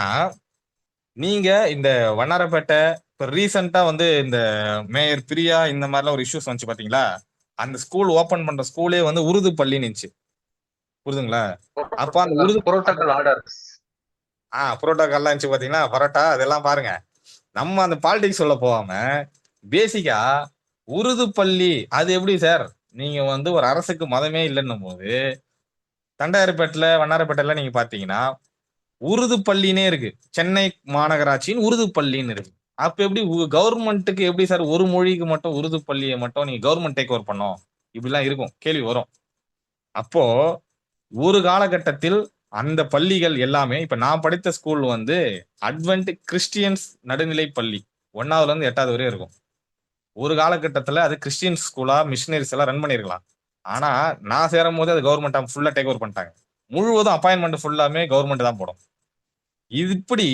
நீங்க இந்த வண்ணாரப்பேட்டை இப்போ ரீசெண்டா வந்து இந்த மேயர் பிரியா இந்த மாதிரிலாம் ஒரு இஷ்யூஸ் வந்துச்சு பாத்தீங்களா? அந்த ஸ்கூல் ஓபன் பண்ற ஸ்கூலே வந்து உருது பள்ளின்னு இருந்துச்சு. புரியுதுங்களா? அப்ப அந்த உருது புரோட்டோகால் ஆர்டர். புரோட்டோகால்லாம் இருந்துச்சு பாத்தீங்களா? பரோட்டா அதெல்லாம் பாருங்க. நம்ம அந்த பாலிடிக்ஸ் சொல்ல போகாம பேசிக்கா உருது பள்ளி அது எப்படி சார்? நீங்க வந்து ஒரு அரசுக்கு மதமே இல்லைன்னும் போது தண்டையார்பேட்டில் வண்ணாரப்பேட்டையில நீங்க பாத்தீங்கன்னா உருது பள்ளினே இருக்கு. சென்னை மாநகராட்சியின் உருது பள்ளின்னு இருக்கு. அப்ப எப்படி கவர்மெண்ட்டுக்கு எப்படி சார் ஒரு மொழிக்கு மட்டும் உருது பள்ளியை மட்டும் நீங்க கவர்மெண்ட் டேக் ஓவர் பண்ணோம்? இப்படிலாம் இருக்கும், கேள்வி வரும். அப்போ ஒரு காலகட்டத்தில் அந்த பள்ளிகள் எல்லாமே இப்ப நான் படித்த ஸ்கூல் வந்து அட்வென்ட் கிறிஸ்டியன்ஸ் நடுநிலை பள்ளி 1ஆவதுல இருந்து 8வது வரையும் இருக்கும். ஒரு காலகட்டத்துல அது கிறிஸ்டியன் ஸ்கூலா மிஷினரிஸ் எல்லாம் ரன் பண்ணிருக்கலாம். ஆனா நான் சேரும் போது அது கவர்மெண்ட் ஃபுல்லா டேக் ஓவர் பண்ணிட்டாங்க. முழுவதும் அப்பாயின்மெண்ட் ஃபுல்லாமே கவர்மெண்ட் தான் போடும். இப்படி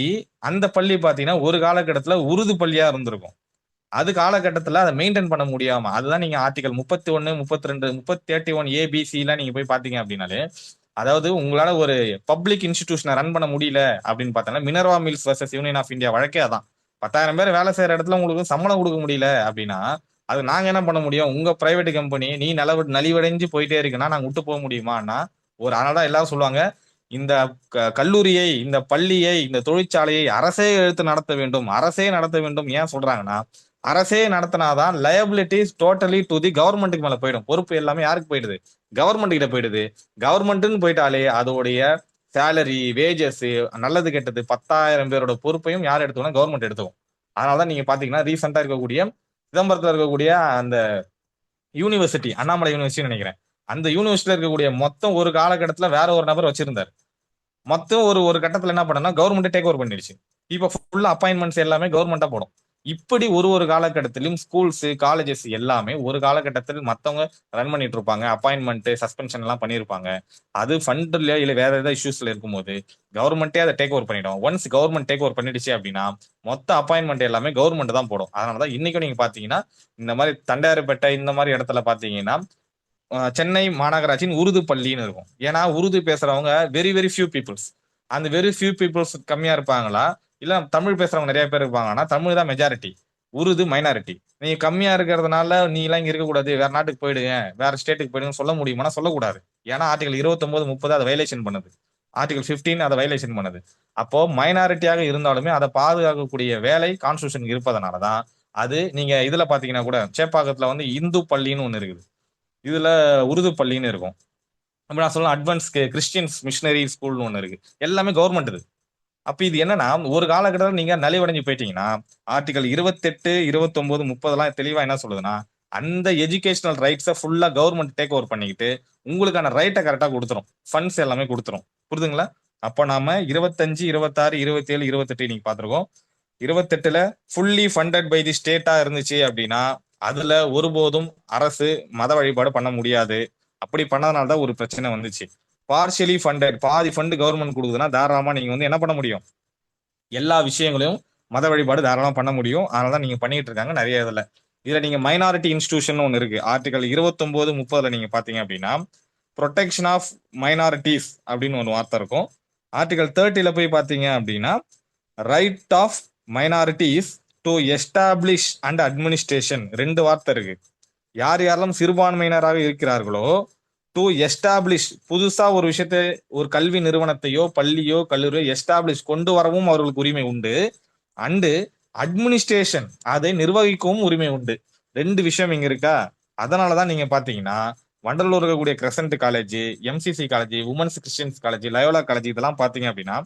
அந்த பள்ளி பாத்தீங்கன்னா ஒரு காலகட்டத்துல உருது பள்ளியா இருந்திருக்கும். அது காலகட்டத்துல அதை மெயின்டைன் பண்ண முடியாம அதுதான் நீங்க ஆர்டிகல் 31, 32, 31 ABC எல்லாம் நீங்க போய் பாத்தீங்க அப்படின்னாலே, அதாவது உங்களால ஒரு பப்ளிக் இன்ஸ்டிடியூஷனை ரன் பண்ண முடியல அப்படின்னு பார்த்தா Minerva Mills versus Union of India வழக்கே அதான். 10,000 பேர் வேலை செய்யற இடத்துல உங்களுக்கு சம்பளம் கொடுக்க முடியல அப்படின்னா அது நாங்க என்ன பண்ண முடியும்? உங்க பிரைவேட் கம்பெனி நீ நலிவடைஞ்சு போயிட்டே இருக்குன்னா நாங்க விட்டு போக முடியுமான்னா அதனாலதான் எல்லாரும் சொல்லுவாங்க, இந்த கல்லூரியை, இந்த பள்ளியை, இந்த தொழிற்சாலையை அரசே எடுத்து நடத்த வேண்டும், அரசே நடத்த வேண்டும். ஏன் சொல்றாங்கன்னா அரசே நடத்தினாதான் லயபிலிட்டிஸ் டோட்டலி டு தி கவர்மெண்ட்டுக்கு மேல போயிடும். பொறுப்பு எல்லாமே யாருக்கு போயிடுது? கவர்மெண்ட் கிட்ட போயிடுது. கவர்மெண்ட்னு போயிட்டாலே அதோடைய சேலரி, வேஜஸ், நல்லது கெட்டது 10,000 பேரோட பொறுப்பையும் யார் எடுத்துக்கணும்? கவர்மெண்ட் எடுத்துக்கும். அதனாலதான் நீங்க பாத்தீங்கன்னா ரீசெண்டா இருக்கக்கூடிய சிதம்பரத்துல இருக்கக்கூடிய அந்த யூனிவர்சிட்டி, அண்ணாமலை யூனிவர்சிட்டி நினைக்கிறேன், அந்த யூனிவர்சிட்டியில இருக்கக்கூடிய மொத்தம் ஒரு காலகட்டத்துல வேற ஒரு நபர் வச்சிருந்தாரு. மொத்தம் ஒரு கட்டத்துல என்ன பண்ணா கவர்மெண்ட் டேக் ஓவர் பண்ணிடுச்சு. இப்ப ஃபுல்லா அப்பாயின்மெண்ட்ஸ் எல்லாமே கவர்மெண்டா போடும். இப்படி ஒரு காலகட்டத்திலும் ஸ்கூல்ஸ், காலேஜஸ் எல்லாமே ஒரு காலகட்டத்தில் மத்தவங்க ரன் பண்ணிட்டு இருப்பாங்க. அப்பாயின்மெண்ட், சஸ்பென்ஷன் எல்லாம் பண்ணிருப்பாங்க. அது ஃபண்ட்ல இல்ல வேற ஏதாவது இஷ்யூஸ்ல இருக்கும்போது கவர்மெண்டே அதை டேக் ஓவர் பண்ணிடும். ஒன்ஸ் கவர்மெண்ட் டேக் ஓவர் பண்ணிடுச்சு அப்படின்னா மொத்த அப்பாயின்மெண்ட் எல்லாமே கவர்மெண்ட் தான் போடும். அதனாலதான் இன்னைக்கும் நீங்க பாத்தீங்கன்னா இந்த மாதிரி தண்டையார்பேட்டை இந்த மாதிரி இடத்துல பாத்தீங்கன்னா சென்னை மாநகராட்சியின் உருது பள்ளின்னு இருக்கும். ஏன்னா உருது பேசுறவங்க வெரி வெரி ஃபியூ பீப்புள்ஸ். அந்த வெரி ஃபியூ பீப்புள்ஸ் கம்மியா இருப்பாங்களா, இல்ல தமிழ் பேசுறவங்க நிறைய பேர் இருப்பாங்கன்னா தமிழ் தான் மெஜாரிட்டி, உருது மைனாரிட்டி. நீங்க கம்மியா இருக்கிறதுனால நீ எல்லாம் இங்க இருக்கக்கூடாது, வேற நாட்டுக்கு போயிடுங்க, வேற ஸ்டேட்டுக்கு போயிடுங்கன்னு சொல்ல முடியுமானா சொல்லக்கூடாது. ஏன்னா ஆர்டிகல் 29, 30 அதை வயலேஷன் பண்ணுது. ஆர்டிகல் 15 அதை வயலேஷன் பண்ணுது. அப்போ மைனாரிட்டியாக இருந்தாலுமே அதை பாதுகாக்கக்கூடிய வேலை கான்ஸ்டியூஷன் இருப்பதனாலதான் அது. நீங்க இதுல பாத்தீங்கன்னா கூட சேப்பாக்கத்துல வந்து இந்து பள்ளின்னு ஒண்ணு இருக்குது, இதுல உருது பள்ளின்னு இருக்கும். அப்ப நான் சொல்ல அட்வான்ஸ் கிறிஸ்டியன்ஸ் மிஷினரி ஸ்கூல்னு ஒண்ணு இருக்கு. எல்லாமே கவர்மெண்ட் இது. அப்ப இது என்னன்னா ஒரு காலகட்டத்தில் நீங்க நலிவடைஞ்சு போயிட்டீங்கன்னா ஆர்டிகல் 28, 29, 30 எல்லாம் தெளிவா என்ன சொல்லுதுன்னா அந்த எஜுகேஷனல் ரைட்ஸை ஃபுல்லா கவர்மெண்ட் டேக் ஓவர் பண்ணிக்கிட்டு உங்களுக்கான ரைட்டை கரெக்டா கொடுத்துரும், ஃபண்ட்ஸ் எல்லாமே கொடுத்துரும். புரியுதுங்களா? அப்ப நாம 25, 26, 27, 28 நீங்க பாத்துருக்கோம். 28ல ஃபுல்லி ஃபண்டட் பை தி ஸ்டேட்டா இருந்துச்சு அப்படின்னா அதுல ஒருபோதும் அரசு மத வழிபாடு பண்ண முடியாது. அப்படி பண்ணதுனாலதான் ஒரு பிரச்சனை வந்துச்சு. பார்ஷியலி ஃபண்டட், பாதி ஃபண்ட் கவர்மெண்ட் கொடுக்குதுன்னா தாராளமா நீங்க வந்து என்ன பண்ண முடியும்? எல்லா விஷயங்களையும் மத வழிபாடு தாராளமா பண்ண முடியும். அதனாலதான் நீங்க பண்ணிட்டு இருக்காங்க நிறைய இதுல நீங்க மைனாரிட்டி இன்ஸ்டிடியூஷன் ஒன்று இருக்கு. ஆர்டிகல் 29, 30 நீங்க பாத்தீங்க அப்படின்னா ப்ரொடெக்ஷன் ஆஃப் மைனாரிட்டிஸ் அப்படின்னு ஒரு வார்த்தை இருக்கும். ஆர்டிகல் 30ல போய் பாத்தீங்க அப்படின்னா right of minorities to establish and administration 2 வார்த்தை இருக்கு. யார் யாரெல்லாம் சிறுபான்மையினராக இருக்கிறார்களோ டு எஸ்டாப்ளிஷ், புதுசா ஒரு விஷயத்தை ஒரு கல்வி நிறுவனத்தையோ பள்ளியோ கல்லூரியோ எஸ்டாப்ளிஷ் கொண்டு வரவும் அவர்களுக்கு உரிமை உண்டு. அண்டு அட்மினிஸ்ட்ரேஷன், அதை நிர்வகிக்கவும் உரிமை உண்டு. 2 விஷயம் இங்க இருக்கா? அதனாலதான் நீங்க பாத்தீங்கன்னா வண்டலூர் இருக்கக்கூடிய crescent college, MCC college, women's Christians college, Loyola college இதெல்லாம் பாத்தீங்க அப்படின்னா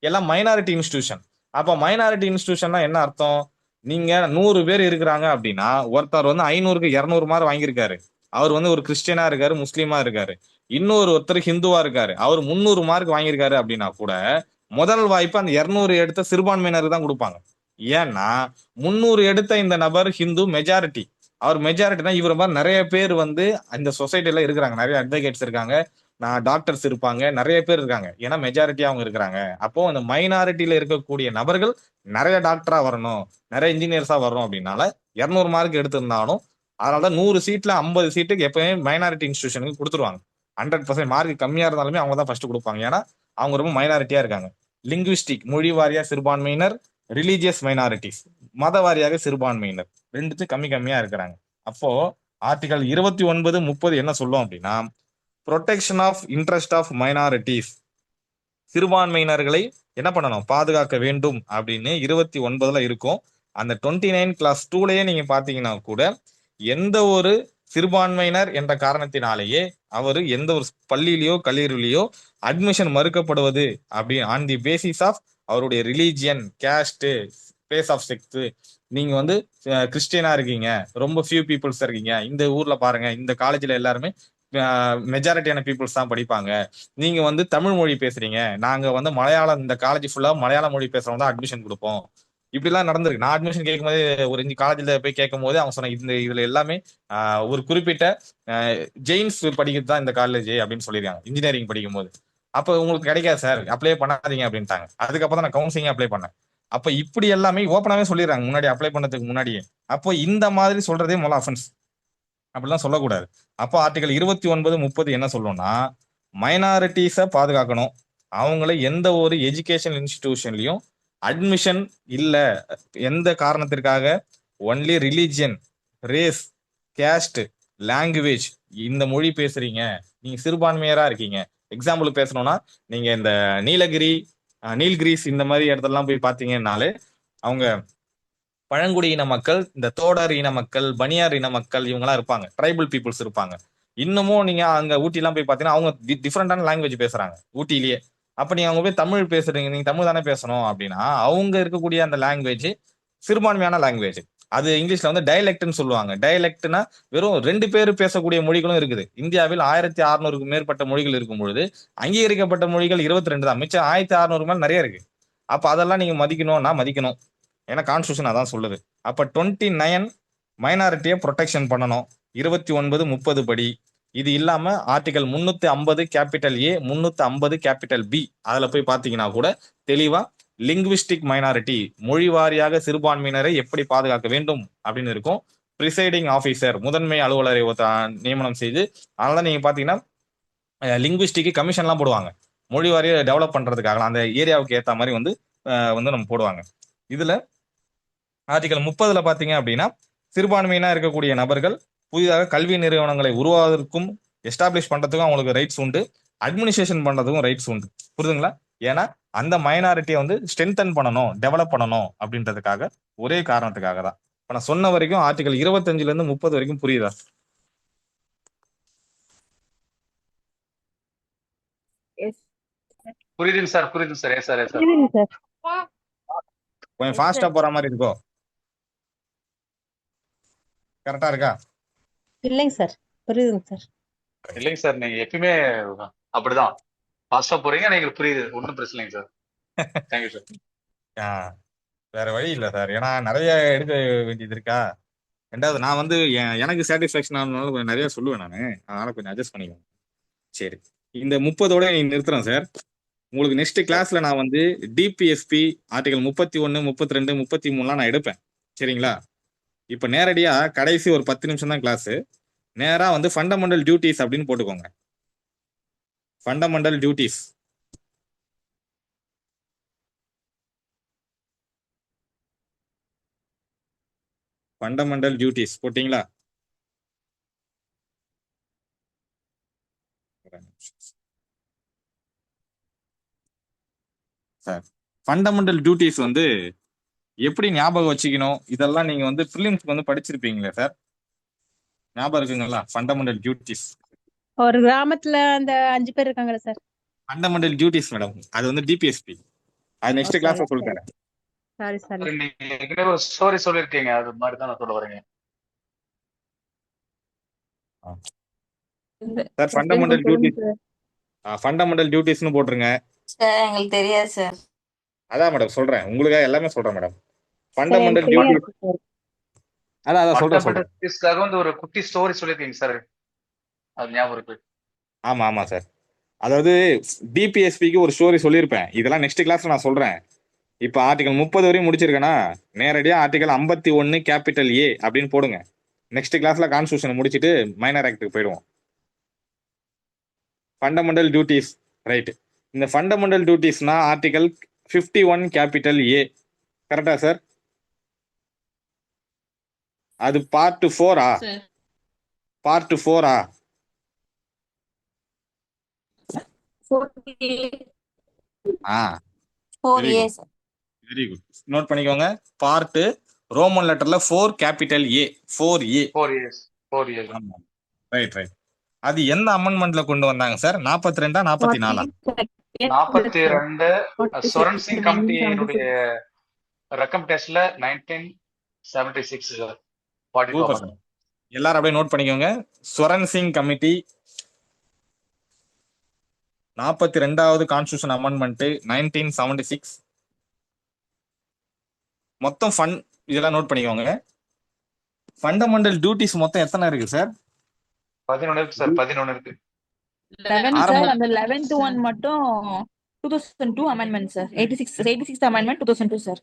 எல்லாம் மைனாரிட்டி இன்ஸ்டிடியூஷன். அப்ப மைனாரிட்டி இன்ஸ்டிடியூஷன்னா என்ன அர்த்தம்? நீங்க 100 பேர் இருக்கிறாங்க அப்படின்னா ஒருத்தர் வந்து 500க்கு 200 மார்க் வாங்கியிருக்காரு, அவர் வந்து ஒரு கிறிஸ்டியனா இருக்காரு, முஸ்லீமா இருக்காரு. ஒருத்தர் ஹிந்துவா இருக்காரு, அவர் 300 மார்க் வாங்கியிருக்காரு அப்படின்னா கூட முதல் வாய்ப்பு அந்த 200 எடுத்த சிறுபான்மையினருக்கு தான் கொடுப்பாங்க. ஏன்னா 300 எடுத்த இந்த நபர் ஹிந்து மெஜாரிட்டி, அவர் மெஜாரிட்டினா இவர் மாதிரி நிறைய பேர் வந்து இந்த சொசைட்டில இருக்கிறாங்க. நிறைய அட்வொகேட்ஸ் இருக்காங்க, டாக்டர்ஸ் இருப்பாங்க, நிறைய பேர் இருக்காங்க. ஏன்னா மெஜாரிட்டியா அவங்க இருக்கிறாங்க. அப்போ அந்த மைனாரிட்டியில இருக்கக்கூடிய நபர்கள் நிறைய டாக்டரா வரணும், நிறைய இன்ஜினியர்ஸா வரணும் அப்படின்னால 200 மார்க் எடுத்திருந்தாலும் அதனாலதான் 100 சீட்ல 50 சீட்டுக்கு எப்பவுமே மைனாரிட்டி இன்ஸ்டிடியூஷனுக்கு கொடுத்துருவாங்க. 100% மார்க் கம்மியா இருந்தாலுமே அவங்க தான் ஃபர்ஸ்ட் கொடுப்பாங்க. ஏன்னா அவங்க ரொம்ப மைனாரிட்டியா இருக்காங்க. லிங்குவிஸ்டிக், மொழி வாரியா சிறுபான்மையினர், ரிலீஜியஸ் மைனாரிட்டிஸ், மத வாரியாக சிறுபான்மையினர் ரெண்டுத்தையும் கம்மி கம்மியா இருக்கிறாங்க. அப்போ ஆர்டிகல் 29, 30 என்ன சொல்லும் அப்படின்னா, protection of interest of minorities, சிறுபான்மையினர்களை என்ன பண்ணணும், பாதுகாக்க வேண்டும் அப்படின்னு 29ல இருக்கும். அந்த 29 கிளாஸ் 2லயே நீங்க பாத்தீங்கன்னா கூட எந்த ஒரு சிறுபான்மையினர் என்ற காரணத்தினாலேயே அவர் எந்த ஒரு பள்ளியிலயோ கல்லூரியிலயோ அட்மிஷன் மறுக்கப்படுவது அப்படி ஆன் தி பேசிஸ் ஆஃப் அவருடைய religion, caste, place of sex, நீங்க வந்து கிறிஸ்டியனா இருக்கீங்க, ரொம்ப ஃபியூ பீப்புள்ஸ் இருக்கீங்க, இந்த ஊர்ல பாருங்க இந்த காலேஜ்ல எல்லாருமே மெஜாரிட்டியான பீப்புள்ஸ் தான் படிப்பாங்க, நீங்க வந்து தமிழ் மொழி பேசுறீங்க, நாங்க வந்து மலையாளம், இந்த காலேஜ் ஃபுல்லா மலையாள மொழி பேசுறவங்க தான் அட்மிஷன் கொடுப்போம். இப்படிலாம் நடந்திருக்கு. நான் அட்மிஷன் கேட்கும் போது ஒரு காலேஜ்ல போய் கேட்கும் போது அவங்க சொன்ன இந்த இதுல எல்லாமே ஒரு குறிப்பிட்ட ஜெயின்ஸ் படிக்கிறது தான் இந்த காலேஜ் அப்படின்னு சொல்லியிருக்காங்க இன்ஜினியரிங் படிக்கும் போது. அப்ப உங்களுக்கு கிடைக்காது சார், அப்ளை பண்ணாதீங்க அப்படின்ட்டாங்க. அதுக்கப்புறம் தான் நான் கவுன்சிலிங் அப்ளை பண்ணேன். அப்ப இப்படி எல்லாமே ஓப்பனாவே சொல்லிடுறாங்க முன்னாடி அப்ளை பண்ணதுக்கு முன்னாடியே. அப்போ இந்த மாதிரி சொல்றதே முதல்ல அஃபென்ஸ், அப்படிலாம் சொல்லக்கூடாது. அப்போ ஆர்டிகல் 29, 30 என்ன சொல்லும்னா, மைனாரிட்டிஸை பாதுகாக்கணும், அவங்கள எந்த ஒரு எஜுகேஷன் இன்ஸ்டிடியூஷன்லயும் அட்மிஷன் இல்ல, எந்த காரணத்திற்காக, only religion, race, caste, language, இந்த மொழி பேசுறீங்க, நீங்க சிறுபான்மையரா இருக்கீங்க. எக்ஸாம்பிள் பேசணும்னா நீங்க இந்த நீலகிரி, நீல்கிரிஸ் இந்த மாதிரி இடத்தெல்லாம் போய் பாத்தீங்கன்னாலே அவங்க பழங்குடி இன மக்கள், இந்த தோடர் இன மக்கள், பனியார் இன மக்கள் இவங்கெல்லாம் இருப்பாங்க, ட்ரைபல் பீப்புள்ஸ் இருப்பாங்க. இன்னமும் நீங்க அங்க ஊட்டிலாம் போய் பாத்தீங்கன்னா அவங்க டிஃப்ரெண்டான லாங்குவேஜ் பேசுறாங்க ஊட்டிலேயே. அப்ப நீங்க அவங்க போய் தமிழ் பேசுறீங்க, நீங்க தமிழ் தானே பேசணும் அப்படின்னா அவங்க இருக்கக்கூடிய அந்த லாங்குவேஜ் சிறுபான்மையான லாங்குவேஜ். அது இங்கிலீஷ்ல வந்து டயலெக்ட்னு சொல்லுவாங்க. டயலெக்ட்னா வெறும் 2 பேர் பேசக்கூடிய மொழிகளும் இருக்குது. இந்தியாவில் 1600க்கும் மேற்பட்ட மொழிகள் இருக்கும் பொழுது அங்கீகரிக்கப்பட்ட மொழிகள் 22 தான், மிச்சம் 1600 மேல் நிறைய இருக்கு. அப்ப அதெல்லாம் நீங்க மதிக்கணும்னா மதிக்கணும், ஏன்னா கான்ஸ்டியூஷன் அதான் சொல்லுது. அப்ப 29 மைனாரிட்டியை ப்ரொடெக்ஷன் பண்ணணும் 29, 30 படி. இது இல்லாம article 350 capital A, 350 capital B, அதுல போய் பாத்தீங்கன்னா கூட தெளிவா லிங்குவிஸ்டிக் மைனாரிட்டி, மொழி வாரியாக சிறுபான்மையினரை எப்படி பாதுகாக்க வேண்டும் அப்படின்னு இருக்கும். பிரிசைடிங் ஆபீசர், முதன்மை அலுவலரை நியமனம் செய்து, அதனால நீங்க பாத்தீங்கன்னா லிங்குவிஸ்டிக்கு கமிஷன்லாம் போடுவாங்க, மொழி வாரியை டெவலப் பண்றதுக்காக அந்த ஏரியாவுக்கு ஏத்த மாதிரி வந்து நம்ம போடுவாங்க. இதுல ஆர்டிகல் 30ல பாத்தீங்க அப்படின்னா, சிறுபான்மையினா இருக்கக்கூடிய நபர்கள் புதிதாக கல்வி நிறுவனங்களை உருவாவதற்கும் எஸ்டாப்ளிஷ் பண்றதுக்கும் அவங்களுக்கு ரைட்ஸ் உண்டு, அட்மினிஸ்ட்ரேஷன் பண்றதுக்கும் ரைட்ஸ் உண்டு. புரியுதுங்களா? ஏன்னா அந்த மைனாரிட்டியை வந்து ஸ்ட்ரென்தன் பண்ணணும், டெவலப் பண்ணணும் அப்படின்றதுக்காக, ஒரே காரணத்துக்காக தான். இப்ப நான் சொன்ன வரைக்கும் ஆர்டிகல் 25ல இருந்து 30 வரைக்கும் புரியுதா? புரியுதுங்க சார், புரியுதுங்க சார். சார் புரியுதுங்க சார். கொஞ்சம் ஃபாஸ்டா போற மாதிரி இருக்கோ? கரெக்டா இருக்கா? இல்லைங்க சார், புரியுதுங்க சார். இல்லைங்க சார், நீங்க எப்பயுமே அப்படிதான் ஃபாஸ்டா போறீங்க, நீங்க புரியுது, ஒன்றும் பிரச்சனை இல்லைங்க சார். Thank you sir. வேற வழி இல்ல சார், ஏன்னா நிறைய எடுக்க வேண்டியது இருக்கா. ரெண்டாவது நான் வந்து எனக்கு சாட்டிஸ்பாக்சன் ஆனாலும் கொஞ்சம் நிறைய சொல்லுவேன் நான், அதனால கொஞ்சம் அட்ஜஸ்ட் பண்ணிக்கோங்க. சரி, இந்த 30ஓட நிறுத்துறேன் சார். உங்களுக்கு நெக்ஸ்ட் கிளாஸ்ல நான் வந்து டிபிஎஸ்பி ஆர்டிகல் 31, 32, 33லாம் நான் எடுப்பேன். சரிங்களா? இப்ப நேரடியா கடைசி ஒரு 10 நிமிஷம் தான் கிளாஸ். நேரா வந்து ஃபண்டமெண்டல் டியூட்டிஸ் அப்படின்னு போட்டுக்கோங்க. Fundamental duties. ஃபண்டமெண்டல் டியூட்டிஸ் போட்டீங்களா? சார், ஃபண்டமெண்டல் டியூட்டிஸ் வந்து எப்படி ஞாபகம் வச்சுக்கணும், இதெல்லாம் நீங்க வந்து ப்ரிலிம்ஸ்க்கு வந்து படிச்சிருப்பீங்களே சார், ஞாபகம் இருக்குங்களா? Fundamental duties. ஒரு கிராமத்துல அந்த 5 பேர் இருக்காங்கல்ல சார். ஃபண்டமெண்டல் டியூட்டிஸ் மேடம், அது வந்து டிபிஎஸ்பி. அது நெக்ஸ்ட் கிளாஸ்ல சொல்லித்தரேன். Sorry sorry. நீங்க ஏற்கனவே ஒரு ஸ்டோரி சொல்லியிருக்கீங்க, அது மாதிரி தான் நான் சொல்ல வரேங்க சார். ஃபண்டமெண்டல் டியூட்டிஸ், ஃபண்டமெண்டல் டியூட்டிஸ்னு போட்டுருங்க. சார் எங்களுக்கு தெரியாது சார். அதான் மேடம் சொல்றேன், உங்களுக்காக எல்லாமே சொல்றேன் மேடம். ஃபண்டமெண்டல் டியூட்டிஸ் அதான் சொல்றேன். வந்து ஒரு குட்டி ஸ்டோரி சொல்லியிருக்கீங்க சார், அது ஞாபகம் இருக்கு. ஆமா ஆமா சார், அதாவது டிபிஎஸ்பிக்கு ஒரு ஸ்டோரி சொல்லியிருப்பேன், இதெல்லாம் நெக்ஸ்ட் கிளாஸ்ல நான் சொல்றேன். இப்ப ஆர்டிகல் 30 வரையும் முடிச்சிருக்கேன்னா நேரடியா ஆர்டிகல் 51 கேபிட்டல் ஏ அப்படின்னு போடுங்க. நெக்ஸ்ட் கிளாஸ்ல கான்ஸ்டியூஷன் முடிச்சிட்டு மைனர் ஆக்டுக்கு போயிடுவோம். Fundamental duties, right. இந்த ஃபண்டமெண்டல் டியூட்டிஸ்னா ஆர்டிகல் 51 கேபிட்டல் ஏ, கரெக்டா சார்? அது பார்ட் 4ஆ? சார் பார்ட் 4ஆ? 4A. ஆ, 4A very good, sir. Very good. Note பண்ணிக்கோங்க. பார்ட் ரோமன் லெட்டர்ல 4 capital A, 4A. 4 years 4 years ஆமா, ரைட் ரைட். அது எந்த அமெண்ட்மெண்ட்ல கொண்டு வந்தாங்க சார்? 42ஆ 44ஆ? 42 சொரன் சிங் கமிட்டியினுடைய 1976. ரெக்கமெண்டேஷன்ல 1976 சார் 42 சூப்பர் amendment. சார். எல்லாரும் அப்படியே நோட் பண்ணிக்கோங்க. ஸ்வரன் சிங் கமிட்டி 42வது கான்ஸ்டியூஷன் அமெண்ட்மெண்ட் 1976. மொத்தம் இதெல்லாம் நோட் பண்ணிக்கோங்க. ஃபண்டமெண்டல் டியூட்டிஸ் மொத்தம் எத்தனை இருக்கு சார்? 11 இருக்கு சார், 11 இருக்கு. 11 ஆரம்ப சார். அந்த 11th one மட்டும் 2002 amendment sir. 86th amendment 2002 sir.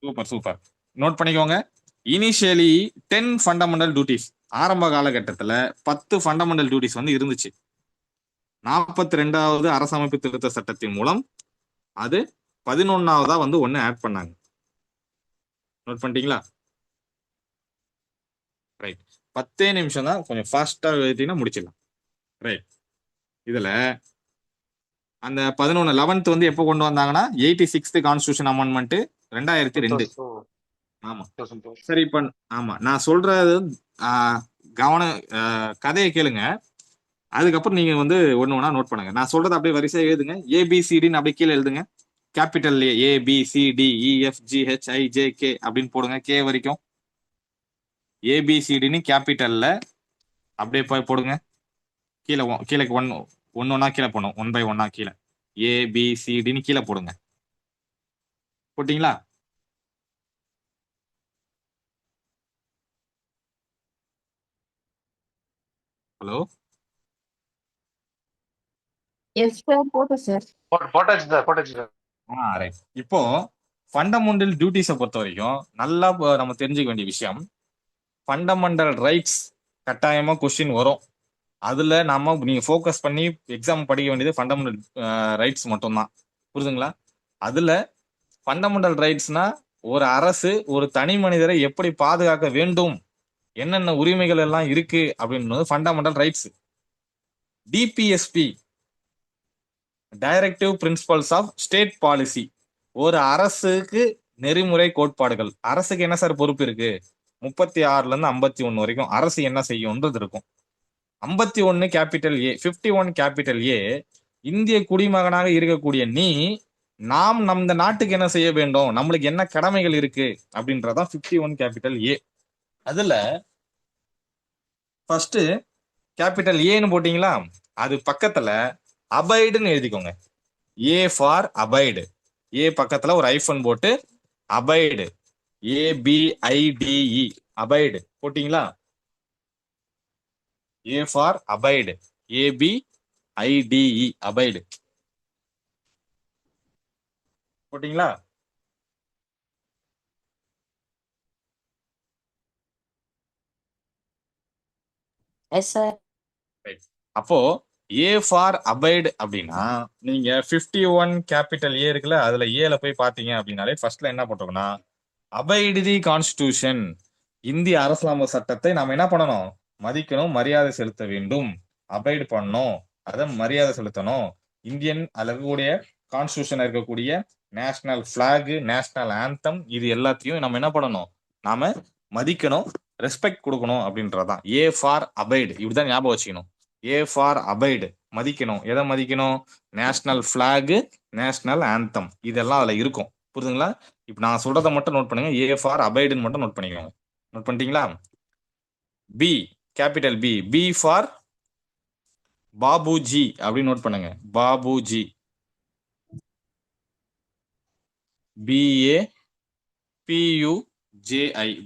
Super super. Note பண்ணிக்கோங்க. இனிஷியலி 10 ஃபண்டமெண்டல் டியூட்டிஸ், ஆரம்ப காலகட்டத்தில் 10 ஃபண்டமெண்டல் டியூட்டிஸ் வந்து இருந்துச்சு. 42வது அரசமைப்பு திருத்த சட்டத்தின் மூலம் அது 11வதா வந்து ஒன்னு ஆட் பண்ணாங்க. நோட் பண்ணிட்டீங்களா? ரைட். 10 நிமிஷம் தான், கொஞ்சம் ஃபாஸ்டா எழுதிட்டீங்கன்னா முடிச்சிடலாம். ரைட். இதுல அந்த 11th வந்து எப்போ கொண்டு வந்தாங்கன்னா 86th கான்ஸ்டியூஷன் அமெண்ட்மெண்ட் 2002. 2002. ஆமா 2002. சரி. இப்ப ஆமா நான் சொல்றது கவன கதையை கேளுங்க. அதுக்கப்புறம் நீங்க வந்து ஒண்ணு ஒண்ணா நோட் பண்ணுங்க. நான் சொல்றது அப்படியே வரிசையா எழுதுங்க. ஏபிசிடின்னு அப்படியே கீழே எழுதுங்க. கேபிட்டல் ABCDEFGHIJK அப்படின்னு போடுங்க. கே வரைக்கும் ஏபிசிடின்னு கேபிட்டல்ல அப்படியே போய் போடுங்க. கீழே கீழே ஒன்னொன்னா கீழே போடணும். 1 by 1 கீழே ஏபிசிடின்னு கீழே போடுங்க. போட்டீங்களா? Hello, yes sir. போட்டோம் சார். போட்டாச்சு சார், போட்டாச்சு சார். ரைட். இப்போ ஃபண்டமெண்டல் டியூட்டிஸை பொறுத்த வரைக்கும் நல்லா நம்ம தெரிஞ்சுக்க வேண்டிய விஷயம், ஃபண்டமெண்டல் ரைட்ஸ் கட்டாயமா கொஸ்டின் வரும். அதுல நீங்க ஃபோக்கஸ் பண்ணி எக்ஸாம் படிக்க வேண்டியது ஃபண்டமெண்டல் ரைட்ஸ் மட்டும்தான். புரியுதுங்களா? அதுல ஃபண்டமெண்டல் ரைட்ஸ்னா ஒரு அரசு ஒரு தனி மனிதரை எப்படி பாதுகாக்க வேண்டும், என்னென்ன உரிமைகள் எல்லாம் இருக்கு அப்படின்றது fundamental rights. DPSP, directive principles of state policy, ஒரு அரசுக்கு நெறிமுறை கோட்பாடுகள். அரசுக்கு என்ன சார் பொறுப்பு இருக்கு? 36ல இருந்து 51 வரைக்கும் அரசு என்ன செய்யும்ன்றது இருக்கும். 51 கேபிட்டல் ஏ, 51 கேபிட்டல் ஏ, இந்திய குடிமகனாக இருக்கக்கூடிய நாம் நம்ம நாட்டுக்கு என்ன செய்ய வேண்டும், நம்மளுக்கு என்ன கடமைகள் இருக்கு அப்படின்றதான் 51 கேபிட்டல் ஏ. அதுல ஃபர்ஸ்ட் கேபிட்டல் ஏன்னு போட்டீங்களா, அது பக்கத்துல அபைடுன்னு எழுதிக்கோங்க. ஏ ஃபார் அபைடு. ஏ பக்கத்துல ஒரு ஐஃபன் போட்டு அபைடு, ABIDE, அபைடு போட்டீங்களா? ஏ ஃபார் அபைடு, ABIDE, அபைடு போட்டீங்களா? Yes sir. அப்போ ஏ ஃபார் அபைடு அப்படின்னா நீங்க 51 கேபிட்டல் ஏ இருக்குல்ல, அதுல ஏல போய் பாத்தீங்க அப்படின்னாலே ஃபர்ஸ்ட்ல என்ன போட்டிருக்கோம்னா, அபைடு தி கான்ஸ்டிடியூஷன், இந்திய அரசியலமைப்பு சட்டத்தை நாம என்ன பண்ணணும், மதிக்கணும், மரியாதை செலுத்த வேண்டும். அபைடு பண்ணணும், அதை மரியாதை செலுத்தணும். இந்தியன் அதுல இருக்கக்கூடிய கான்ஸ்டிடியூஷன் இருக்கக்கூடிய நேஷனல் பிளாக், நேஷனல் ஆந்தம், இது எல்லாத்தையும் நம்ம என்ன பண்ணணும், நாம மதிக்கணும், ரெஸ்பெக்ட் கொடுக்கணும் அப்படின்றதான் ஏ ஃபார் அபைடு. இப்படிதான் ஞாபகம் வச்சுக்கணும். ஏ ஃபார் அபைடு, மதிக்கணும். எதை மதிக்கணும்? நேஷனல் பிளாக், நேஷனல் ஆந்தம், இதெல்லாம் அதுல இருக்கும். புரியுதுங்களா? இப்ப நான் சொல்றதை மட்டும் நோட் பண்ணுங்க. ஏ ஃபார் அபைடுன்னு மட்டும் நோட் பண்ணிக்கோங்க. நோட் பண்ணிட்டீங்களா? B, capital B, B for Bapuji அப்படின்னு நோட் பண்ணுங்க. பாபுஜி, BAPUJI,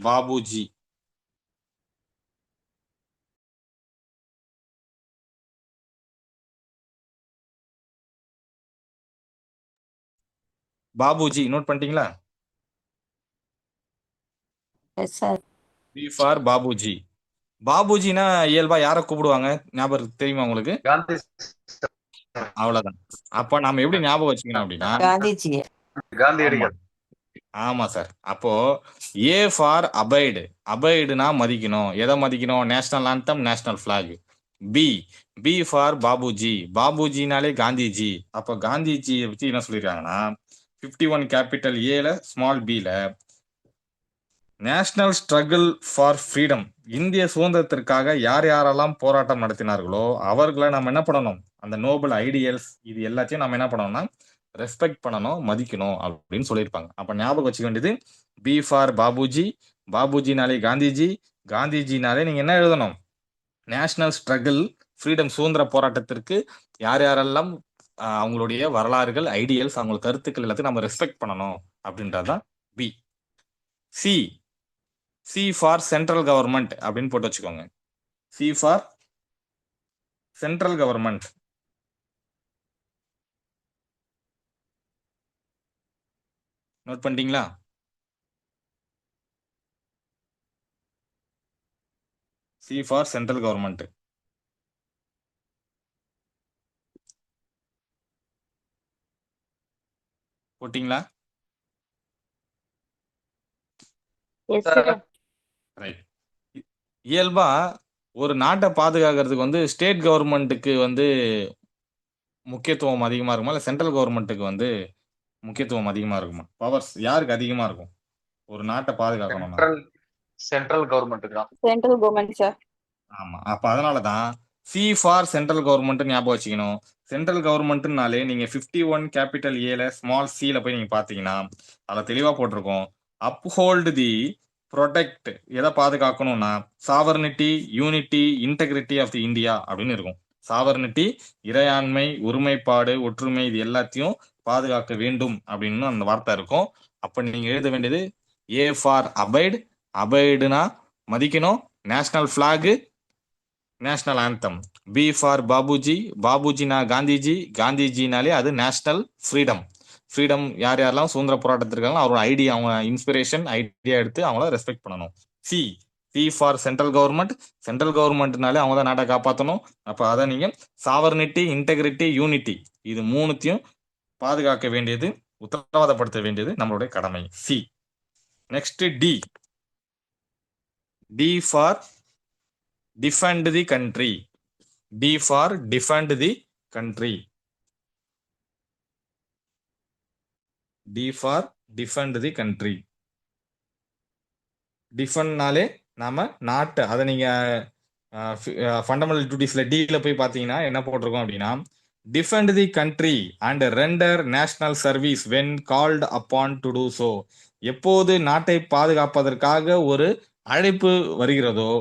பாபுஜி. பாபுஜி நோட் பண்ணிட்டீங்களா? Yes sir. B for Babuji. பாபுஜினா இயல்பா யாரை கூப்பிடுவாங்க, ஞாபகம் தெரியுமா உங்களுக்கு? காந்தி. அவ்வளவுதான். அப்ப நாம எப்படி ஞாபகம் வச்சுக்கணும் அப்படின்னா, காந்திஜி. காந்தியடிகள். ஆமா சார். அப்போ ஏ ஃபார் அபைடு. அபைடுனா மதிக்கணும். எதை மதிக்கணும்? National anthem, national flag. B B for Bapuji. பாபுஜினாலே காந்திஜி. அப்போ காந்திஜியை வச்சு என்ன சொல்லியிருக்காங்கன்னா 51 கேபிட்டல் ஏல ஸ்மால் பில நேஷனல் ஸ்ட்ரகிள் ஃபார் ஃப்ரீடம். இந்திய சுதந்திரத்திற்காக யார் யாரெல்லாம் போராட்டம் நடத்தினார்களோ அவர்களை நம்ம என்ன பண்ணணும்? அந்த நோபல் ஐடியல்ஸ் இது எல்லாத்தையும் நம்ம என்ன பண்ணணும்னா ரெஸ்பெக்ட் பண்ணணும், மதிக்கணும் அப்படின்னு சொல்லியிருப்பாங்க. அப்ப ஞாபகம் வச்சுக்க வேண்டியது பி ஃபார் பாபுஜி. பாபுஜினாலே காந்திஜி. காந்திஜினாலே நீங்க என்ன எழுதணும்? நேஷனல் ஸ்ட்ரகிள் ஃப்ரீடம், சுதந்திர போராட்டத்திற்கு யார் யாரெல்லாம் அவங்களுடைய வரலாறுகள், ஐடியல்ஸ், அவங்க கருத்துக்கள் எல்லாத்தையும் நம்ம ரெஸ்பெக்ட் பண்ணணும் அப்படின்றதுதான் B. C C for central government அப்படின்னு போட்டு வச்சுக்கோங்க. C for central government. Note பண்ணிட்டீங்களா? C for central government. போட்டிங்களா? Yes sir. ரைட். இயல்பா ஒரு நாட்டை பாதுகாக்கிறதுக்கு வந்து ஸ்டேட் கவர்மெண்ட்டுக்கு வந்து முக்கியத்துவம் அதிகமா இருக்குமா, இல்ல சென்ட்ரல் கவர்மெண்ட்டுக்கு வந்து முக்கியத்துவம் அதிகமா இருக்குமா? பவர்ஸ் யாருக்கு அதிகமா இருக்கும் ஒரு நாட்டை பாதுகாக்கணும்னா? சென்ட்ரல் கவர்மெண்ட்டுக்கு தான். Central government sir. ஆமா. அப்ப அதனாலதான் சி ஃபார் சென்ட்ரல் கவர்மெண்ட் ஞாபகம் வச்சுக்கணும். சென்ட்ரல் கவர்மெண்ட்னாலே நீங்க 51 கேபிட்டல் ஏல ஸ்மால் சில போய் நீங்க பாத்தீங்கன்னா அதுல தெளிவா போட்டிருக்கோம். Uphold the protect. எதை பாதுகாக்கணும்னா sovereignty, unity, integrity of the India அப்படின்னு இருக்கும். சாவர்னிட்டி, இறையாண்மை, ஒருமைப்பாடு, ஒற்றுமை, இது எல்லாத்தையும் பாதுகாக்க வேண்டும் அப்படின்னு அந்த வார்த்தை இருக்கும். அப்ப நீங்க எழுத வேண்டியது ஏ ஃபார் அபைடு. அபைடுனா மதிக்கணும். National flag, national anthem. B for Babuji. பாபுஜினா காந்திஜி. காந்திஜினாலே அது நேஷனல் ஃப்ரீடம். ஃப்ரீடம் யார் யாரெல்லாம் சுதந்திர போராட்டத்திற்காக அவரோட ஐடியா, அவங்க இன்ஸ்பிரேஷன் ஐடியா எடுத்து அவங்கள ரெஸ்பெக்ட் பண்ணணும். C C for central government. Central கவர்மெண்ட்னாலே அவங்க தான் நாட்டை காப்பாற்றணும். அப்போ அதை நீங்க சாவர்னிட்டி, இன்டெகிரிட்டி, யூனிட்டி இது மூணுத்தையும் பாதுகாக்க வேண்டியது, உத்தரவாதப்படுத்த வேண்டியது நம்மளுடைய கடமை. C. Next D. D for defend the country. D for defend the country. D for defend the country. டிஃபெண்ட்னாலே நாம நாட்டை, அதை நீங்க ஃபண்டமெண்டல் டியூட்டிஸ்ல டில போய் பார்த்தீங்கன்னா என்ன போட்டிருக்கோம் அப்படின்னா defend the country and render national service when called upon to do so. எப்போது நாட்டை பாதுகாப்பதற்காக ஒரு அழைப்பு வருகிறதோ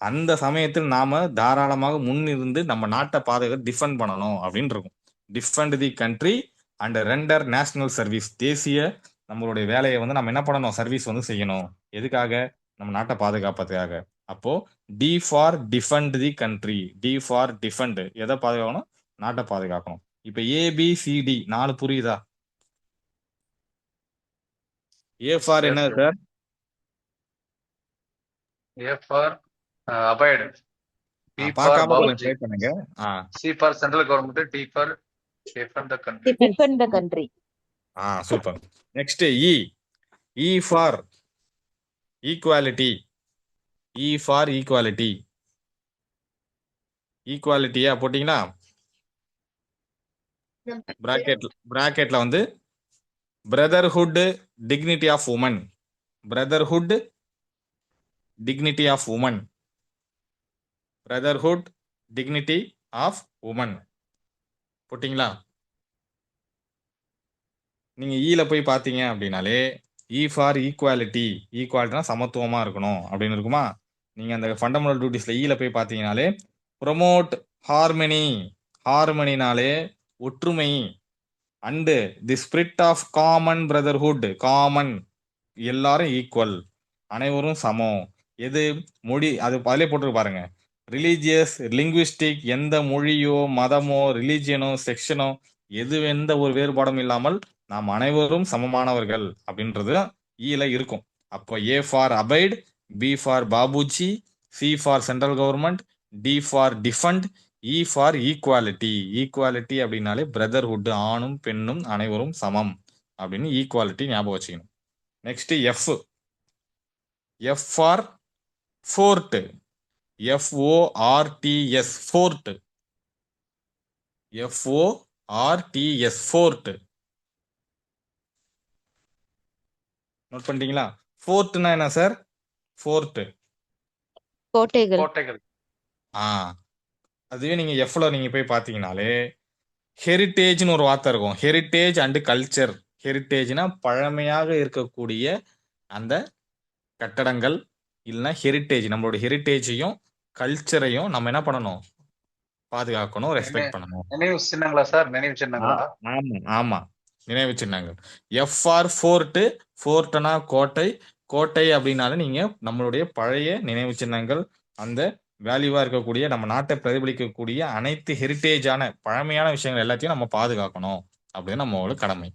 அந்த சமயத்தில் நாம தாராளமாக முன்னிருந்து நம்ம நாட்டை பாதுகாக்க டிஃபெண்ட் பண்ணணும் அப்படின்னு இருக்கும். Defend the country and render national service. தேசிய நம்மளுடைய வேலையை வந்து நம்ம என்ன பண்ணணும்? சர்வீஸ் வந்து செய்யணும். எதுக்காக? நம்ம நாட்டை பாதுகாப்பதுக்காக. அப்போ D for defend the country. D for defend, எதை பாதுகாக்கணும்? நாட்டை பாதுகாக்கணும். இப்ப ஏபிசிடி 4 புரியுதா? ஏ ஃபார் என்ன சார்? A for abide. B for பார்க்காம கொஞ்சம் பாபுஜி. ட்ரை பண்ணுங்க. C for central government. D for defend the country. Defend the country. Super. Next E. E for equality. E for equality. ஈக்குவாலிட்டியா போட்டீங்களா? பிராக்கெட்ல வந்து brotherhood, dignity of women. Brotherhood, dignity of women. Brotherhood, dignity of woman போட்டிங்களா? நீங்க ஈல போய் பார்த்தீங்க அப்படின்னாலே இ for equality. ஈக்குவாலிட்டினா சமத்துவமா இருக்கணும் அப்படின்னு இருக்குமா? நீங்க அந்த ஃபண்டமெண்டல் டியூட்டிஸ்ல ஈல போய் பார்த்தீங்கன்னாலே ப்ரொமோட் ஹார்மனி. ஹார்மனினாலே ஒற்றுமை. And the spirit of common brotherhood. Common எல்லாரும் ஈக்குவல், அனைவரும் சமம். எது மொழி, அது அதிலே போட்டு பாருங்க. ரிலீஜியஸ், லிங்குவிஸ்டிக், எந்த மொழியோ மதமோ ரிலீஜியனோ செக்ஷனோ எந்த ஒரு வேறுபாடும் இல்லாமல் நாம் அனைவரும் சமமானவர்கள் அப்படின்றது ஈல இருக்கும். அப்போ A for abide, B for Bapuji, C for central government, D for defend, E for equality. Equality அப்படின்னாலே பிரதர்ஹுட், ஆணும் பெண்ணும் அனைவரும் சமம் அப்படின்னு ஈக்குவாலிட்டி ஞாபகம் வச்சுக்கணும். Next F. F for fort. FORTS fort. FORTS fort. Note பண்ணிட்டீங்களா? ஃபோர்ட்னா என்ன சார்? ஃபோர்ட். கோட்டைகள். கோட்டைகள். அதுவே நீங்க எஃப்ல நீங்க போய் பார்த்தீங்கனாலே ஹெரிட்டேஜ்னு ஒரு வார்த்தை இருக்கும். Heritage and culture. ஹெரிட்டேஜ்னா பழமையாக இருக்கக்கூடிய அந்த கட்டடங்கள், இல்லைன்னா ஹெரிட்டேஜ், நம்மளோட ஹெரிட்டேஜையும் கல்ச்சரையும் நம்ம என்ன பண்ணணும்? பாதுகாக்கணும், ரெஸ்பெக்ட் பண்ணணும். நினைவு சின்னங்களா சார்? நினைவு சின்னங்களா? ஆமா ஆமா, நினைவு சின்னங்கள். FR fort. ஃபோர்ட்னா கோட்டை. கோட்டை அப்படின்னாலும் நீங்க நம்மளுடைய பழைய நினைவு சின்னங்கள், அந்த வேல்யூவா இருக்கக்கூடிய நம்ம நாட்டை பிரதிபலிக்கக்கூடிய அனைத்து ஹெரிட்டேஜான பழமையான விஷயங்கள் எல்லாத்தையும் நம்ம பாதுகாக்கணும் அப்படின்னு நம்மளோட கடமை.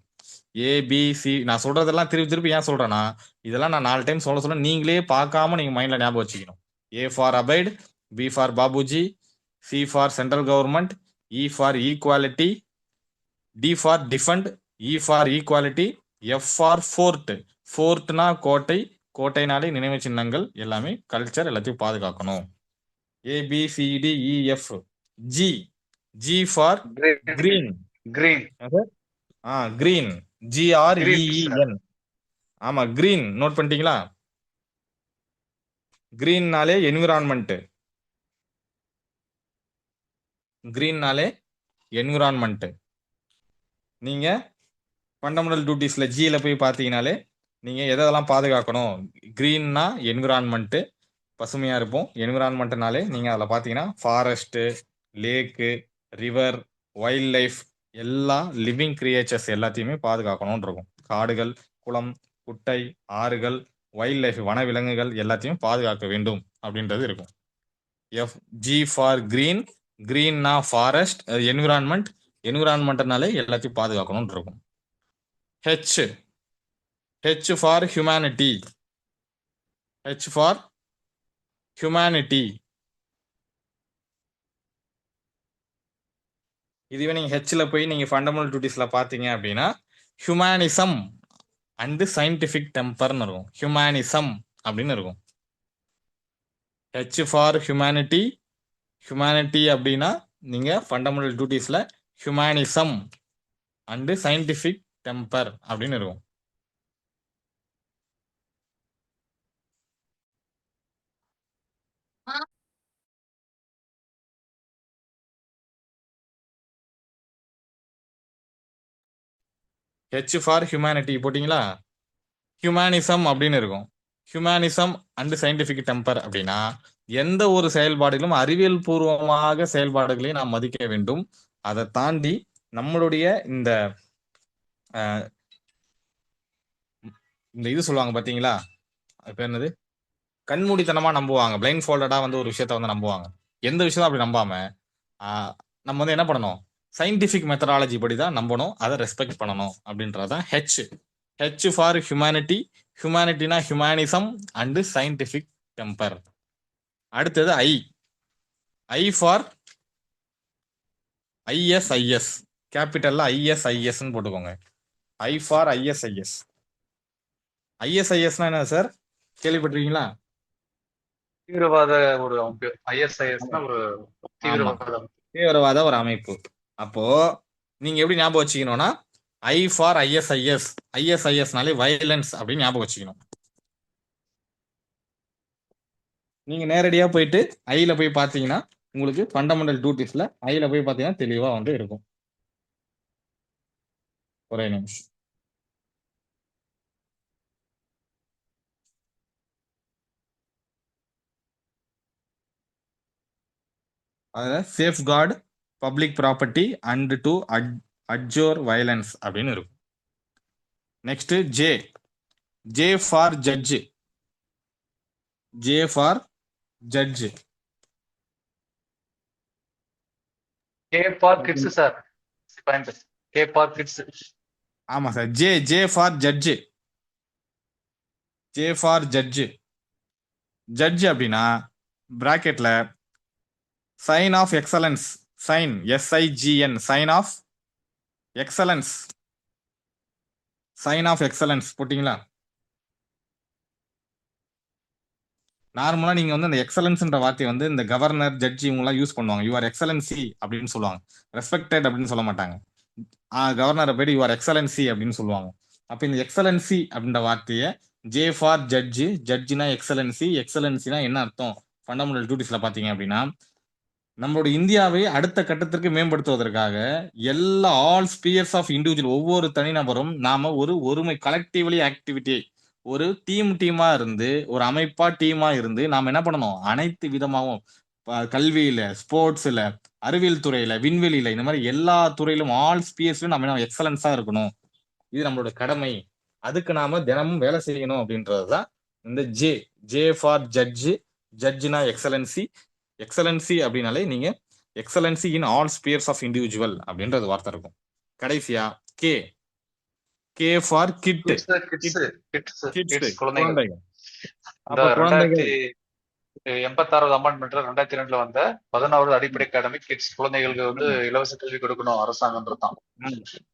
ABC. நான் சொல்றதெல்லாம் திருப்பி திருப்பி ஏன் சொல்றேன்னா, இதெல்லாம் நான் 4 டைம் சொல்ல நீங்களே பார்க்காம நீங்க மைண்ட்ல ஞாபகம் வச்சுக்கணும். A for abide, B for Babuji, C for central government, E for equality, D for defend, E for equality, F for fort. ஃபோர்ட்னா கோட்டை. கோட்டைனாலே நினைவு சின்னங்கள் எல்லாமே, கல்ச்சர் எல்லாத்தையும் பாதுகாக்கணும். ABCDEF. G for green. Green. Green. GREEN. ஆமா, கிரீன். நோட் பண்ணிட்டீங்களா? கிரீன்னாலே என்விரான்மெண்ட். கிரீன்னாலே என்விரான்மெண்ட். நீங்க ஃபண்டமெண்டல் டியூட்டிஸ்ல ஜியில போய் பார்த்தீங்கனாலே நீங்க எதெல்லாம் பாதுகாக்கணும்? கிரீன்னா என்விரான்மெண்ட், பசுமையா இருப்போம். என்விரான்மெண்ட்னாலே நீங்க அதில் பார்த்தீங்கன்னா ஃபாரஸ்ட், லேக்கு, ரிவர், வைல்ட் லைஃப், எல்லா லிவிங் கிரியேச்சர்ஸ் எல்லாத்தையுமே பாதுகாக்கணும்னு இருக்கும். காடுகள், குளம், குட்டை, ஆறுகள், வைல்ட் லைஃப், வனவிலங்குகள் எல்லாத்தையும் பாதுகாக்க வேண்டும் அப்படின்றது இருக்கும். G for green. கிரீன்னா ஃபாரஸ்ட், என்விரான்மெண்ட். என்விரான்மெண்ட்னாலே எல்லாத்தையும் பாதுகாக்கணும்னு இருக்கும். H for humanity. H for humanity. இதுவே நீங்க ஹெச்ல போய் நீங்க ஃபண்டமெண்டல் டியூட்டிஸ்ல பாத்தீங்க அப்படின்னா ஹியூமனிசம் அண்ட் சயின்டிபிக் டெம்பர்னு இருக்கும். ஹியூமனிசம் அப்படின்னு இருக்கும். H for humanity. ஹியூமனிட்டி அப்படின்னா நீங்க ஃபண்டமெண்டல் டியூட்டிஸ்ல ஹியூமனிசம் அண்ட் சயின்டிபிக் டெம்பர் அப்படின்னு இருக்கும். H ஃபார் ஹியூமனிட்டி போட்டிங்களா? ஹியூமனிசம் அப்படின்னு இருக்கும். ஹியூமனிசம் அண்ட் சயின்டிபிக் டெம்பர் அப்படின்னா எந்த ஒரு செயல்பாடுகளும் அறிவியல் பூர்வமாக செயல்பாடுகளை நாம் மதிக்க வேண்டும். அதை தாண்டி நம்மளுடைய இந்த இது சொல்லுவாங்க பார்த்தீங்களா, அது பேர் என்னது, கண்மூடித்தனமா நம்புவாங்க. பிளைண்ட் ஃபோல்டடா வந்து ஒரு விஷயத்த வந்து நம்புவாங்க. எந்த விஷயம் அப்படி நம்பாம நம்ம வந்து என்ன பண்ணணும்? சயின்டிபிக் மெத்தடாலஜி படி தான் நம்பணும், அதை ரெஸ்பெக்ட் பண்ணணும் அப்படின்றதான் H ஃபார் ஹியூமனிட்டி. ஹியூமனிட்டினா ஹியூமனிசம் அண்ட் சயின்டிபிக் டெம்பர். அடுத்தது I ஃபார் ISIS. கேபிட்டல்ல ISISன்னு போட்டுக்கோங்க. I for ISIS. ISISனா என்ன சார், கேள்விப்பட்டிருக்கீங்களா? தீவிரவாத ஒரு அமைப்பு. ISISனா ஒரு தீவிரவாத ஒரு அமைப்பு. அப்போ நீங்க எப்படி ஞாபகம் வச்சுக்கணும்னா I ஃபார் ISIS. ISISனாலே வயலன்ஸ் அப்படின்னு ஞாபகம் வச்சுக்கணும். நீங்க நேரடியா போயிட்டு ஐல போய் பார்த்தீங்கன்னா உங்களுக்கு ஃபண்டமெண்டல் டியூட்டிஸ்ல ஐல போய் பார்த்தீங்கன்னா தெளிவா வந்து இருக்கும். ஒரே நிமிஷம். அதில் safeguard public property and to abjure violence அப்படின்னு இருக்கும். Next J for judge. J for judge. K for kids sir. K for kids. ஆமா sir. J for judge. J for judge. Judge அப்படின்னா பிராக்கெட்ல sign of excellence. Sign SIGN. Sign of excellence. Sign of excellence போட்டிங்களா? நார்மலா நீங்க வந்து அந்த எக்ஸலன்ஸ்ன்ற வார்த்தையை வந்து இந்த கவர்னர் ஜட்ஜி இவங்கலாம் யூஸ் பண்ணுவாங்க. யூ ஆர் எக்ஸலன்சி அப்படின்னு சொல்லுவாங்க. ரெஸ்பெக்டட் அப்படின்னு சொல்ல மாட்டாங்க. கவர்னரை போயிட்டு யூ ஆர் எக்ஸலன்சி அப்படின்னு சொல்லுவாங்க. அப்ப இந்த எக்ஸலன்சி அப்படின்ற வார்த்தையை ஜே ஃபார் ஜட்ஜு, ஜட்ஜினா எக்ஸலன்சி, எக்ஸலன்சினா என்ன அர்த்தம் ஃபண்டமெண்டல் டியூட்டிஸ்ல பாத்தீங்க அப்படின்னா, நம்மளோட இந்தியாவை அடுத்த கட்டத்திற்கு மேம்படுத்துவதற்காக எல்லா ஆல் ஸ்பியர்ஸ் ஆஃப் இண்டிவிஜுவல் ஒவ்வொரு தனிநபரும் நாம ஒரு ஒருமை கலெக்டிவ்லி ஆக்டிவிட்டி ஒரு டீமா இருந்து ஒரு அமைப்பா டீமா இருந்து நாம என்ன பண்ணணும், அனைத்து விதமாகவும் கல்வியில, ஸ்போர்ட்ஸ்ல, அறிவியல் துறையில, விண்வெளியில, இந்த மாதிரி எல்லா துறையிலும் ஆல் ஸ்பியர்ஸ்லயும் நம்ம என்ன எக்ஸலன்ஸா இருக்கணும். இது நம்மளோட கடமை. அதுக்கு நாம தினமும் வேலை செய்யணும் அப்படின்றதுதான் இந்த ஜே. ஜே ஃபார் ஜட்ஜு, ஜட்ஜ்னா எக்ஸலன்சி, எக்ஸலன்சி அப்படின்னாலே நீங்க excellency in all spheres of individual அப்படின்றது வார்த்தை இருக்கும். கடைசியா கே. கே ஃபார் கிட், குழந்தைகள். குழந்தைகள். இந்த அப்ப குழந்தைகள் 2086 அமெண்ட்மெண்ட்ல 2002 வந்த 11வது அடிப்படை அகாடமி கிட்ஸ் குழந்தைகளுக்கு வந்து இலவச கல்வி கொடுக்கணும் அரசாங்கம்ன்றது தான்.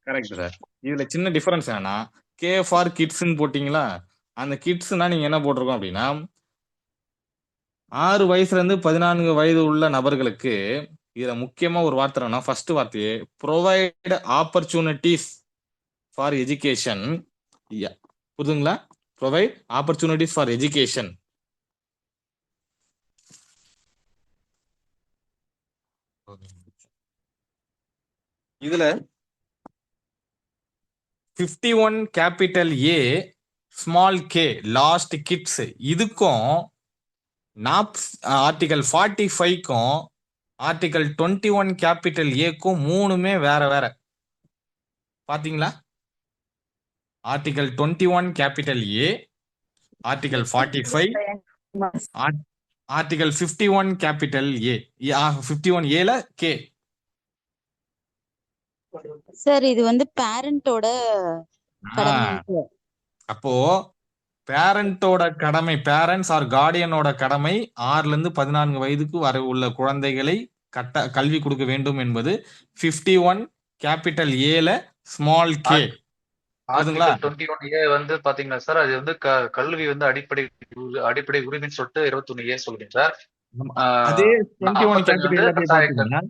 Correct sir. இதுல சின்ன டிஃபரன்ஸ் என்னன்னா, கே ஃபார் கிட்ஸ்ன்னு போட்டீங்களா, அந்த கிட்ஸ்னா நீங்க என்ன போட்டிருக்கோம் அப்படின்னா 6 வயசுல இருந்து 14 வயது உள்ள நபர்களுக்கு இதுல முக்கியமா ஒரு வார்த்தை என்னன்னா, ஃபர்ஸ்ட் வார்த்தையே ப்ரொவைட் ஆப்பர்ச்சுனிட்டிஸ் ஃபார் எஜுகேஷன். புரியுதுங்களா? Provide opportunities for education. இதுல 51 கேபிட்டல் ஏ ஸ்மால் கே லாஸ்ட் கிட்ஸ் இதுக்கும் ஆர்டிகல் 45க்கும் ஆர்டிகல் 21 கேபிட்டல் ஏக்கும் மூணுமே வேற வேற. பாத்தீங்களா? Article 21 capital A, article 45, article 51 capital ஏ. 51 ஏல கே. சார் இது வந்து பேரண்டோட கடமை சார். அப்போ பேரண்டோட கடமை, பேரண்ட்ஸ் ஆர் கார்டியனோட கடமை 6ல இருந்து 14 வயதுக்கு வரை உள்ள குழந்தைகளை கல்வி கொடுக்க வேண்டும் என்பது 51 கேபிட்டல் ஏல ஸ்மால் கே. ஆர்டிகல் 21A வந்து பாத்தீங்கன்னா சார், அது வந்து கல்வி வந்து அடிப்படை உரிமைன்னு சொல்லிட்டு 21A சொல்லுங்க சார். அதே 21 கேபிட்டல் பாத்தீங்கன்னா,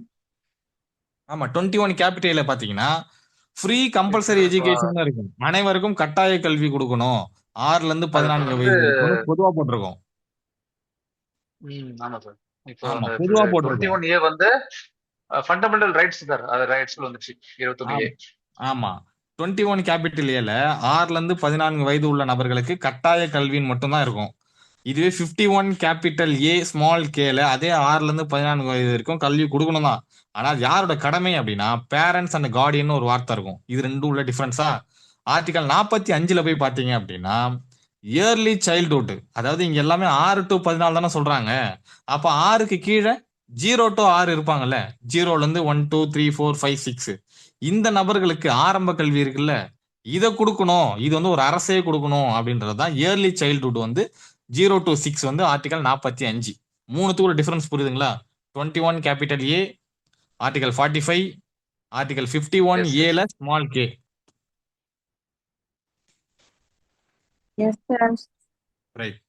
ஆமா 21 கேபிட்டல்ல பாத்தீங்கன்னா ஃப்ரீ கம்பல்சரி எஜுகேஷன் தான் இருக்கும். அனைவருக்கும் கட்டாய கல்வி கொடுக்கணும் 6ல இருந்து 14 வயது பொதுவா போட்டிருக்கோம். ஆமா சார். இப்போ 21A வந்து ஃபண்டமெண்டல் ரைட்ஸ் சார், அது ரைட்ஸ்ல வந்துச்சு 21A. ஆமா 21 கேபிட்டல் ஏல 6ல இருந்து 14 வயது உள்ள நபர்களுக்கு கட்டாய கல்வின்னு மட்டும்தான் இருக்கும். இதுவே 51 கேபிட்டல் ஏ ஸ்மால் கேல அதே 6ல இருந்து 14 வயது வரைக்கும் கல்வி கொடுக்கணும் தான். ஆனா யாரோட கடமை அப்படின்னா பேரண்ட்ஸ் அண்ட் கார்டியன் ஒரு வார்த்தை இருக்கும். இது ரெண்டும் உள்ள டிஃபரன்ஸா. ஆர்டிகல் 45ல போய் பாத்தீங்க அப்படின்னா இயர்லி சைல்ட்ஹுட், அதாவது இங்க எல்லாமே 6 to 14 தானே சொல்றாங்க. அப்ப 6க்கு கீழே 0 to 6 இருப்பாங்கல்ல, 0ல இருந்து 1 2 3 4 5 6 இந்த நபர்களுக்கு ஆரம்ப கல்வி இருக்குல்ல, இதை கொடுக்கணும். இது வந்து ஒரு அரசே கொடுக்கணும் அப்படின்றதுதான் இயர்லி சைல்ட்ஹுட் வந்து 0 to 6 வந்து ஆர்டிகல் 45. மூணுத்துக்கு ஒரு டிஃபரன்ஸ் புரியுதுங்களா? 21 கேபிட்டல் ஏ, ஆர்டிகல் 45, ஆர்டிகல் 51 ஏல ஸ்மால் கே. ரைட்.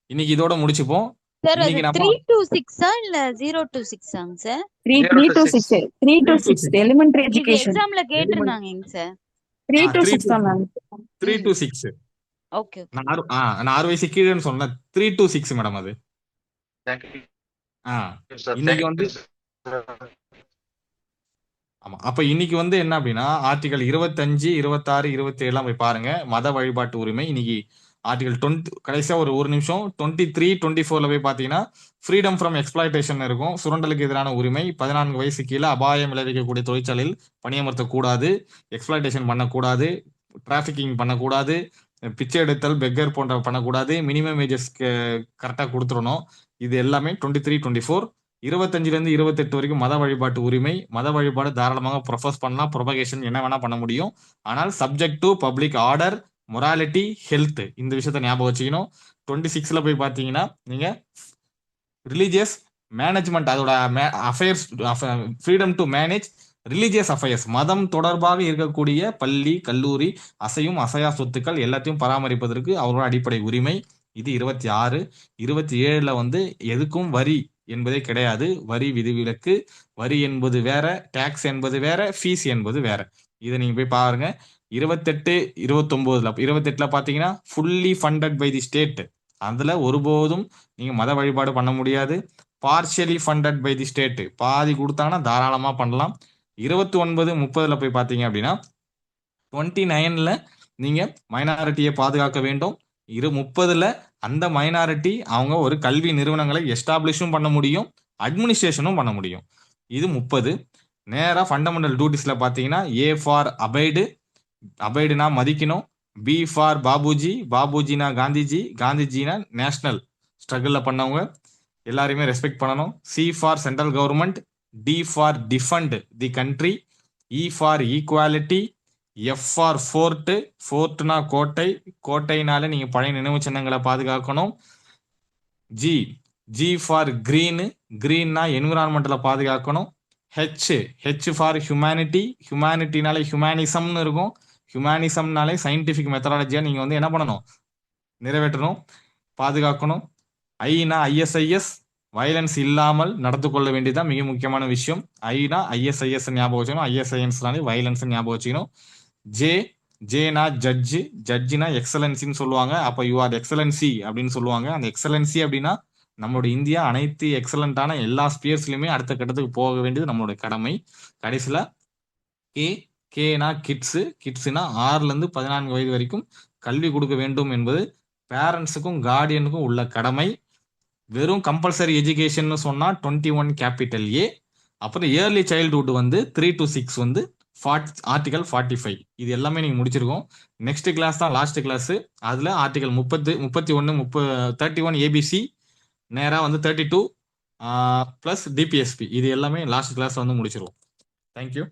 இன்னைக்கு இதோட முடிச்சுப்போம். சார் அது 3 to 6 இல்ல 0 to 6 ஆங்க சார்? 3 to 6 எலிமெண்டரி எஜுகேஷன் எக்ஸாம்ல கேட்டிருந்தாங்க சார். 3 to 6 தான் மேம். 3 to 6. ஓகே. நான் 6 வயசு கீழேன்னு சொன்னேன். 3 to 6 மேடம் அது. இன்னைக்கு வந்து ஆமா. அப்ப இன்னைக்கு வந்து என்ன அப்படின்னா ஆர்டிகல் 25, 26, 27 போய் பாருங்க. மத வழிபாட்டு உரிமை இன்னைக்கு ஆர்டிகல் 20 கடைசியா ஒரு நிமிஷம் 23, 24ல போய் பாத்தீங்கன்னா ஃப்ரீடம் ஃப்ரம் எக்ஸ்பிளாய்டேஷன் இருக்கும். சுரண்டலுக்கு எதிரான உரிமை, 14 வயசு கீழே அபாயம் விளைவிக்கக்கூடிய தொழிற்சாலையில் பணியமர்த்தக்கூடாது, எக்ஸ்பிளாய்டேஷன் பண்ணக்கூடாது, டிராபிகிங் பண்ணக்கூடாது, பிச்சை எடுத்தல், பெக்கர் போன்ற பண்ணக்கூடாது, மினிமம் ஏஜஸ் கரெக்டா கொடுத்துடணும். இது எல்லாமே 23, 24. 25ல இருந்து 28 வரைக்கும் மத வழிபாட்டு உரிமை. மத வழிபாடு தாராளமாக ப்ரொஃபஸ் பண்ணலாம், ப்ரொபகேஷன் என்ன வேணா பண்ண முடியும். ஆனால் subject to public order, morality, health, இந்த விஷயத்த ஞாபகம் வச்சுக்கணும். 26ல போய் பாத்தீங்கன்னா நீங்க ரிலீஜியஸ் மேனேஜ்மெண்ட், அதோட affairs, freedom to manage religious affairs, மதம் தொடர்பாக இருக்கக்கூடிய பள்ளி, கல்லூரி, அசையும் அசையா சொத்துக்கள் எல்லாத்தையும் பராமரிப்பதற்கு அவரோட அடிப்படை உரிமை. இது 26. 27ல வந்து எதுக்கும் வரி என்பதே கிடையாது. வரி விதிவிலக்கு. வரி என்பது வேற, டாக்ஸ் என்பது வேற, ஃபீஸ் என்பது வேற. இதை நீங்க போய் பாருங்க. 28, 29ல 28ல பாத்தீங்கன்னா fully funded by the state. அதுல ஒருபோதும் நீங்க மத வழிபாடு பண்ண முடியாது. Partially funded by the state, பாதி கொடுத்தாங்கன்னா தாராளமா பண்ணலாம். 29, 30ல போய் பாத்தீங்க அப்படின்னா 29ல நீங்க மைனாரிட்டியை பாதுகாக்க வேண்டும். 30ல அந்த மைனாரிட்டி அவங்க ஒரு கல்வி நிறுவனங்களை எஸ்டாப்ளிஷும் பண்ண முடியும், அட்மினிஸ்ட்ரேஷனும் பண்ண முடியும். இது 30. நேரா ஃபண்டமெண்டல் டியூட்டிஸ்ல பாத்தீங்கன்னா ஏ ஃபார் அபைடு, அபைடுனா மதிக்கணும். பி ஃபார் பாபுஜி, பாபுஜினா காந்திஜி, காந்திஜினா நேஷனல் ஸ்ட்ரகிள்ல பண்ணவங்க, எல்லாரையுமே ரெஸ்பெக்ட் பண்ணணும். C for central government, D for defend the country, E for equality, F for fort, ஃபோர்ட்னா கோட்டை, கோட்டைனால நீங்க பழைய நினைவு சின்னங்களை பாதுகாக்கணும். ஜி, ஜி ஃபார் கிரீன், கிரீன்னா என்விரான்மெண்ட்ல பாதுகாக்கணும். ஹெச் ஃபார் ஹியூமனிட்டி, ஹியூமனிட்டினாலே ஹியூமனிசம்னு இருக்கும். ஹியூமனிசம்னாலே சயின்டிஃபிக் மெத்தடாலஜியா நீங்க வந்து என்ன பண்ணணும், நிறைவேற்றணும், பாதுகாக்கணும். ஐனா ஐஎஸ்ஐஎஸ், வயலன்ஸ் இல்லாமல் நடந்து கொள்ள வேண்டியதான் மிக முக்கியமான விஷயம். ஐனா ஐஎஸ்ஐஎஸ் ஞாபகம் வச்சுக்கணும், ஐஎஸ்ஐஎன்ஸ்னாலே வயலன்ஸ் ஞாபகம் வச்சுக்கணும். ஜே, ஜேனா ஜட்ஜு, ஜட்ஜினா எக்ஸலன்சின்னு சொல்லுவாங்க. அப்போ யூ ஆர் எக்ஸலன்சி அப்படின்னு சொல்லுவாங்க. அந்த எக்ஸலன்சி அப்படின்னா நம்மளோட இந்தியா அனைத்து எக்ஸலண்டான எல்லா ஸ்பியர்ஸ்லையுமே அடுத்த கட்டத்துக்கு போக வேண்டியது நம்மளோட கடமை. கடைசியில கே, கேனா கிட்ஸு, கிட்ஸுனா 6லேருந்து 14 வயது வரைக்கும் கல்வி கொடுக்க வேண்டும் என்பது பேரண்ட்ஸுக்கும் கார்டியனுக்கும் உள்ள கடமை. வெறும் கம்பல்சரி எஜுகேஷன் சொன்னா 21 கேபிட்டல் ஏ. அப்புறம் ஏர்லி சைல்டுஹுட் வந்து 3 to 6 வந்து ஆர்டிகல் 45. இது எல்லாமே நீங்க முடிச்சிருக்கோம். நெக்ஸ்ட் கிளாஸ் தான் லாஸ்ட் கிளாஸ். அதுல ஆர்டிகல் 30, 31, 31 ஏபிசி, நேரா வந்து 32 பிளஸ் டிபிஎஸ்பி, இது எல்லாமே லாஸ்ட் கிளாஸ் வந்து முடிச்சிருவோம். தேங்க்யூ.